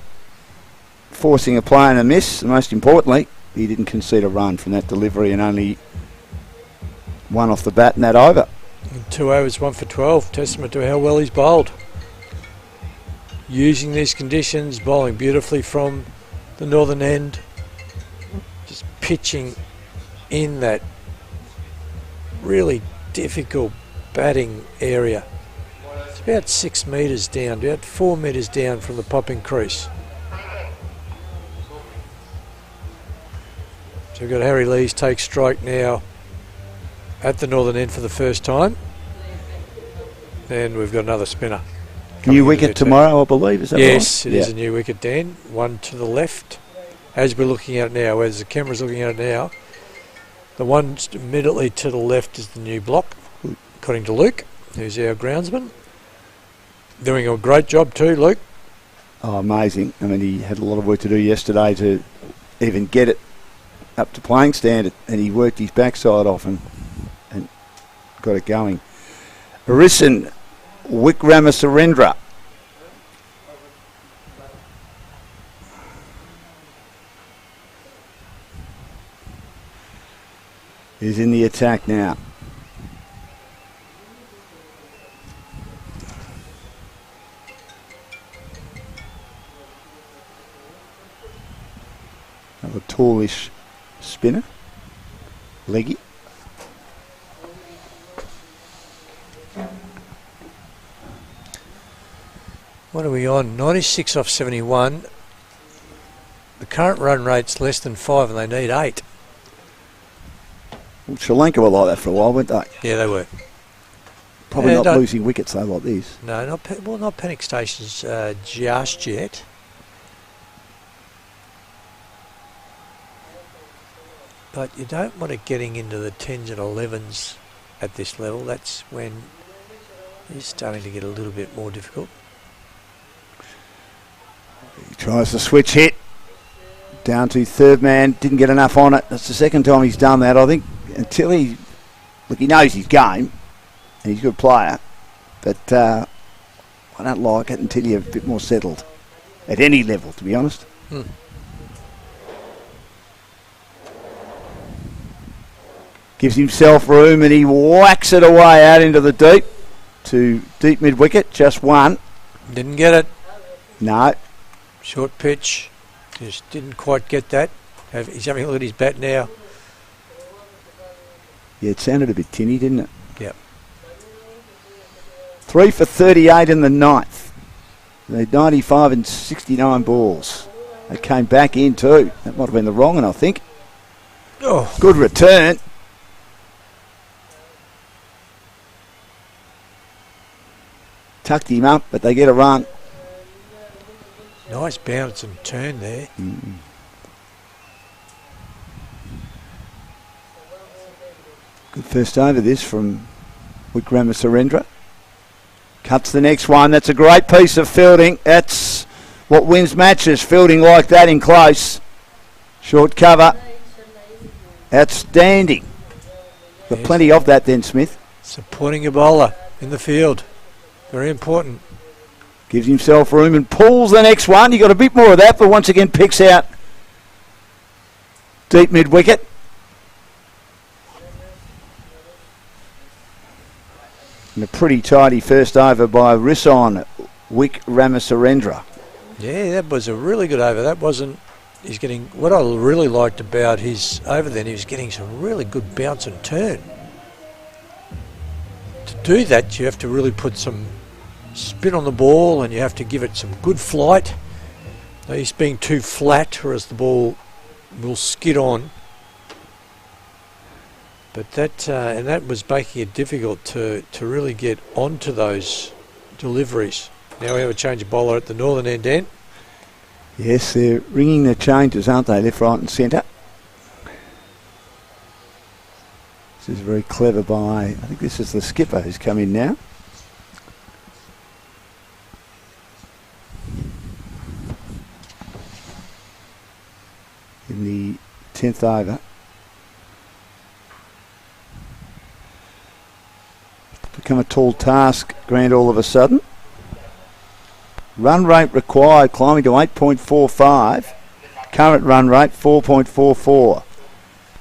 forcing a play and a miss, most importantly, he didn't concede a run from that delivery and only one off the bat in that over. 2 overs, 1 for 12. Testament to how well he's bowled. Using these conditions, bowling beautifully from the northern end. Just pitching in that really difficult batting area. It's about 6 metres down, about 4 metres down from the popping crease. So we've got Harry Lees take strike now at the northern end for the first time. And we've got another spinner. New wicket tomorrow, I believe, is that right? Yes, it is a new wicket, Dan. One to the left. As we're looking at it now, as the camera's looking at it now, the one immediately to the left is the new block, according to Luke, who's our groundsman. Doing a great job too, Luke. Oh, amazing. I mean, he had a lot of work to do yesterday to even get it up to playing standard, and he worked his backside off and got it going. Arisan Wickramasarendra. Is in the attack now. Another tallish spinner. Leggy. What are we on? 96 off 71. The current run rate's less than 5 and they need 8. Well, Sri Lanka were like that for a while, weren't they? Yeah, they were. Probably not losing wickets though like this. No, not panic stations just yet. But you don't want it getting into the 10s and 11s at this level. That's when it's starting to get a little bit more difficult. He tries to switch hit. Down to third man, didn't get enough on it. That's the second time he's done that. I think until he knows his game, and he's a good player, but I don't like it until you're a bit more settled at any level, to be honest. Gives himself room and he whacks it away out into the deep mid wicket, just one. Didn't get it. No. Short pitch. Just didn't quite get that. He's having a look at his bat now. Yeah, it sounded a bit tinny, didn't it? Yep. 3 for 38 in the ninth. They had 95 and 69 balls. They came back in too. That might have been the wrong one, I think. Oh. Good return. Tucked him up, but they get a run. Nice bounce and turn there. Good first over this from Wickramasarendra. Cuts the next one. That's a great piece of fielding. That's what wins matches, fielding like that in close. Short cover. Outstanding. Got plenty of that then, Smith. Supporting your bowler in the field. Very important. Gives himself room and pulls the next one. He got a bit more of that, but once again picks out deep mid wicket. And a pretty tidy first over by Rison Wickramasarendra. Yeah, that was a really good over. That wasn't. He's getting. What I really liked about his over then, he was getting some really good bounce and turn. To do that, you have to really put some spin on the ball and you have to give it some good flight. He's being too flat, whereas the ball will skid on. But that was making it difficult to really get onto those deliveries. Now we have a change of bowler at the northern end, Dan. Yes, they're ringing the changes, aren't they? Left, right and centre. This is very clever by, I think this is the skipper who's come in now. In the 10th over. It's become a tall task, Grant, all of a sudden. Run rate required climbing to 8.45. Current run rate 4.44.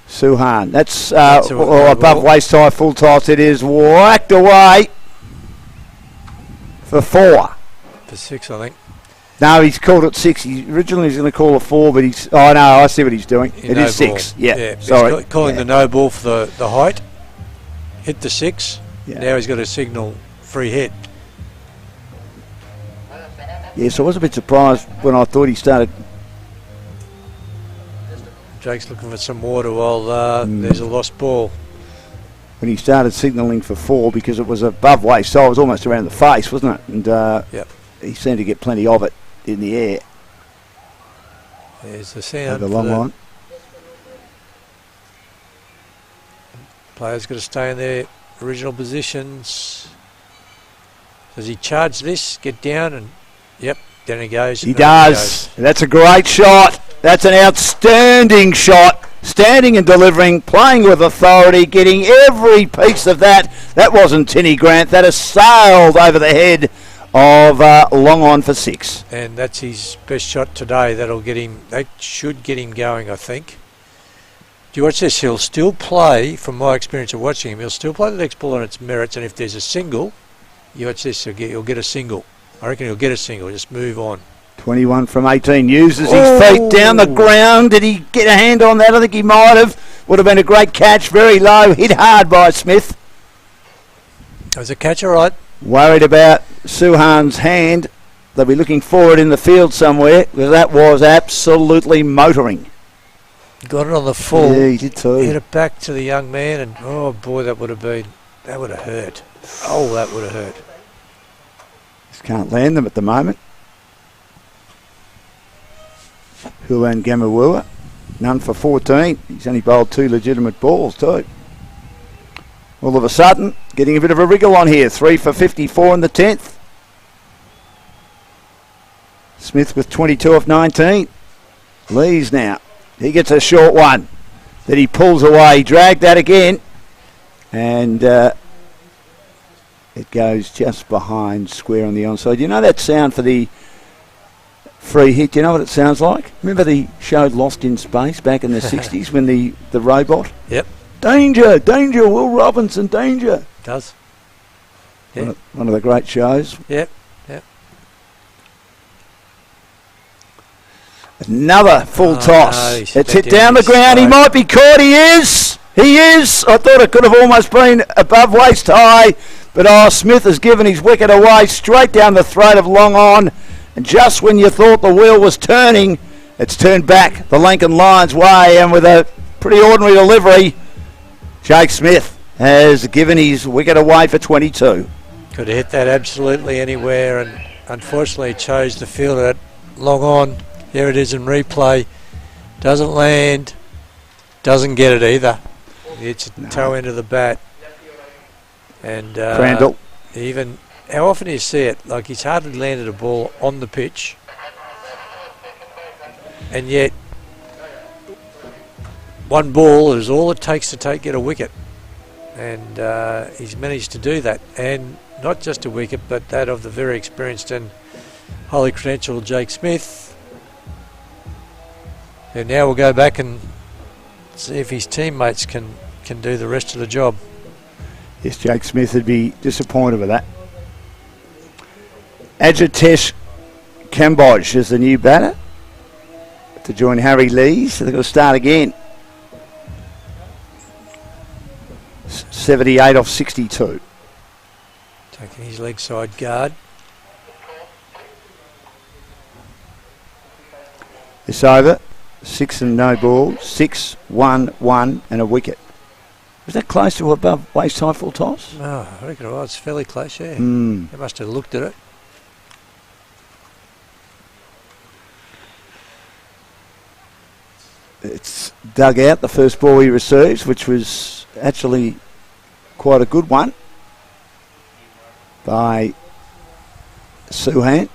Suhan. That's above waist high, full toss. It is whacked away for 4. For 6, I think. No, he's called it 6. He originally was going to call it 4, but he's... Oh, no, I see what he's doing. It is 6. Yeah, sorry. He's calling the no ball for the height. Hit the 6. Yeah. Now he's got a signal free hit. Yes, I was a bit surprised when I thought he started... Jake's looking for some water while there's a lost ball. When he started signalling for 4 because it was above waist, so it was almost around the face, wasn't it? And yep. He seemed to get plenty of it in the air. There's the sound. The long line. Players got to stay in their original positions. Does he charge this? Get down and... Yep, down he goes. He does. That's a great shot. That's an outstanding shot. Standing and delivering, playing with authority, getting every piece of that. That wasn't Tinny Grant. That has sailed over the head of long on for 6. And that's his best shot today. That'll get him. That should get him going, I think. Do you watch this? He'll still play, from my experience of watching him, he'll still play the next ball on its merits. And if there's a single, you watch this, he'll get a single. I reckon he'll get a single. Just move on. 21 from 18. Uses his feet down the ground. Did he get a hand on that? I think he might have. Would have been a great catch. Very low. Hit hard by Smith. That was a catch, all right. Worried about Suhan's hand. They'll be looking for it in the field somewhere because that was absolutely motoring. Got it on the full. Yeah, he did too. Hit it back to the young man, and oh boy, that would have hurt. Oh, that would have hurt. Just can't land them at the moment. Hulan Gamawua, none for 14. He's only bowled 2 legitimate balls too. All of a sudden, getting a bit of a wriggle on here. 3 for 54 in the 10th. Smith with 22 off 19. Lees now. He gets a short one that he pulls away. He dragged that again. And it goes just behind square on the onside. You know that sound for the free hit? Do you know what it sounds like? Remember the show Lost in Space back in the 60s when the robot? Yep. Danger, danger, Will Robinson, danger. Does. Yep. One of the great shows. Yep, yep. Another full toss. No, it's hit down the ground. He might be caught. He is. He is. I thought it could have almost been above waist high. But Smith has given his wicket away straight down the throat of long on. And just when you thought the wheel was turning, it's turned back the Lankan Lions way. And with a pretty ordinary delivery, Jake Smith has given his wicket away for 22. Could have hit that absolutely anywhere, and unfortunately chose to field it long on. There it is in replay. Doesn't land, doesn't get it either. It's a toe end of the bat. And Crandall. Even, how often do you see it? Like, he's hardly landed a ball on the pitch, and yet one ball is all it takes to get a wicket. And he's managed to do that. And not just a wicket, but that of the very experienced and highly credentialed Jake Smith. And now we'll go back and see if his teammates can do the rest of the job. Yes, Jake Smith would be disappointed with that. Ajitesh Kamboj is the new batter to join Harry Lees. So they're going to start again. 78 off 62. Taking his leg side guard. This over, 6 and no ball, 6, 1, 1 and a wicket. Was that close to above waist high full toss? No, I reckon it was fairly close, yeah. Mm. They must have looked at it. It's dug out the first ball he receives, which was actually quite a good one by Suhan.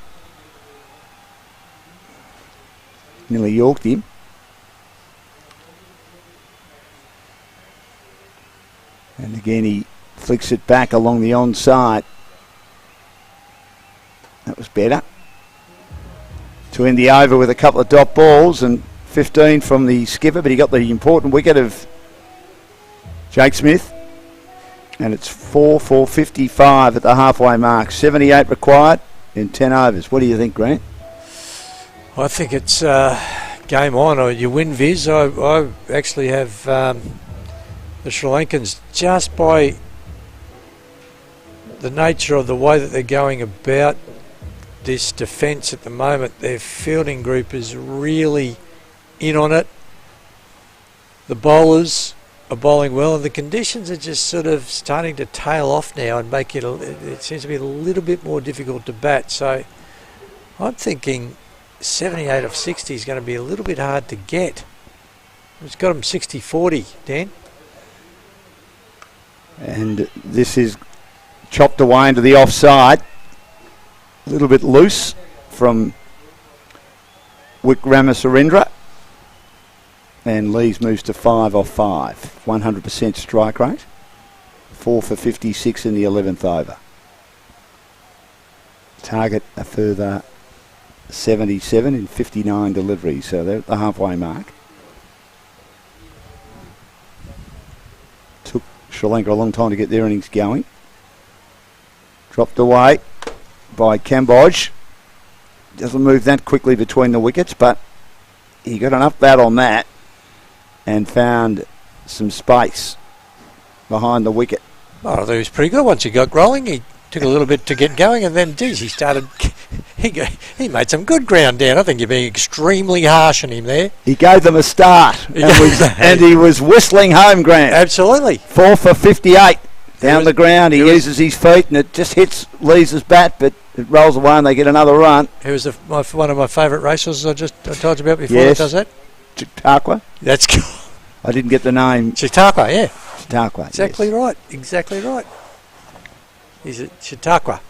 Nearly yorked him. And again he flicks it back along the onside. That was better. To end the over with a couple of dot balls and 15 from the skipper, but he got the important wicket of Jake Smith. And it's 4 for 55 at the halfway mark. 78 required in 10 overs. What do you think, Grant? I think it's game on, or you win, Viz. I actually have the Sri Lankans, just by the nature of the way that they're going about this defence at the moment. Their fielding group is really in on it. The bowlers are bowling well, and the conditions are just sort of starting to tail off now and make it seems to be a little bit more difficult to bat. So I'm thinking 78 of 60 is going to be a little bit hard to get. It's got them 60-40, Dan. And this is chopped away into the offside. A little bit loose from Wickramasarindra. And Lees moves to 5 off 5. 100% strike rate. 4 for 56 in the 11th over. Target a further 77 in 59 deliveries. So they're at the halfway mark. Took Sri Lanka a long time to get their innings going. Dropped away by Kambodge. Doesn't move that quickly between the wickets, but he got enough bat on that and found some space behind the wicket. Oh, that was pretty good. Once he got rolling, he took a little bit to get going, and then, geez, he started. He made some good ground down. I think you're being extremely harsh on him there. He gave them a start, and he was whistling home, Grant. Absolutely. 4 for 58 down the ground. He uses his feet, and it just hits Lees' bat, but it rolls away, and they get another run. It was one of my favourite racehorses I told you about before. Yes. That does that. Chautauqua. That's cool. I didn't get the name. Chautauqua, yeah. Chautauqua. Exactly yes. right. Exactly right. He's at Chautauqua.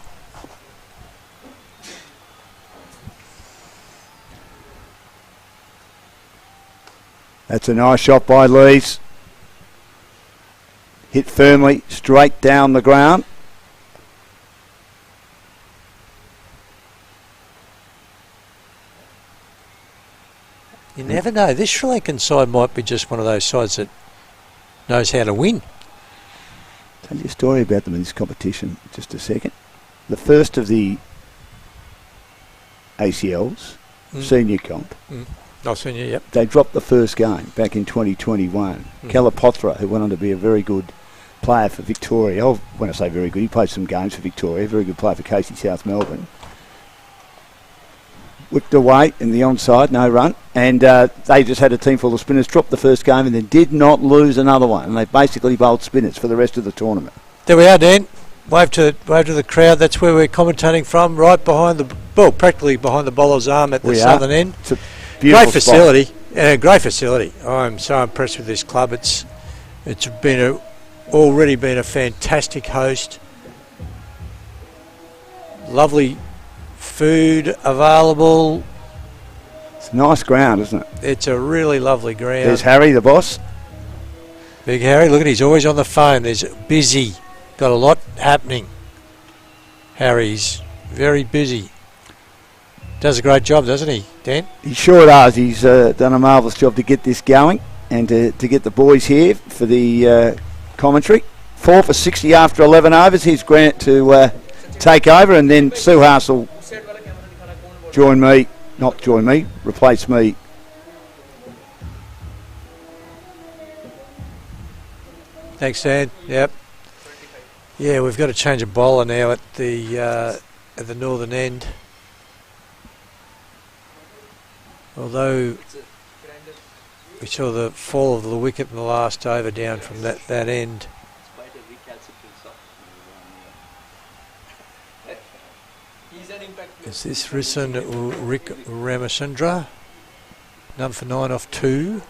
That's a nice shot by Lees. Hit firmly straight down the ground. You never know. This Sri Lankan side might be just one of those sides that knows how to win. Tell you a story about them in this competition in just a second. The first of the ACLs, senior comp. Oh, senior, yep. They dropped the first game back in 2021. Kalapothra, who went on to be a very good player for Victoria. Oh, when I say very good, he played some games for Victoria. Very good player for Casey South Melbourne. Whipped away in the onside, no run. And they just had a team full of spinners, dropped the first game and then did not lose another one. And they basically bowled spinners for the rest of the tournament. There we are, Dan. Wave to the crowd. That's where we're commentating from, right behind practically behind the bowler's arm at the southern end. It's a beautiful great facility. Great facility. I'm so impressed with this club. It's been already been a fantastic host. Lovely food available. It's a nice ground, isn't it? It's a really lovely ground. There's Harry, the boss. Big Harry, look at he's always on the phone. There's busy. Got a lot happening. Harry's very busy. Does a great job, doesn't he, Dan? He sure does. He's done a marvellous job to get this going and to get the boys here for the commentary. 4 for 60 after 11 overs. Here's Grant to take over, and then Suhas will replace me. Thanks, Dan. Yep. Yeah, we've got to change a bowler now at the northern end. Although we saw the fall of the wicket in the last over down from that end. It's quite a recalcitrant sock. He's an impact player. Is this Risan Rick Ramachandra? None for 9 off 2.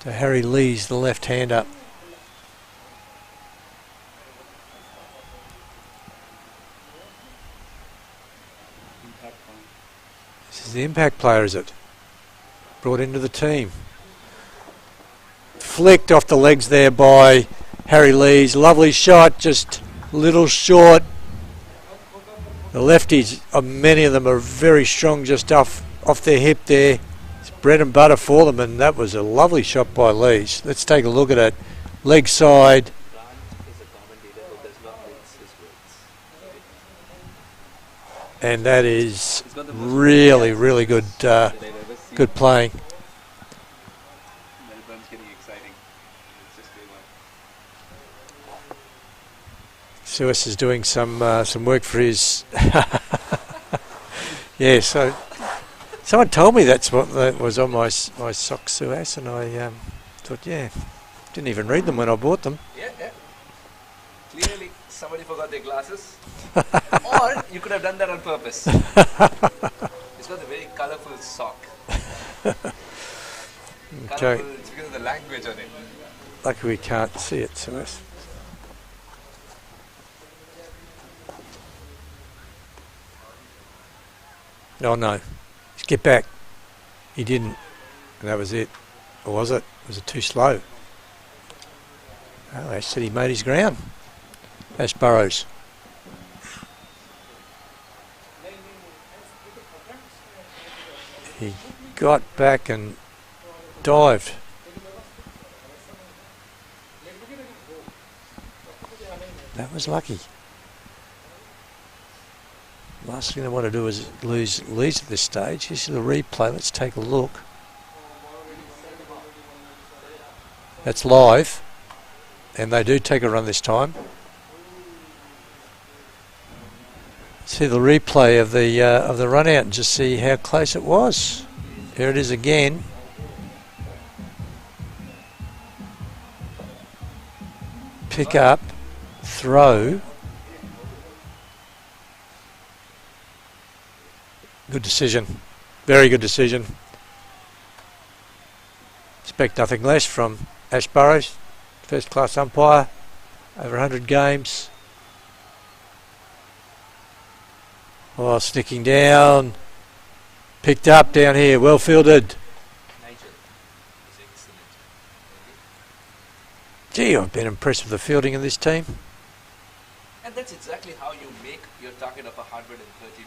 To Harry Lees, the left-hander. This is the impact player, is it? Brought into the team. Flicked off the legs there by Harry Lees. Lovely shot, just a little short. The lefties, many of them are very strong just off their hip there. It's bread and butter for them, and that was a lovely shot by Lees. Let's take a look at it. Leg side. And that is really, really good good playing. Melbourne's getting exciting. It's just going on. Suis is doing some work for his. Yeah, so someone told me that's what that was on my socks, Suis, and I thought, yeah, didn't even read them when I bought them. Yeah. Clearly, somebody forgot their glasses. Or you could have done that on purpose. It's got a very colourful sock. Okay. Colourful, it's because of the language on it. Lucky we can't see it, Suis. Oh no, just get back. He didn't, and that was it. Or was it? Was it too slow? Oh, Ash said he made his ground. Ash Burrows. He got back and dived. That was lucky. Last thing they want to do is lose Lees at this stage. Here's the replay. Let's take a look. That's live, and they do take a run this time. See the replay of the run out and just see how close it was. Here it is again. Pick up, throw. Good decision. Very good decision. Expect nothing less from Ash Burrows, first class umpire, over 100 games. Oh, sticking down. Picked up down here, well fielded. Gee, I've been impressed with the fielding of this team. And that's exactly how you make your target of 130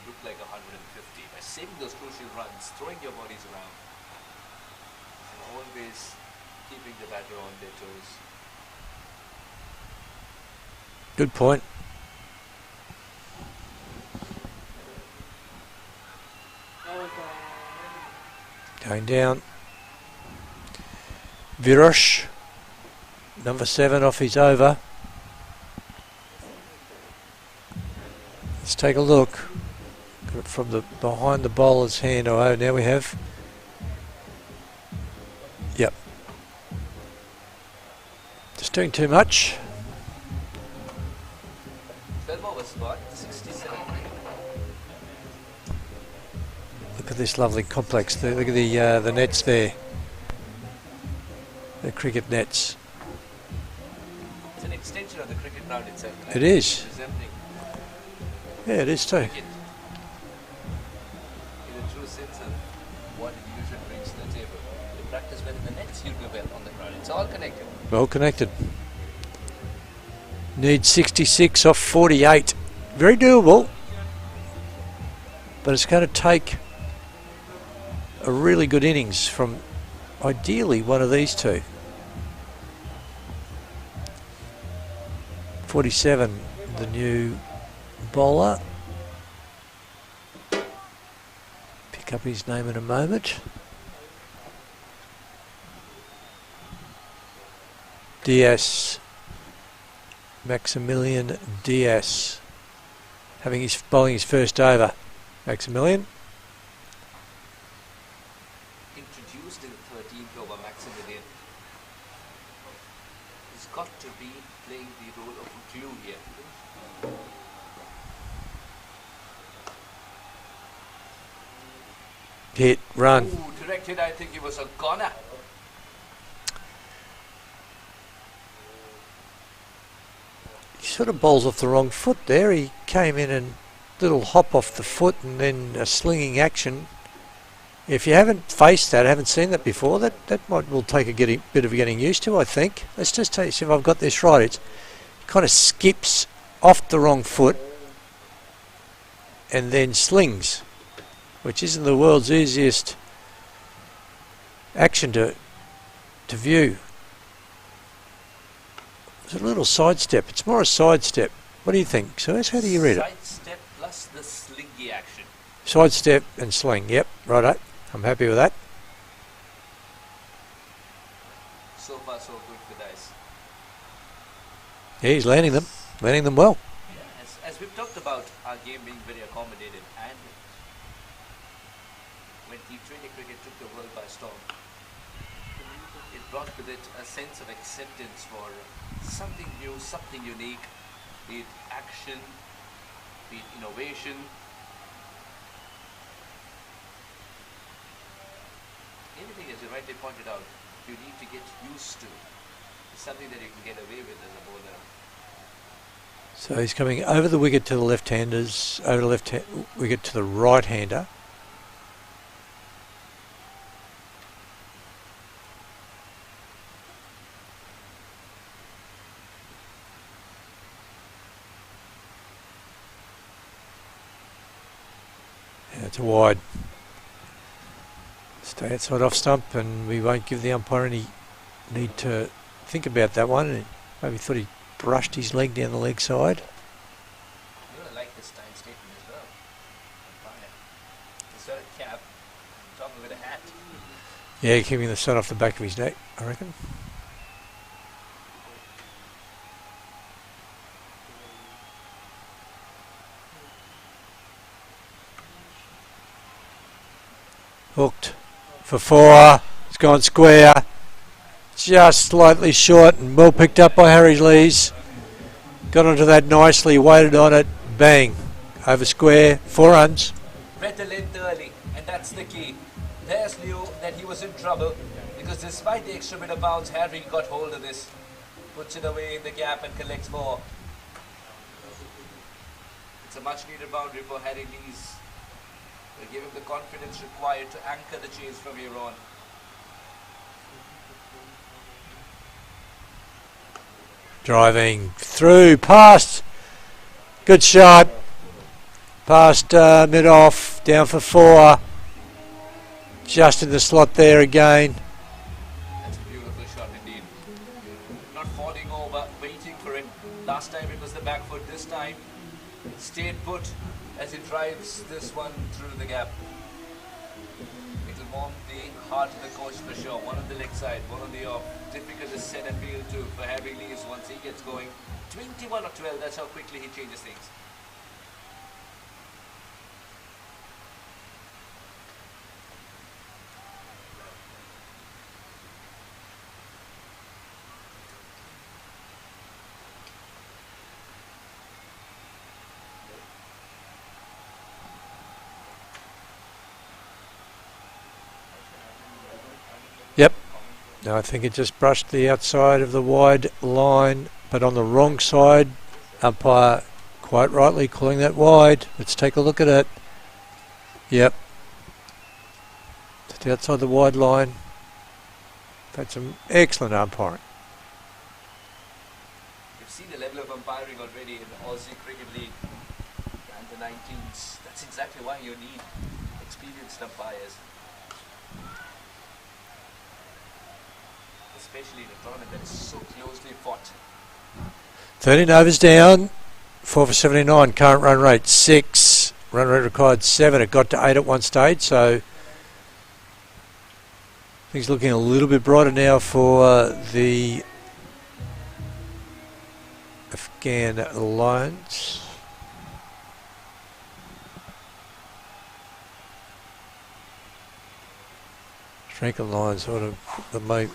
look like 150. By saving those crucial runs, throwing your bodies around, and always keeping the batter on their toes. Good point. Going down. Virosh, number 7 off his over. Let's take a look. Got it from the behind the bowler's hand. Oh, now we have. Yep. Just doing too much. Belbo was what? 67. Look at this lovely complex. Look at the nets there. The cricket nets. It's an extension of the cricket ground itself. Right? It is. Resembling Yeah, it is too. cricket. In a true sense of what it usually brings to the table. You practice well in the nets, you do well on the ground. It's all connected. Well connected. Need 66 off 48. Very doable. But it's going to take a really good innings from ideally one of these two. 47, the new bowler. Pick up his name in a moment. Diaz. Maximilian Diaz bowling his first over. Maximilian. Introduced in 13th over, Maximilian. He's got to be playing the role of glue here. Hit, run. Ooh, directed, I think it was a goner. He sort of bowls off the wrong foot there. He came in and little hop off the foot and then a slinging action. If you haven't faced that, haven't seen that before, that will take a bit of getting used to, I think. Let's just see if I've got this right. It kind of skips off the wrong foot and then slings, which isn't the world's easiest action to view. It's a little sidestep. It's more a sidestep. What do you think? So how do you read it? Sidestep plus the slingy action. Sidestep and sling. Yep, righto. I'm happy with that. So far, so good for Dice. Yeah, he's landing them well. Yeah, as we've talked about our game being very accommodated, and when T20 cricket took the world by storm, it brought with it a sense of acceptance for something new, something unique, be it action, be it innovation. Anything, as you rightly pointed out, you need to get used to. It's something that you can get away with as a bowler. So he's coming over the wicket to the left-handers, over the left wicket to the right-hander. Yeah, it's a wide. Stay outside off stump, and we won't give the umpire any need to think about that one. Maybe thought he brushed his leg down the leg side. I really like this time statement as well. Umpire. He's got a cap, topping with a hat. Yeah, keeping the sun off the back of his neck, I reckon. Hooked for 4. It's gone square. Just slightly short and well picked up by Harry Lees. Got onto that nicely, waited on it. Bang. Over square. 4 runs. Read the length early, and that's the key. There's knew that he was in trouble because despite the extra bit of bounce, Harry got hold of this. Puts it away in the gap and collects 4. It's a much needed boundary for Harry Lees. Will give him the confidence required to anchor the chase from here on. Driving through, past. Good shot. Past mid-off, down for 4. Just in the slot there again. That's a beautiful shot indeed. Not falling over, waiting for it. Last time it was the back foot, this time stayed put as he drives this one through the gap. It'll warm the heart of the coach for sure. One on the leg side, one on the off. Difficult to set and field too for Harry Lees once he gets going. 21 or 12, that's how quickly he changes things. Yep. No, I think it just brushed the outside of the wide line, but on the wrong side. Umpire quite rightly calling that wide. Let's take a look at it. Yep. Just outside the wide line. That's some excellent umpiring. You've seen the level of umpiring already in the Aussie Cricket League and the 19s. That's exactly why you need experienced umpires. Especially in a tournament that is so closely fought. 13 overs down, 4 for 79, current run rate 6, run rate required 7. It got to 8 at one stage, so things looking a little bit brighter now for the Afghan Lions. Lankan Lions, sort of the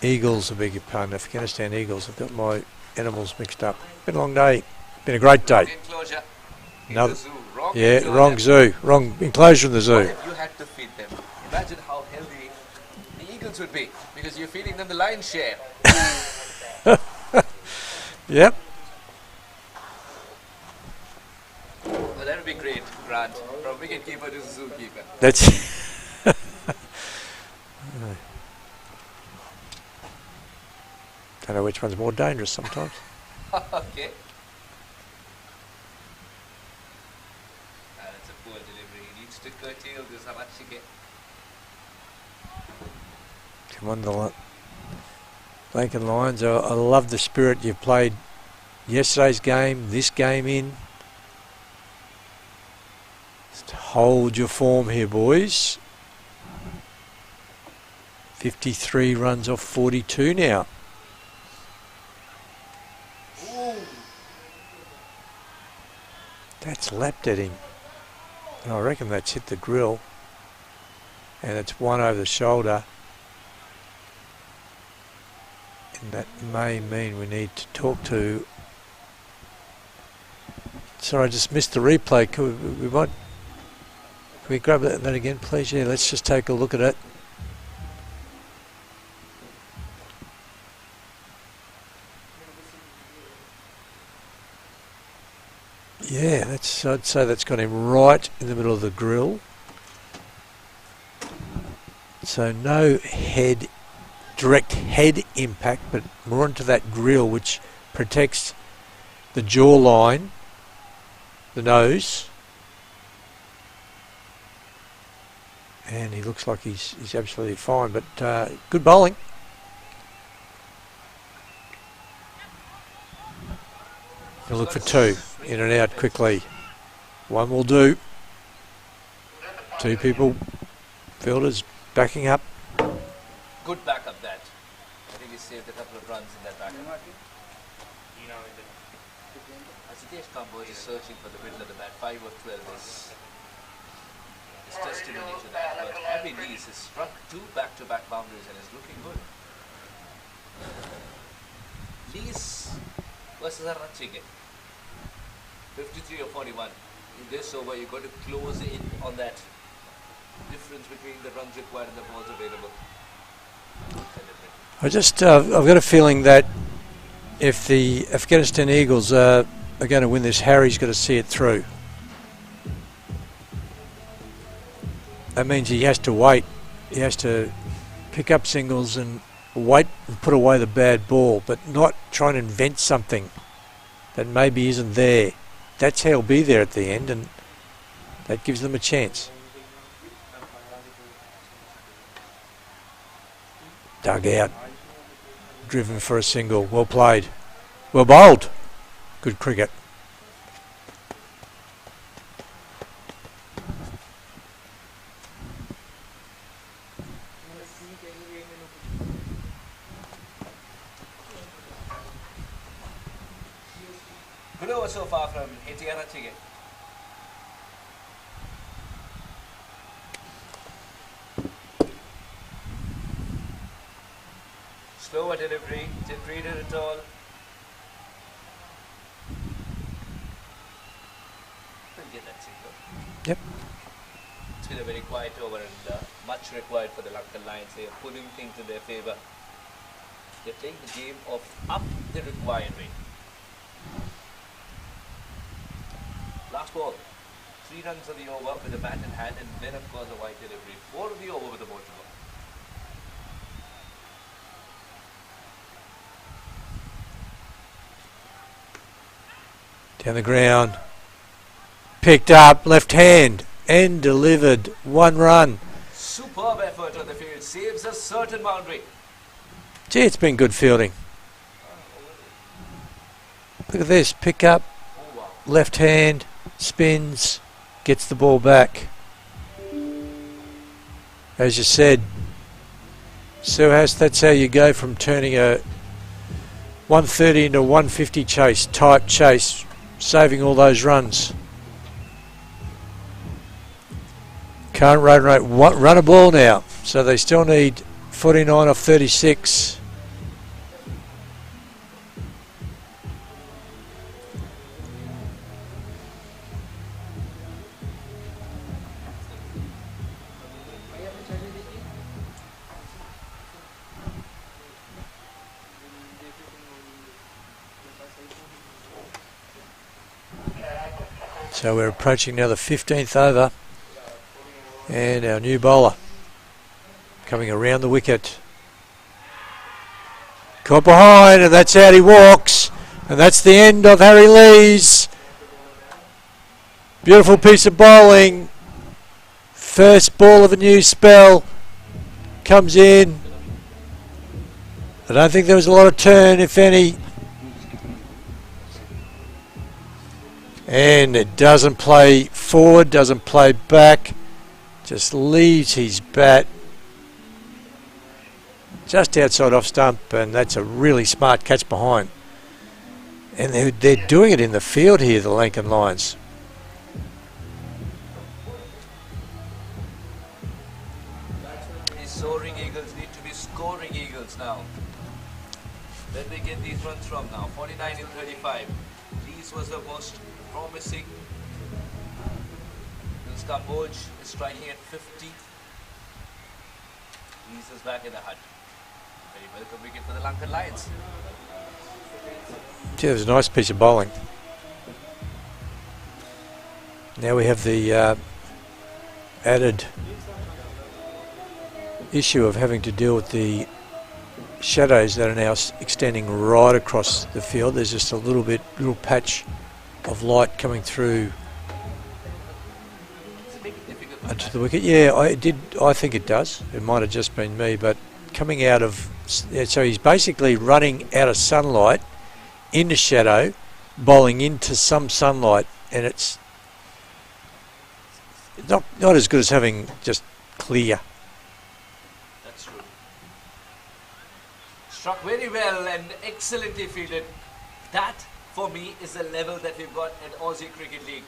Eagles, I beg your pardon, Afghanistan Eagles. I've got my animals mixed up. Been a long day. Been a great day. Enclosure in Another, the zoo. Wrong yeah, enclosure. wrong zoo. Wrong enclosure in the What zoo. if you had to feed them? Imagine how healthy the eagles would be because you're feeding them the lion's share. Yep. Well, that would be great, Grant. From wicketkeeper to zookeeper. That's. Don't know which one's more dangerous sometimes. Okay. That's a poor delivery. He needs to curtail this. How much you get? Come on, the Lankan Lions. I love the spirit you've played yesterday's game, this game in. Just hold your form here, boys. 53 runs off 42 now. That's lapped at him. And I reckon that's hit the grill. And it's one over the shoulder. And that may mean we need to talk to... Sorry, I just missed the replay. Can we grab that again, please? Yeah, let's just take a look at it. Yeah, I'd say that's got him right in the middle of the grill. So no direct head impact, but more onto that grill, which protects the jawline, the nose. And he looks like he's absolutely fine, but good bowling. We'll look for two. In and out quickly. One will do. Two people, fielders backing up. Good backup that. I think he saved a couple of runs in that backup. Asitesh Kamboj is searching for the middle of the bat. 5 of 12 is testimony to that. But Abby Lees has struck 2 back-to-back boundaries and is looking good. Lees versus Arachige. 53 or 41. In this over, you've got to close in on that difference between the runs required and the balls available. I've got a feeling that if the Afghanistan Eagles are going to win this, Harry's got to see it through. That means he has to wait. He has to pick up singles and wait and put away the bad ball, but not try and invent something that maybe isn't there. That's how he'll be there at the end, and that gives them a chance. Dug out. Driven for a single. Well played. Well bowled. Good cricket. Good over so far from Etiara Chige. Slower delivery, didn't read it at all. Couldn't get that single. Yep. It's been a very quiet over and much required for the Lankan Lions. They are pulling things in their favour. They're playing the game of up the required rate. Last ball. 3 runs of the over with a bat in hand, and then of course a wide delivery. 4 of the over with a ball to go. Down the ground. Picked up, left hand, and delivered. 1 run. Superb effort on the field. Saves a certain boundary. Gee, it's been good fielding. Look at this. Pick up, Oh wow. left hand, spins, gets the ball back. As you said, Suhas, that's how you go from turning a 130 into a 150 type chase, saving all those runs. Current run rate, run a ball now. So they still need 49 off 36. So we're approaching now the 15th over, and our new bowler coming around the wicket. Caught behind, and that's out he walks, and that's the end of Harry Lee's beautiful piece of bowling. First ball of a new spell comes in. I don't think there was a lot of turn, if any. And it doesn't play forward, doesn't play back, just leaves his bat just outside off stump, and that's a really smart catch behind. And they're doing it in the field here, the Lankan Lions. These soaring Eagles need to be scoring Eagles now. Where they get these runs from now? 49 in 35. These was the most promising. Kamboj is striking at 50. He's is back in the hut. Very welcome wicket for the Lankan Lions. Yeah, it was a nice piece of bowling. Now we have the added issue of having to deal with the shadows that are now extending right across the field. There's just a little patch of light coming through onto the wicket. Yeah, I think it does. It might have just been me, but coming out of, so he's basically running out of sunlight into shadow, bowling into some sunlight, and it's not as good as having just clear. That's true. Struck very well and excellently fielded. That, for me, is the level that we've got in Aussie Cricket League.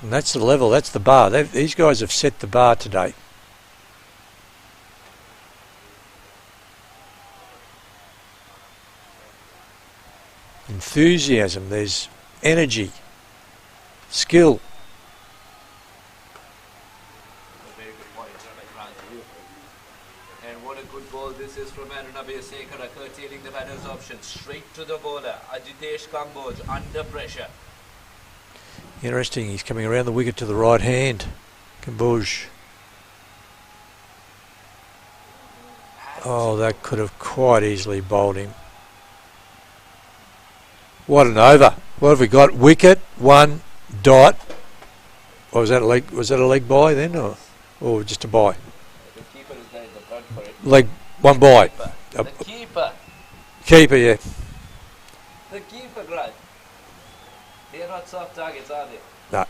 And that's the level, that's the bar. These guys have set the bar today. Enthusiasm, there's energy, skill. A very good point. And what a good ball this is from Arunabe Sekara, curtailing the batter's option. Straight to the bowler, Ajitesh Kamboj, under pressure. Interesting, he's coming around the wicket to the right hand. Kamboj. Oh, that could have quite easily bowled him. What an over. What have we got? Wicket, one, dot. What was that, a leg? Was that a leg bye then, or just a bye? The keeper is there in the front for it. Leg, one bye. The keeper. Keeper, yeah. The keeper, Grant. They are not soft targets, are they? No.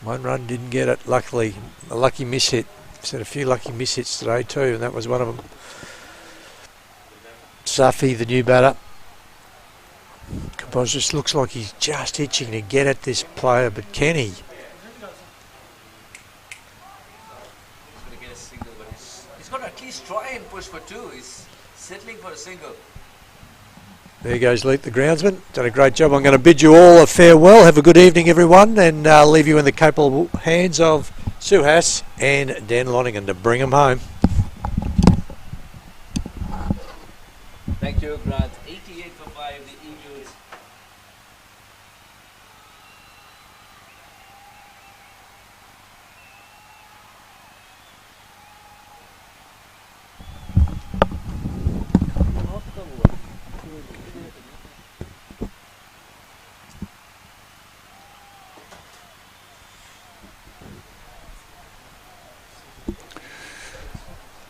One run, didn't get it. Luckily, a lucky miss hit. He's had a few lucky miss hits today too, and that was one of them. Safi, the new batter. Kamboj just looks like he's just itching to get at this player, but can he? He's going to get a single, but he's got to at least try and push for two. He's settling for a single. There goes Luke, the groundsman. Done a great job. I'm going to bid you all a farewell. Have a good evening, everyone, and leave you in the capable hands of Suhas and Dan Lonergan to bring them home. Thank you, Grant. 88 for 5, the Eagles.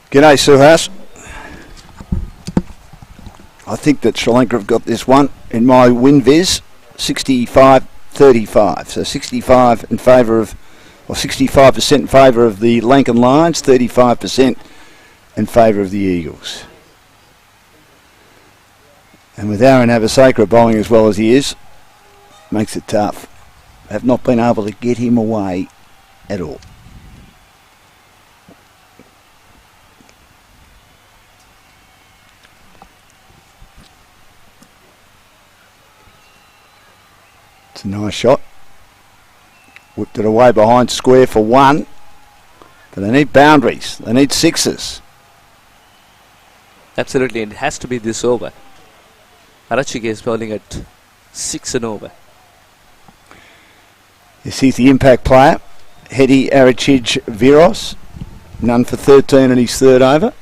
G'day, Suhas. I think that Sri Lanka have got this one in my win viz, 65-35. So 65 in favour of, or 65% in favour of the Lankan Lions, 35% in favour of the Eagles. And with Aaron Abasakra bowling as well as he is, makes it tough. Have not been able to get him away at all. It's a nice shot. Whipped it away behind square for one. But they need boundaries. They need sixes. Absolutely, and it has to be this over. Arachige is bowling at 6 and over. Yes, he's the impact player. Hedi Arachij Viros. None for 13 in his third over.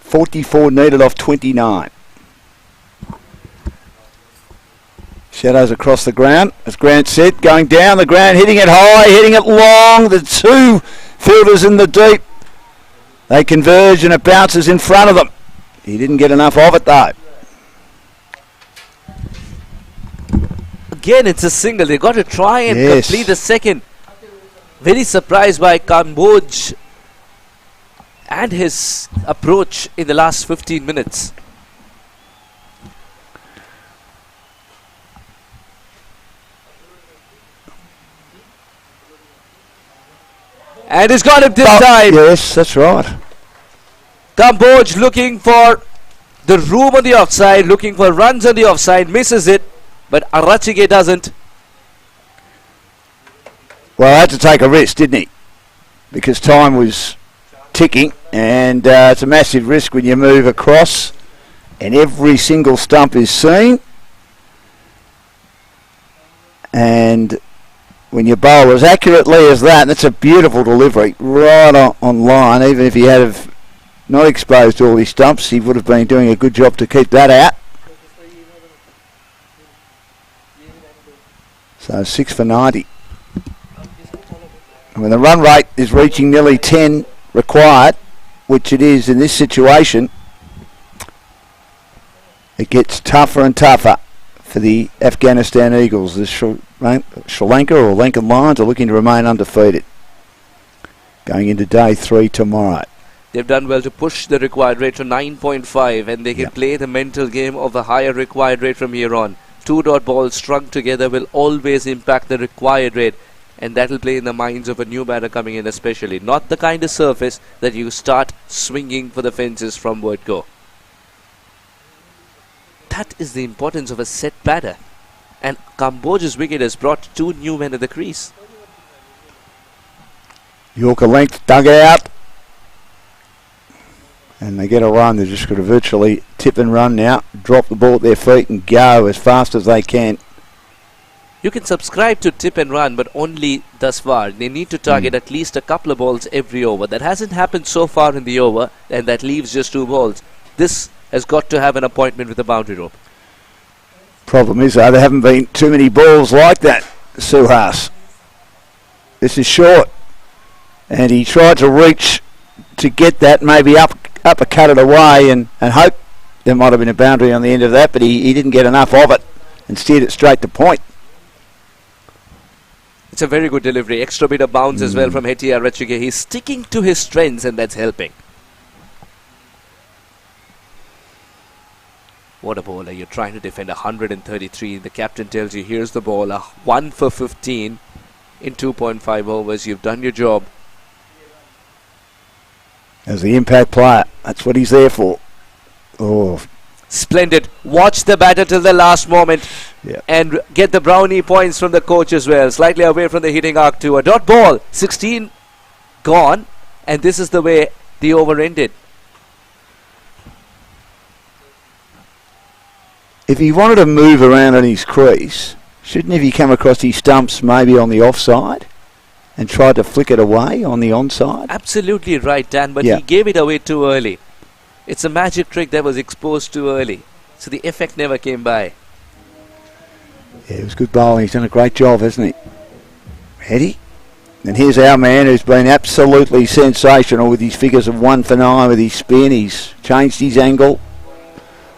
.44 needed off 29. Shadows across the ground, as Grant said, going down the ground, hitting it high, hitting it long. The two fielders in the deep. They converge and it bounces in front of them. He didn't get enough of it though. Again, it's a single. They got to try and Yes. complete the second. Very surprised by Kamboj and his approach in the last 15 minutes. And he's got him this time. Yes, that's right. Kamboj looking for the room on the offside, looking for runs on the offside, misses it, but Arachige doesn't. Well, I had to take a risk, didn't he? Because time was ticking, and it's a massive risk when you move across and every single stump is seen. And when you bowl as accurately as that, and that's a beautiful delivery, right on line, even if he had have not exposed all his stumps, he would have been doing a good job to keep that out. So 6 for 90. And when the run rate is reaching nearly 10 required, which it is in this situation, it gets tougher and tougher for the Afghanistan Eagles. The Sri Lanka or Lankan Lions are looking to remain undefeated going into day 3 tomorrow. They've done well to push the required rate to 9.5, and they can play the mental game of the higher required rate from here on. 2-dot balls strung together will always impact the required rate, and that will play in the minds of a new batter coming in especially. Not the kind of surface that you start swinging for the fences from word go. That is the importance of a set batter. And Kamboj's wicket has brought 2 new men at the crease. Yorker length dug out. And they get a run. They're just got to virtually tip and run now. Drop the ball at their feet and go as fast as they can. You can subscribe to Tip and Run, but only thus far. They need to target at least a couple of balls every over. That hasn't happened so far in the over, and that leaves just 2 balls. This has got to have an appointment with the boundary rope. Problem is, though, there haven't been too many balls like that, Suhas. This is short. And he tried to reach to get that, maybe uppercut it away and hope there might have been a boundary on the end of that, but he didn't get enough of it and steered it straight to point. It's a very good delivery. Extra bit of bounce as well from Heti Arachige. He's sticking to his strengths, and that's helping. What a bowler. You're trying to defend 133. The captain tells you, here's the ball. 1 for 15 in 2.5 overs. You've done your job. As the impact player, that's what he's there for. Oh, splendid. Watch the batter till the last moment. yeah. And get the brownie points from the coach as well. Slightly away from the hitting arc to a dot ball. 16 gone. And this is the way the over ended. If he wanted to move around on his crease, shouldn't he come across his stumps maybe on the offside and tried to flick it away on the onside? Absolutely right, Dan, but he gave it away too early. It's a magic trick that was exposed too early, so the effect never came by. Yeah, it was good bowling. He's done a great job, hasn't he? Hedi. And here's our man who's been absolutely sensational with his figures of 1 for 9 with his spin. He's changed his angle.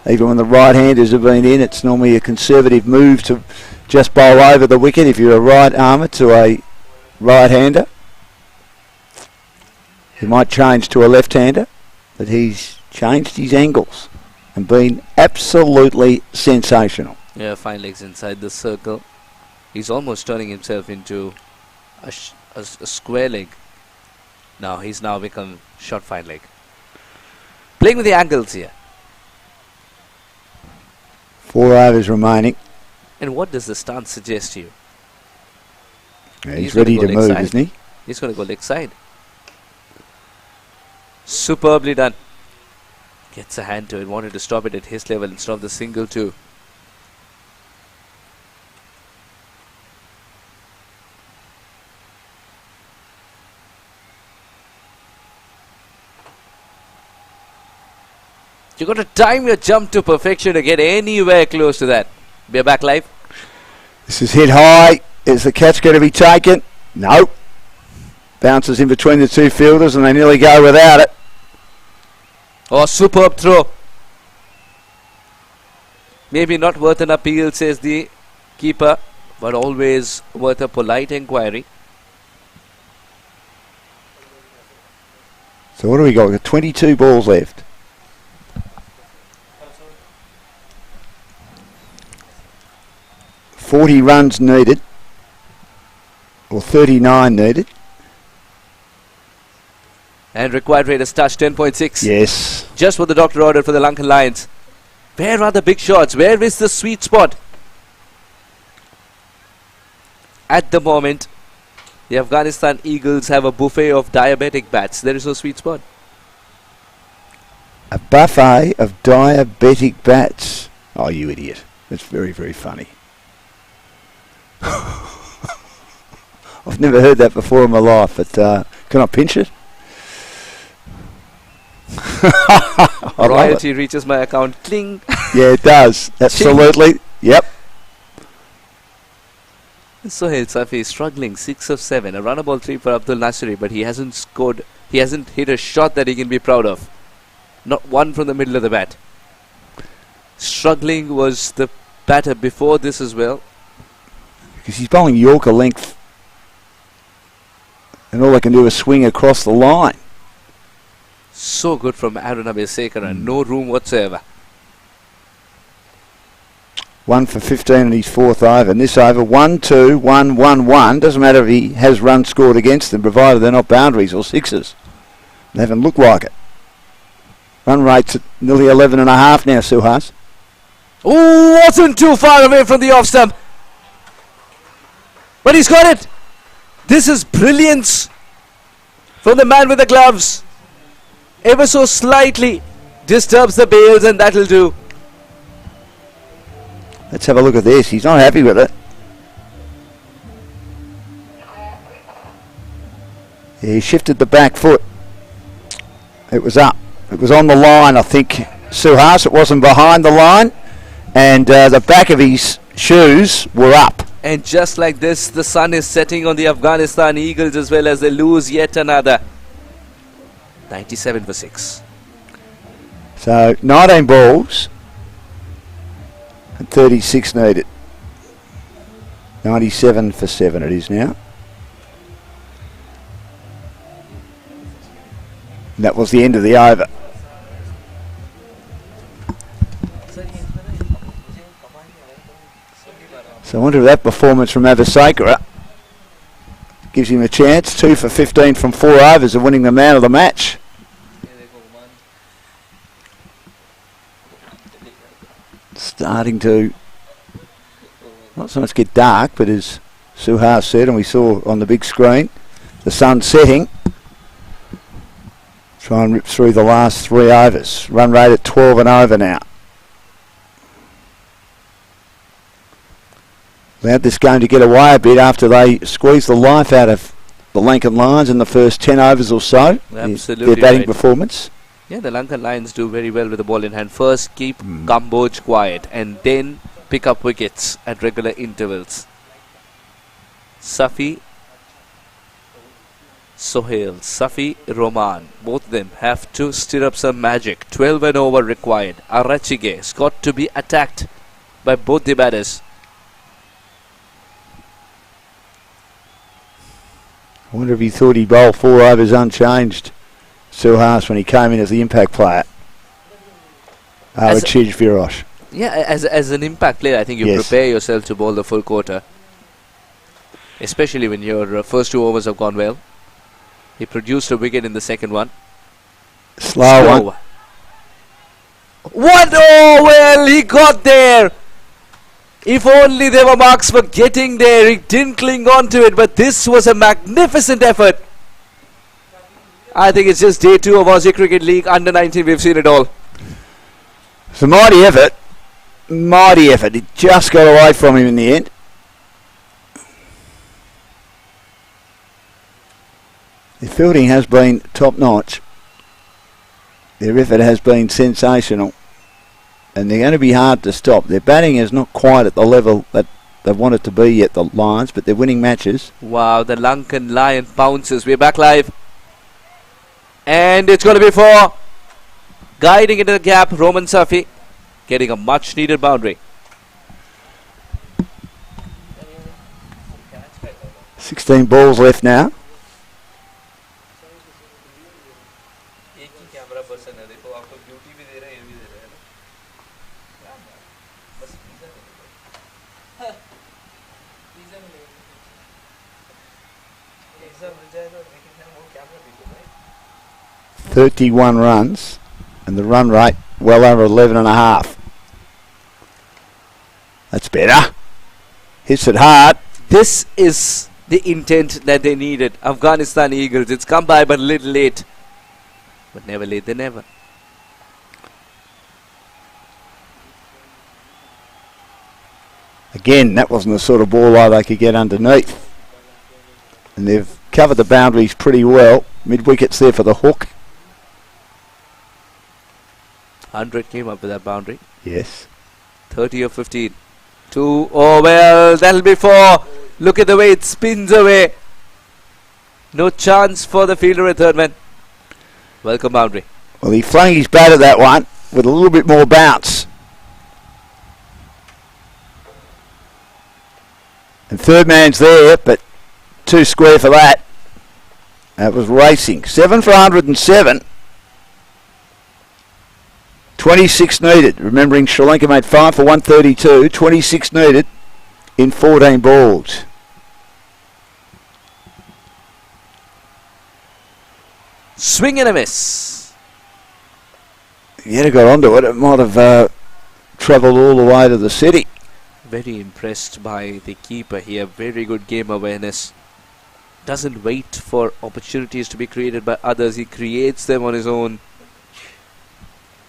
Even when the right-handers have been in, it's normally a conservative move to just bowl over the wicket if you're a right armour to a right-hander. He might change to a left-hander, but he's changed his angles. and been absolutely sensational. Yeah, fine legs inside the circle. He's almost turning himself into a square leg. Now he's now become short fine leg. Playing with the angles here. 4 overs remaining. And what does the stance suggest to you? Yeah, he's ready to move, isn't he? He's going to go leg side. Superbly done. Gets a hand to it. Wanted to stop it at his level and stop the single too. You got to time your jump to perfection to get anywhere close to that. We are back live. This is hit high. Is the catch going to be taken? No. Bounces in between the two fielders and they nearly go without it. Oh, superb throw. Maybe not worth an appeal, says the keeper, but always worth a polite inquiry. So what do we got? We've got 22 balls left. .40 runs needed, or 39 needed. And required rate has touched 10.6. Yes. Just what the doctor ordered for the Lankan Lions. Where are the big shots? Where is the sweet spot? At the moment, the Afghanistan Eagles have a buffet of diabetic bats. There is no sweet spot. A buffet of diabetic bats. Oh, you idiot. That's very, very funny. I've never heard that before in my life, but can I pinch it? Royalty reaches my account. Cling. Yeah, it does. Absolutely. Yep. Sohail Safi is struggling. 6 of 7. A runner ball 3 for Abdul Nasiri, but he hasn't scored. He hasn't hit a shot that he can be proud of. Not one from the middle of the bat. Struggling was the batter before this as well. Because he's bowling Yorker length. And all they can do is swing across the line. So good from Arun Abhisekara. No room whatsoever. 1 for 15 in his 4th over. And this over, 1-2, 1-1-1. Doesn't matter if he has runs scored against them, provided they're not boundaries or sixes. They haven't looked like it. Run rate's at nearly 11.5 now, Suhas. Oh, wasn't too far away from the off stump. But he's got it. This is brilliance from the man with the gloves. Ever so slightly disturbs the bails, and that'll do. Let's have a look at this. He's not happy with it. He shifted the back foot. It was up. It was on the line, I think. Suhas, it wasn't behind the line. And the back of his shoes were up. And just like this, the sun is setting on the Afghanistan Eagles as well as they lose yet another. 97 for 6. So 19 balls and 36 needed. 97 for 7 it is now. And that was the end of the over. So I wonder if that performance from Abhisekara gives him a chance. 2 for 15 from 4 overs of winning the man of the match. Starting to not so much get dark, but as Suhas said, and we saw on the big screen, the sun setting. Try and rip through the last 3 overs. Run rate at 12 and over now. Allowed this game to get away a bit after they squeezed the life out of the Lankan Lions in the first 10 overs or so. Absolutely their batting right. performance. Yeah, the Lankan Lions do very well with the ball in hand. First, keep Kamboj quiet and then pick up wickets at regular intervals. Safi, Sohail, Safi, Roman, both of them have to stir up some magic. 12 and over required. Arachige has got to be attacked by both the batters. I wonder if he thought he'd bowl 4 overs unchanged, Suhas, when he came in as the impact player. As- Chij Virosh. Yeah, as an impact player, I think you Yes. prepare yourself to bowl the full quarter. Especially when your first 2 overs have gone well. He produced a wicket in the second one. Slow one. What? Oh, well, he got there. If only there were marks for getting there. He didn't cling on to it, but this was a magnificent effort. I think it's just day 2 of Aussie Cricket League under 19. We've seen it all. It's a mighty effort. Mighty effort. It just got away from him in the end. The fielding has been top notch. Their effort has been sensational. And they're going to be hard to stop. Their batting is not quite at the level that they want it to be yet, the Lions, but they're winning matches. Wow, the Lankan Lion bounces. We're back live. And it's going to be for guiding into the gap, Roman Safi, getting a much needed boundary. 16 balls left now. .31 runs, and the run rate well over 11.5. That's better. Hits it hard. This is the intent that they needed. Afghanistan Eagles. It's come by but a little late. But never late than never. Again, that wasn't the sort of ball they could get underneath. And they've covered the boundaries pretty well. Mid-wickets there for the hook. 100 came up with that boundary. Yes. 30 or 15. 2. Oh, well, that'll be 4. Look at the way it spins away. No chance for the fielder at third man. Welcome boundary. Well, he flung his bat at that one with a little bit more bounce. And third man's there, but too square for that. That was racing. 7 for 107. 26 needed. Remembering Sri Lanka made 5 for 132. 26 needed in 14 balls. Swing and a miss. If he had got onto it, it might have travelled all the way to the city. Very impressed by the keeper here. Very good game awareness. Doesn't wait for opportunities to be created by others. He creates them on his own.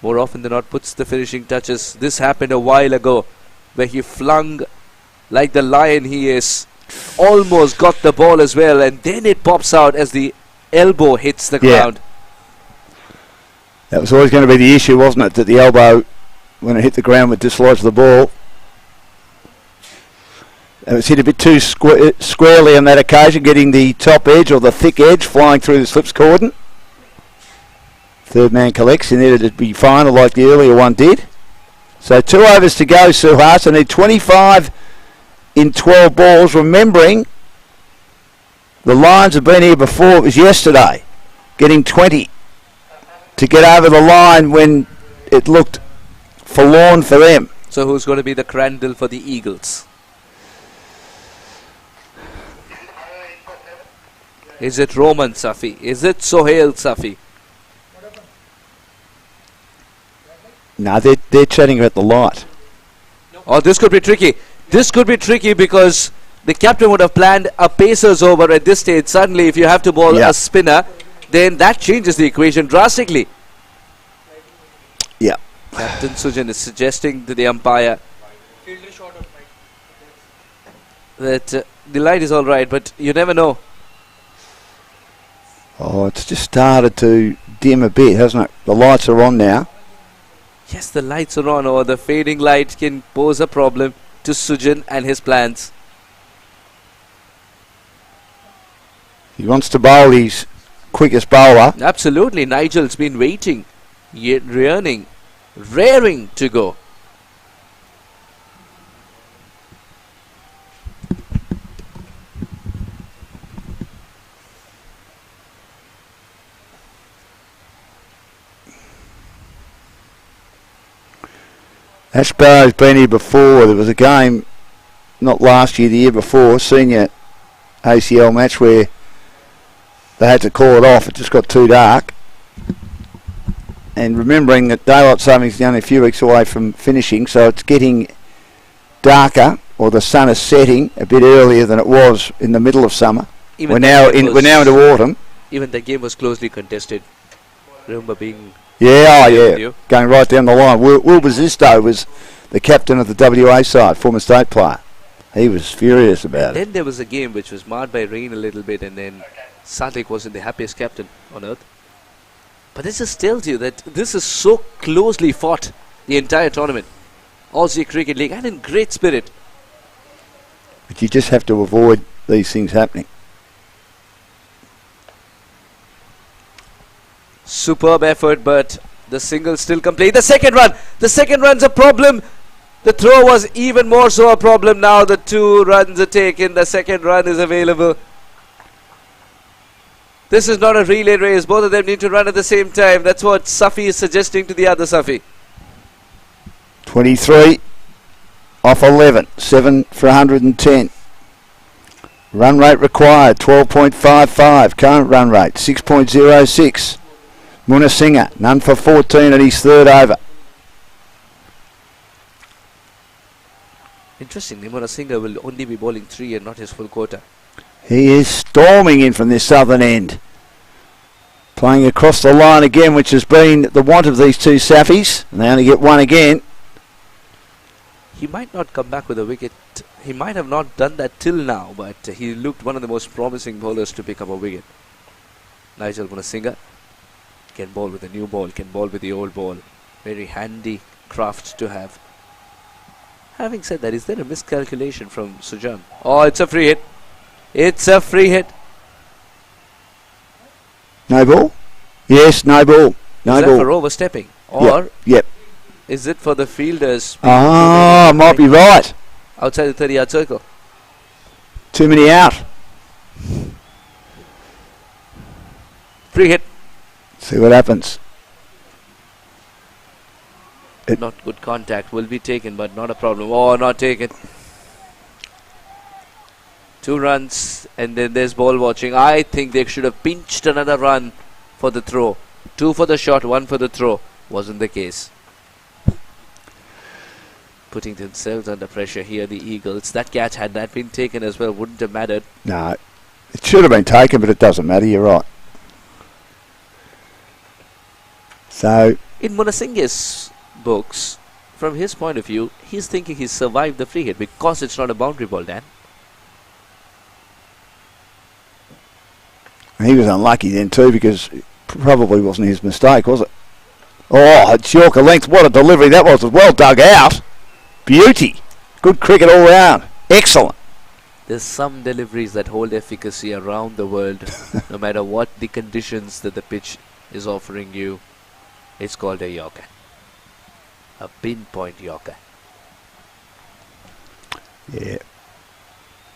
More often than not puts the finishing touches. This happened a while ago where he flung like the lion he is. Almost got the ball as well, and then it pops out as the elbow hits the ground. That was always going to be the issue, wasn't it? That the elbow, when it hit the ground, would dislodge the ball. It was hit a bit too squarely on that occasion, getting the top edge or the thick edge flying through the slips cordon. Third man collects. He needed to be final like the earlier one did. So 2 overs to go, Suhas. They need 25 in 12 balls. Remembering the Lions have been here before. It was yesterday, getting 20 to get over the line when it looked forlorn for them. So who's going to be the Crandall for the Eagles? Is it Roman Safi? Is it Sohail Safi? No, they're chatting about the light. Oh, this could be tricky. This could be tricky because the captain would have planned a pacers over at this stage. Suddenly, if you have to bowl a spinner, then that changes the equation drastically. Yeah. Captain Sujan is suggesting to the umpire that the light is all right, but you never know. Oh, it's just started to dim a bit, hasn't it? The lights are on now. Yes, the lights are on, or the fading light can pose a problem to Sujan and his plans. He wants to bowl his quickest bowler. Absolutely, Nigel's been waiting, yet raring to go. Ashbar's been here before. There was a game, not last year, the year before, senior ACL match where they had to call it off. It just got too dark. And remembering that daylight savings is only a few weeks away from finishing, so it's getting darker, or the sun is setting a bit earlier than it was in the middle of summer. We're now into autumn. Even the game was closely contested. Remember being... Yeah, going right down the line. Will Bazisto was the captain of the WA side, former state player. He was furious about it. Then there was a game which was marred by rain a little bit, and then Sadik wasn't the happiest captain on earth. But this just tells you that this is so closely fought, the entire tournament. Aussie Cricket League, and in great spirit. But you just have to avoid these things happening. Superb effort, but the single still complete. The second run's a problem. The throw was even more so a problem. Now the 2 runs are taken. The second run is available. This is not a relay race. Both of them need to run at the same time. That's what Safi is suggesting to the other Safi. 23 off 11. 7 for 110. Run rate required 12.55. Current run rate 6.06. Munasinghe, none for 14 at his third over. Interestingly, Munasinghe will only be bowling 3 and not his full quota. He is storming in from this southern end. Playing across the line again, which has been the want of these two Safis. And they only get one again. He might not come back with a wicket. He might have not done that till now, but he looked one of the most promising bowlers to pick up a wicket. Nigel Munasinghe can bowl with a new ball, can bowl with the old ball. Very handy craft to have. Having said that, is there a miscalculation from Sujan? Oh, it's a free hit. It's a free hit. No ball? Yes, no ball. No is ball. That for overstepping? Or yep. Is it for the fielders? Might be right. Outside the 30-yard circle. Too many out. Free hit. See what happens. Not good contact. Will be taken, but not a problem. Oh, not taken. 2 runs, and then there's ball watching. I think they should have pinched another run for the throw. 2 for the shot, 1 for the throw. Wasn't the case. Putting themselves under pressure here, the Eagles. That catch, had that been taken as well, wouldn't have mattered. No, it should have been taken, but it doesn't matter. You're right. So, in Munasinghe's books, from his point of view, he's thinking he's survived the free hit because it's not a boundary ball, Dan. he was unlucky then too, because it probably wasn't his mistake, was it? Oh, it's Yorker length. What a delivery that was. Well dug out. Beauty. Good cricket all round. Excellent. There's some deliveries that hold efficacy around the world, no matter what the conditions that the pitch is offering you. It's called a Yorker. A pinpoint Yorker. Yeah.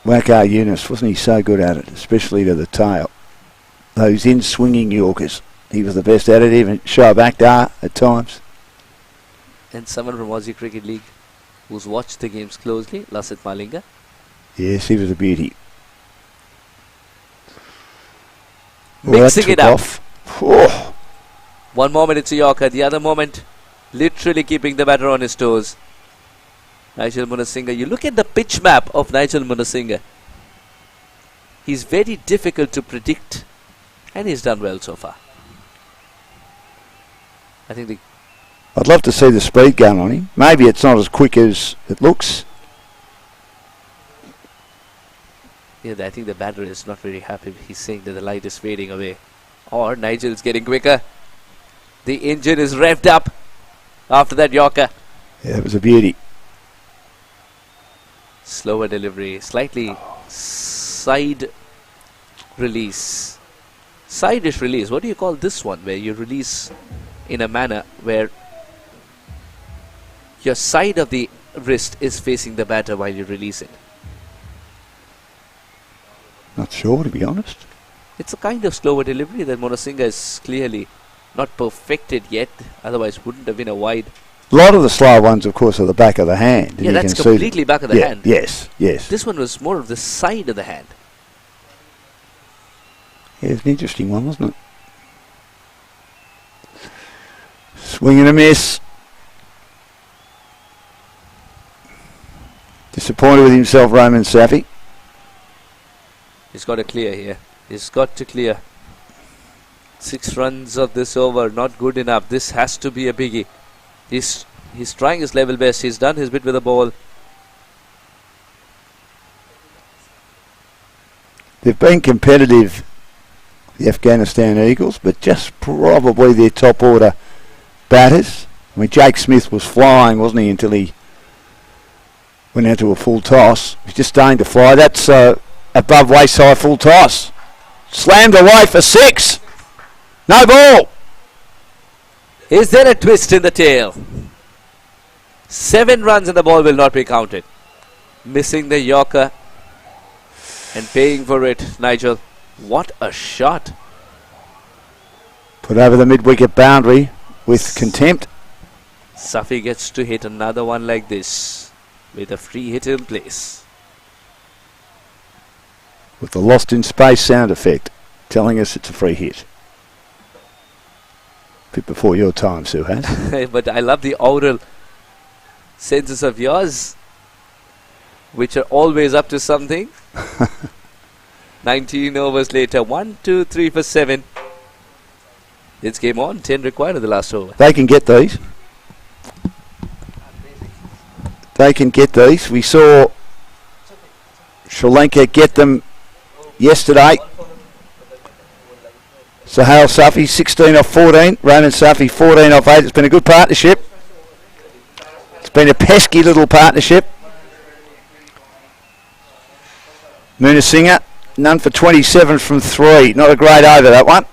Wakar Yunus, wasn't he so good at it, especially to the tail? Those in-swinging Yorkers. He was the best at it, even Shoaib Akhtar at times. And someone from Aussie Cricket League who's watched the games closely, Lasith Malinga. Yes, he was a beauty. Mixing it up. Oh. One moment it's a Yorker, the other moment literally keeping the batter on his toes. Nigel Munasinghe. You look at the pitch map of Nigel Munasinghe. He's very difficult to predict, and he's done well so far. I think I'd love to see the speed going on him. Maybe it's not as quick as it looks. Yeah, I think the batter is not very happy. He's saying that the light is fading away. Or Nigel's getting quicker. The engine is revved up after that Yorker. Yeah, it was a beauty. Slower delivery, slightly side release. Side-ish release. What do you call this one, where you release in a manner where your side of the wrist is facing the batter while you release it? Not sure, to be honest. It's a kind of slower delivery that Munasinghe is clearly not perfected yet, otherwise wouldn't have been a wide. A lot of the slow ones, of course, are the back of the hand. Yeah, that's completely back of the hand. Yes, yes. This one was more of the side of the hand. Yeah, it's an interesting one, wasn't it? Swing and a miss. Disappointed with himself, Roman Safi. He's got to clear here. He's got to clear. 6 runs of this over, not good enough. This has to be a biggie. He's trying his level best. He's done his bit with the ball. They've been competitive, the Afghanistan Eagles, but just probably their top order batters. I mean, Jake Smith was flying, wasn't he, until he went out to a full toss. He's just starting to fly. That's above waist high full toss. Slammed away for 6. No ball. Is there a twist in the tail? 7 runs and the ball will not be counted. Missing the Yorker and paying for it, Nigel. What a shot. Put over the mid-wicket boundary with contempt. Safi gets to hit another one like this with a free hit in place. With the lost in space sound effect telling us it's a free hit. Bit before your time, Suhas. But I love the oral senses of yours, which are always up to something. 19 overs later, 1, 2, 3 for 7. It's game on, 10 required in the last over. They can get these. They can get these. We saw Sri Lanka get them yesterday. Sohail Safi 16 off 14. Roman Safi 14 off 8. It's been a good partnership. It's been a pesky little partnership. Munasinghe, none for 27 from 3. Not a great over, that one.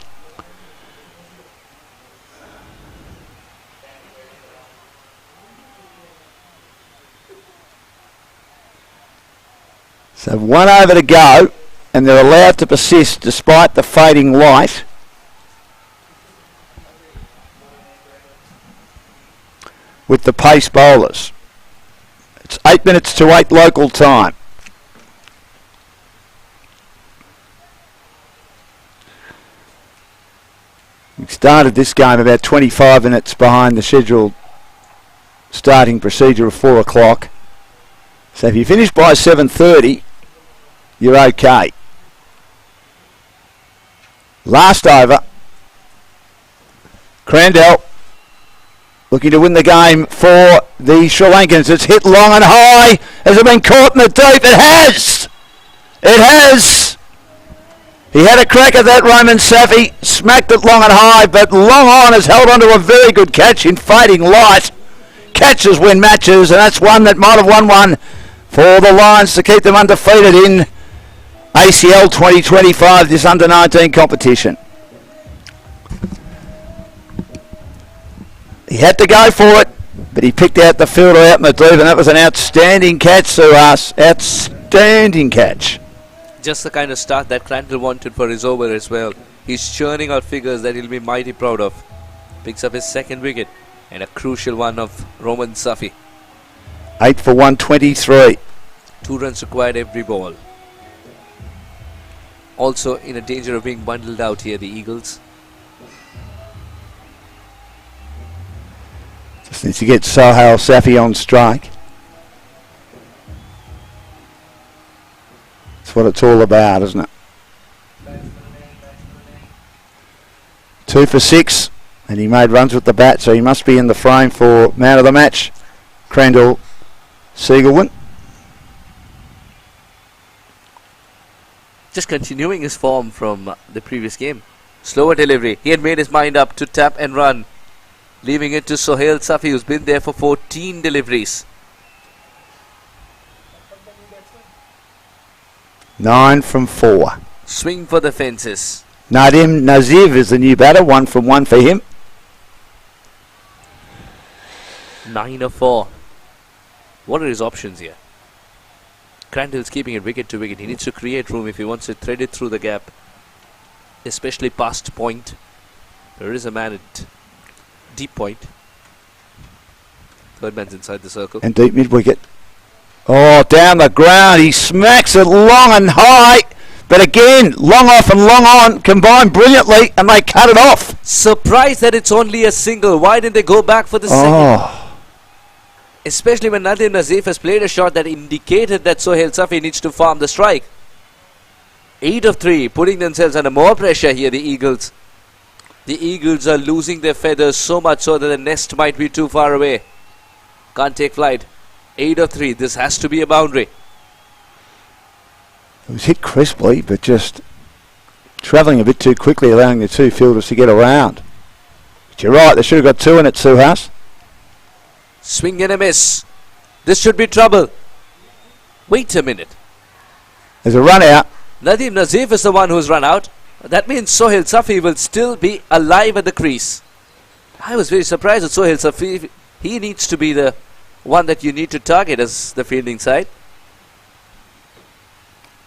So 1 over to go, and they're allowed to persist despite the fading light. With the pace bowlers. It's 8 minutes to 8 local time. We started this game about 25 minutes behind the scheduled starting procedure of 4 o'clock. So if you finish by 7:30, you're okay. Last over. Crandell looking to win the game for the Sri Lankans. It's hit long and high. Has it been caught in the deep? It has! It has! He had a crack at that, Roman Safi. Smacked it long and high, but long on has held on to a very good catch in fading light. Catches win matches, and that's one that might have won one for the Lions to keep them undefeated in ACL 2025, this under-19 competition. He had to go for it, but he picked out the fielder out in the deep, and that was an outstanding catch, Suhas. Outstanding catch. Just the kind of start that Crandall wanted for his over as well. He's churning out figures that he'll be mighty proud of. Picks up his 2nd wicket, and a crucial one of Roman Safi. 8 for 123. 2 runs required every ball. Also in a danger of being bundled out here, the Eagles. Just needs to get Sohail Safi on strike. That's what it's all about, isn't it? 2 for 6, and he made runs with the bat, so he must be in the frame for man of the match, Crandall Siegelwin. Just continuing his form from the previous game. Slower delivery. He had made his mind up to tap and run, leaving it to Sohail Safi, who's been there for 14 deliveries. 9 from 4. Swing for the fences. Nadim Nazir is the new batter. 1 from 1 for him. 9 of 4. What are his options here? Crandall's keeping it wicket to wicket. He needs to create room if he wants to thread it through the gap, especially past point. There is a man at deep point. Third man's inside the circle. And deep mid-wicket. Oh, down the ground. He smacks it long and high. But again, long off and long on, combined brilliantly, and they cut it off. Surprised that it's only a single. Why didn't they go back for the second? Especially when Nadim Nazif has played a shot that indicated that Sohail Safi needs to farm the strike. 8 of 3, putting themselves under more pressure here, the Eagles. The Eagles are losing their feathers so much so that the nest might be too far away. Can't take flight. 8 of 3, this has to be a boundary. It was hit crisply, but just travelling a bit too quickly, allowing the two fielders to get around. But you're right, they should have got 2 in it, Suhas. Swing and a miss. This should be trouble. Wait a minute. There's a run out. Nadim Nazif is the one who's run out. That means Sohail Safi will still be alive at the crease. I was very surprised at Sohail Safi. He needs to be the one that you need to target as the fielding side.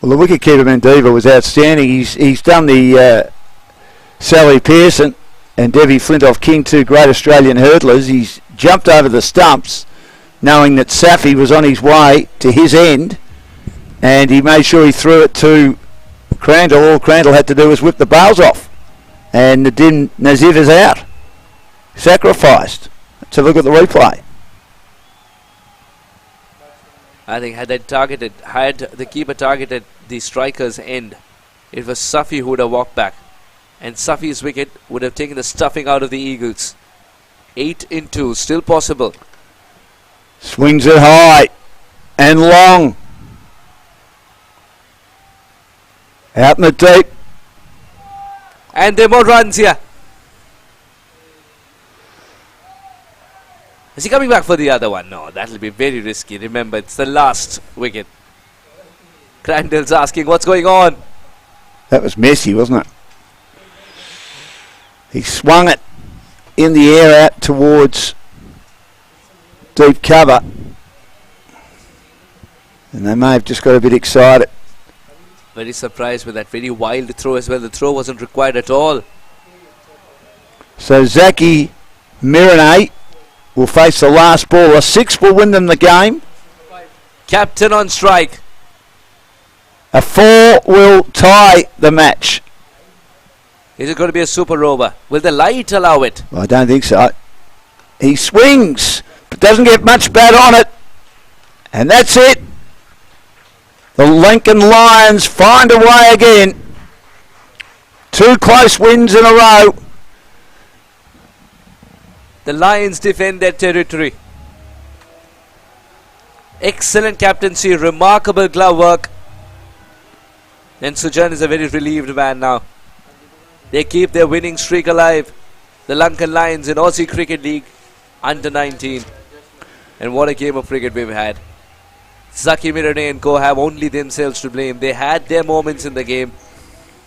Well, the wicketkeeper Mendiva was outstanding. He's done the Sally Pearson and Debbie Flintoff King, 2 great Australian hurdlers. He's jumped over the stumps, knowing that Safi was on his way to his end, and he made sure he threw it to Crandall. All Crandall had to do was whip the bails off, and Nadim Nazif is out. Sacrificed. Let's have a look at the replay. I think had the keeper targeted the striker's end, it was Safi who would have walked back, and Safi's wicket would have taken the stuffing out of the Eagles. 8 in 2, still possible. Swings it high and long. Out in the deep. And there are more runs here. Is he coming back for the other one? No, that'll be very risky. Remember, it's the last wicket. Crandall's asking what's going on. That was messy, wasn't it? He swung it in the air out towards deep cover. And they may have just got a bit excited. Very surprised with that very wild throw as well. The throw wasn't required at all. So Zaki Miranay will face the last ball. A 6 will win them the game. Captain on strike. A 4 will tie the match. Is it going to be a super over? Will the light allow it? Well, I don't think so. He swings, but doesn't get much bat on it. And that's it. The Lankan Lions find a way again. 2 close wins in a row. The Lions defend their territory. Excellent captaincy, remarkable glove work. And Sujan is a very relieved man now. They keep their winning streak alive. The Lankan Lions in Aussie Cricket League under 19. And what a game of cricket we've had. Zaki Miranay and co have only themselves to blame. They had their moments in the game,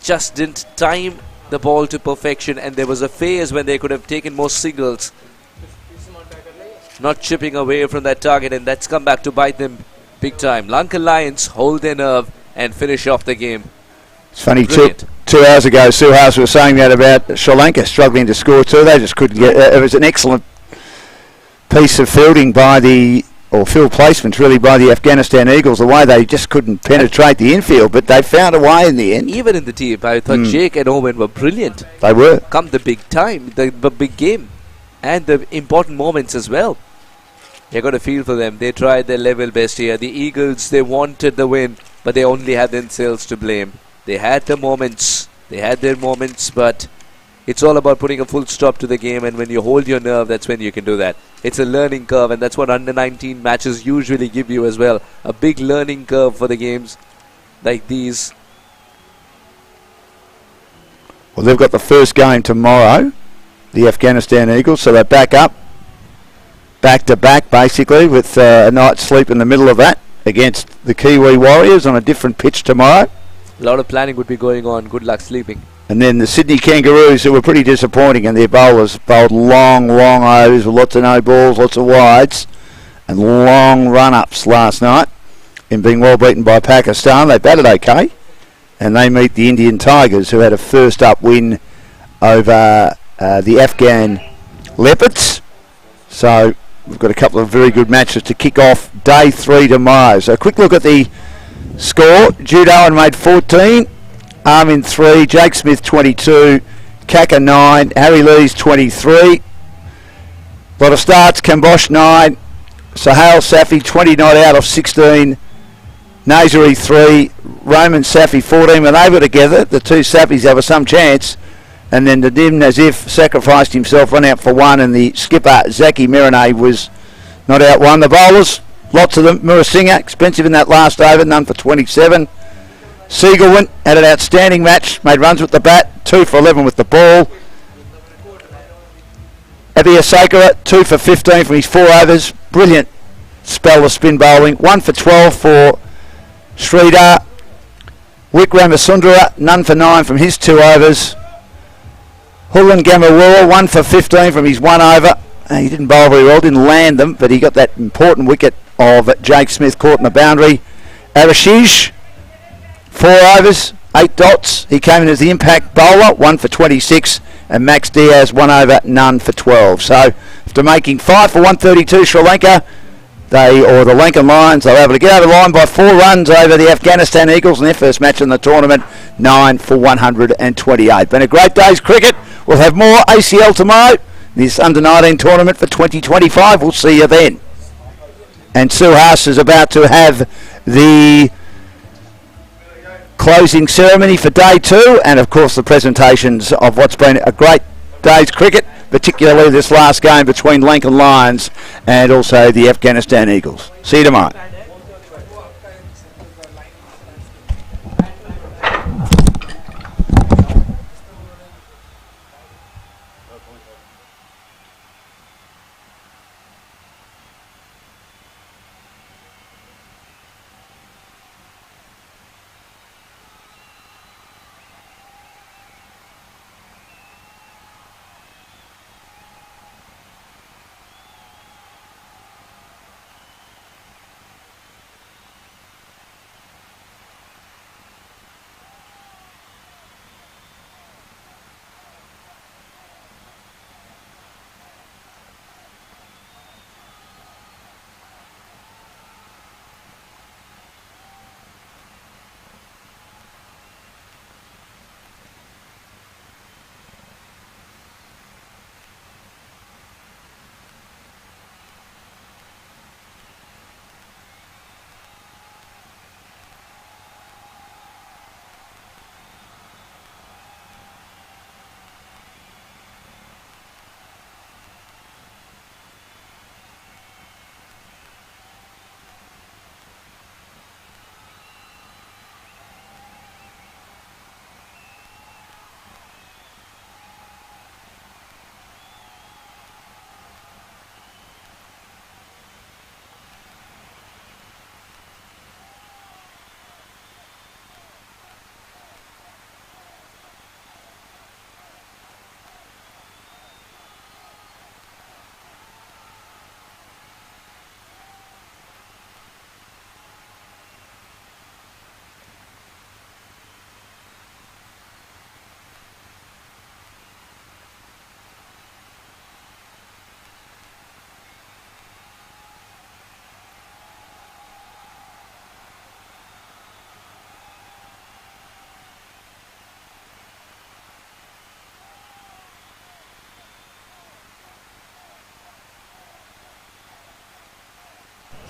just didn't time the ball to perfection, and there was a phase when they could have taken more singles, not chipping away from that target, and that's come back to bite them big time. Lankan Lions hold their nerve and finish off the game. It's funny, 2 hours ago Suhas was saying that about Sri Lanka struggling to score 2. They just couldn't get it. Was an excellent piece of fielding by field placement really by the Afghanistan Eagles, the way they just couldn't penetrate the infield, but they found a way in the end. Even in the team, I thought Jake and Owen were brilliant. They were. Come the big time, the big game, and the important moments as well. You're going to feel for them. They tried their level best here. The Eagles, they wanted the win, but they only had themselves to blame. They had the moments. They had their moments, but it's all about putting a full stop to the game, and when you hold your nerve, that's when you can do that. It's a learning curve, and that's what under 19 matches usually give you as well. A big learning curve for the games like these. Well, they've got the first game tomorrow, the Afghanistan Eagles, so they're back up, back to back basically, with a night's sleep in the middle of that against the Kiwi Warriors on a different pitch tomorrow. A lot of planning would be going on. Good luck sleeping. And then the Sydney Kangaroos, who were pretty disappointing, and their bowlers bowled long overs with lots of no balls, lots of wides, and long run-ups last night in being well beaten by Pakistan. They batted okay, and they meet the Indian Tigers, who had a first-up win over the Afghan Leopards. So we've got a couple of very good matches to kick off day 3 tomorrow. So a quick look at the score. Jude Owen made 14, Armin 3, Jake Smith 22, Kaka 9, Harry Lees 23. A lot of starts, Kambosh 9, Sahel Safi 20 not out of 16, Nazari 3, Roman Safi 14. When they were together, the two Safis have some chance. And then Nadim Nazif sacrificed himself, run out for 1, and the skipper, Zaki Miranay, was not out 1. The bowlers, lots of them. Murasinghe, expensive in that last over, none for 27. Siegelwin had an outstanding match, made runs with the bat, 2 for 11 with the ball. Abhiyasakara, 2 for 15 from his 4 overs. Brilliant spell of spin bowling. 1 for 12 for Sridhar. Wickramasundara, none for 9 from his 2 overs. Hulan Gamawura, 1 for 15 from his 1 over. He didn't bowl very well, didn't land them, but he got that important wicket of Jake Smith caught in the boundary. Arashish, 4 overs, 8 dots. He came in as the impact bowler, 1 for 26. And Max Diaz, 1 over, none for 12. So after making 5 for 132, Sri Lanka, the Lankan Lions, they were able to get over the line by 4 runs over the Afghanistan Eagles in their first match in the tournament, 9 for 128. Been a great day's cricket. We'll have more ACL tomorrow. This under-19 tournament for 2025. We'll see you then. And Suhas is about to have the closing ceremony for day 2, and of course the presentations of what's been a great day's cricket, particularly this last game between Lankan Lions and also the Afghanistan Eagles. See you tomorrow.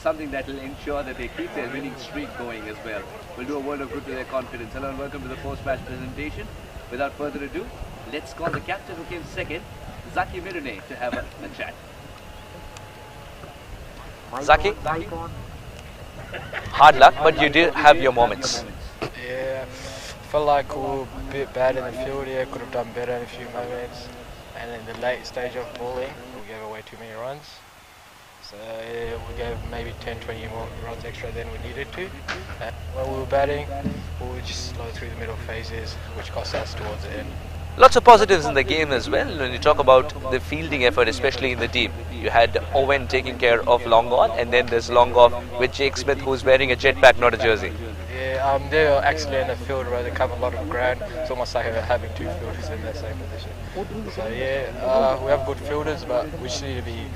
Something that will ensure that they keep their winning streak going as well. Will do a world of good to their confidence. Hello and welcome to the post-match presentation. Without further ado, let's call the captain who came second, Zaki Miranay, to have a chat. Zaki, hard luck, but you did have your moments. Yeah, felt like we were a bit bad in the field here, could have done better in a few moments. And in the late stage of bowling, we gave away too many runs. So we gave maybe 10-20 more runs extra than we needed to. And when we were batting, we were just slow through the middle phases, which cost us towards the end. Lots of positives in the game as well. When you talk about the fielding effort, especially in the team, you had Owen taking care of long on, and then there's long off with Jake Smith, who's wearing a jetpack, not a jersey. Yeah, they were actually in the field where they cover a lot of ground. It's almost like having 2 fielders in the same position. So yeah, we have good fielders, but we just need to be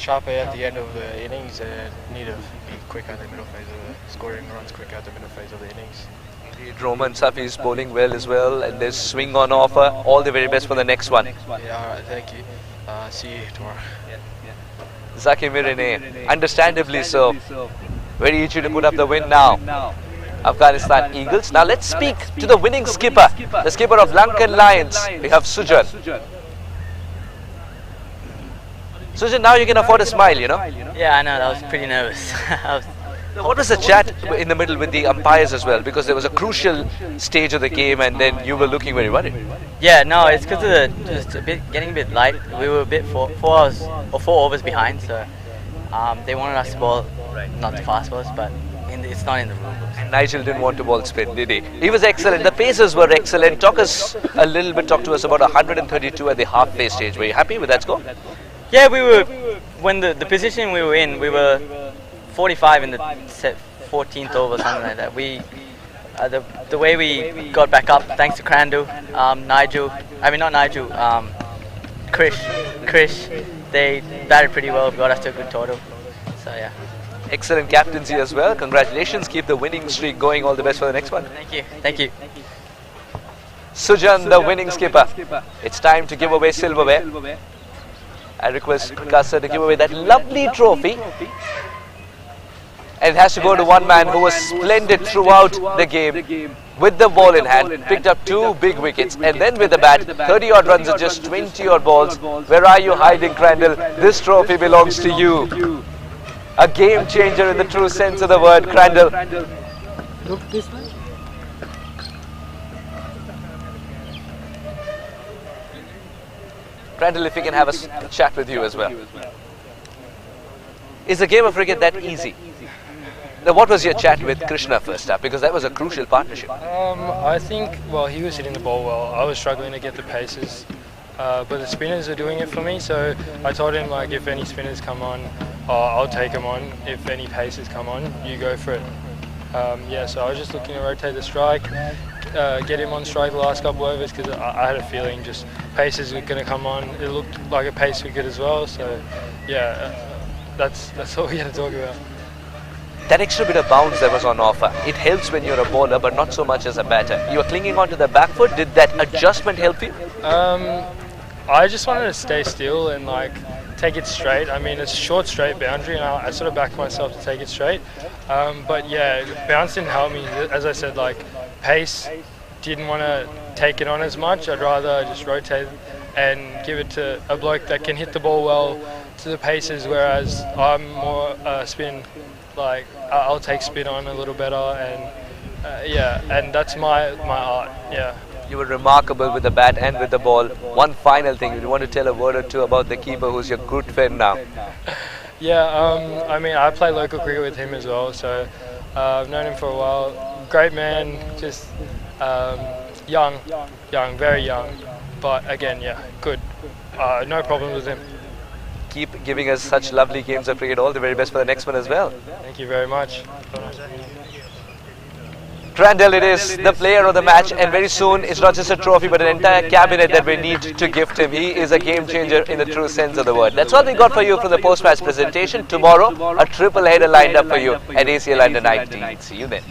sharper at the end of the innings and need to be quicker in the middle phase of the scoring runs quicker at the middle phase of the innings. Indeed, Roman Safi is bowling well as well, and there's swing on offer. All the very best for the next one. Yeah, alright, thank you. See you tomorrow. Zaki Mirine, understandably so. Very eager to put up the win now. Afghanistan Eagles. Now let's speak to the winning skipper, the skipper of Lankan Lions. We have Sujan. Sujan, now you can afford a smile, you know. Yeah, I know. I was pretty nervous. What was the chat in the middle with the umpires as well? Because there was a crucial stage of the game, and then you were looking very worried. Yeah, no, it's because of just getting a bit light. We were a bit 4 overs behind, so they wanted us to bowl not the fast balls, but it's not in the rule books. And Nigel didn't want to bowl spin, did he? He was excellent. The paces were excellent. Talk to us about 132 at the halfway stage. Were you happy with that score? Yeah, we were. When the position we were in, we were 45 in the 14th over, something like that. We the way we got back up, thanks to Krandu, Krish, they batted pretty well, got us to a good total. So yeah. Excellent captaincy as well. Congratulations. Keep the winning streak going. All the best for the next one. Thank you. Thank you. Sujan, the winning skipper. It's time to give away silverware. I request Kasa to give away that lovely trophy. And it has to go to one man who was splendid throughout the game. With the ball in hand, picked up 2 big wickets, and then with the bat, 30 odd runs at just 20 odd balls. Where are you hiding, Crandall? This trophy belongs to you. A game changer in the true sense of the word, Crandall. Look this way. Crandall, if we can have a chat with you as well. Is the game of cricket that easy? Now, what was your chat with Krishna first up? Because that was a crucial partnership. I think, well, he was hitting the ball well. I was struggling to get the paces, but the spinners are doing it for me. So I told him, like, if any spinners come on, I'll take them on. If any paces come on, you go for it. Yeah, so I was just looking to rotate the strike, get him on strike the last couple of overs, because I had a feeling just paces were going to come on. It looked like a pace wicket as well. So yeah, that's all we had to talk about. That extra bit of bounce that was on offer, it helps when you're a bowler, but not so much as a batter. You were clinging onto the back foot. Did that adjustment help you? I just wanted to stay still and like take it straight. I mean, it's a short straight boundary, and I sort of backed myself to take it straight. But yeah, bounce didn't help me. As I said, like pace, didn't want to take it on as much. I'd rather just rotate and give it to a bloke that can hit the ball well to the paces, whereas I'm more spin. Like I'll take spin on a little better, and yeah, and that's my art. Yeah. You were remarkable with the bat and with the ball. One final thing, you want to tell a word or two about the keeper, who's your good friend now? Yeah, I mean, I play local cricket with him as well, so I've known him for a while. Great man, just young, very young, but again, yeah, good. No problems with him. Keep giving us such lovely games of cricket. All the very best for the next one as well. Thank you very much. Crandall, it is the player of the match, and very soon it's not just a trophy but an entire cabinet that we need to gift him. He is a game changer in the true sense of the word. That's all we got for you from the post-match presentation. Tomorrow, a triple header lined up for you at ACL Under 19. See you then.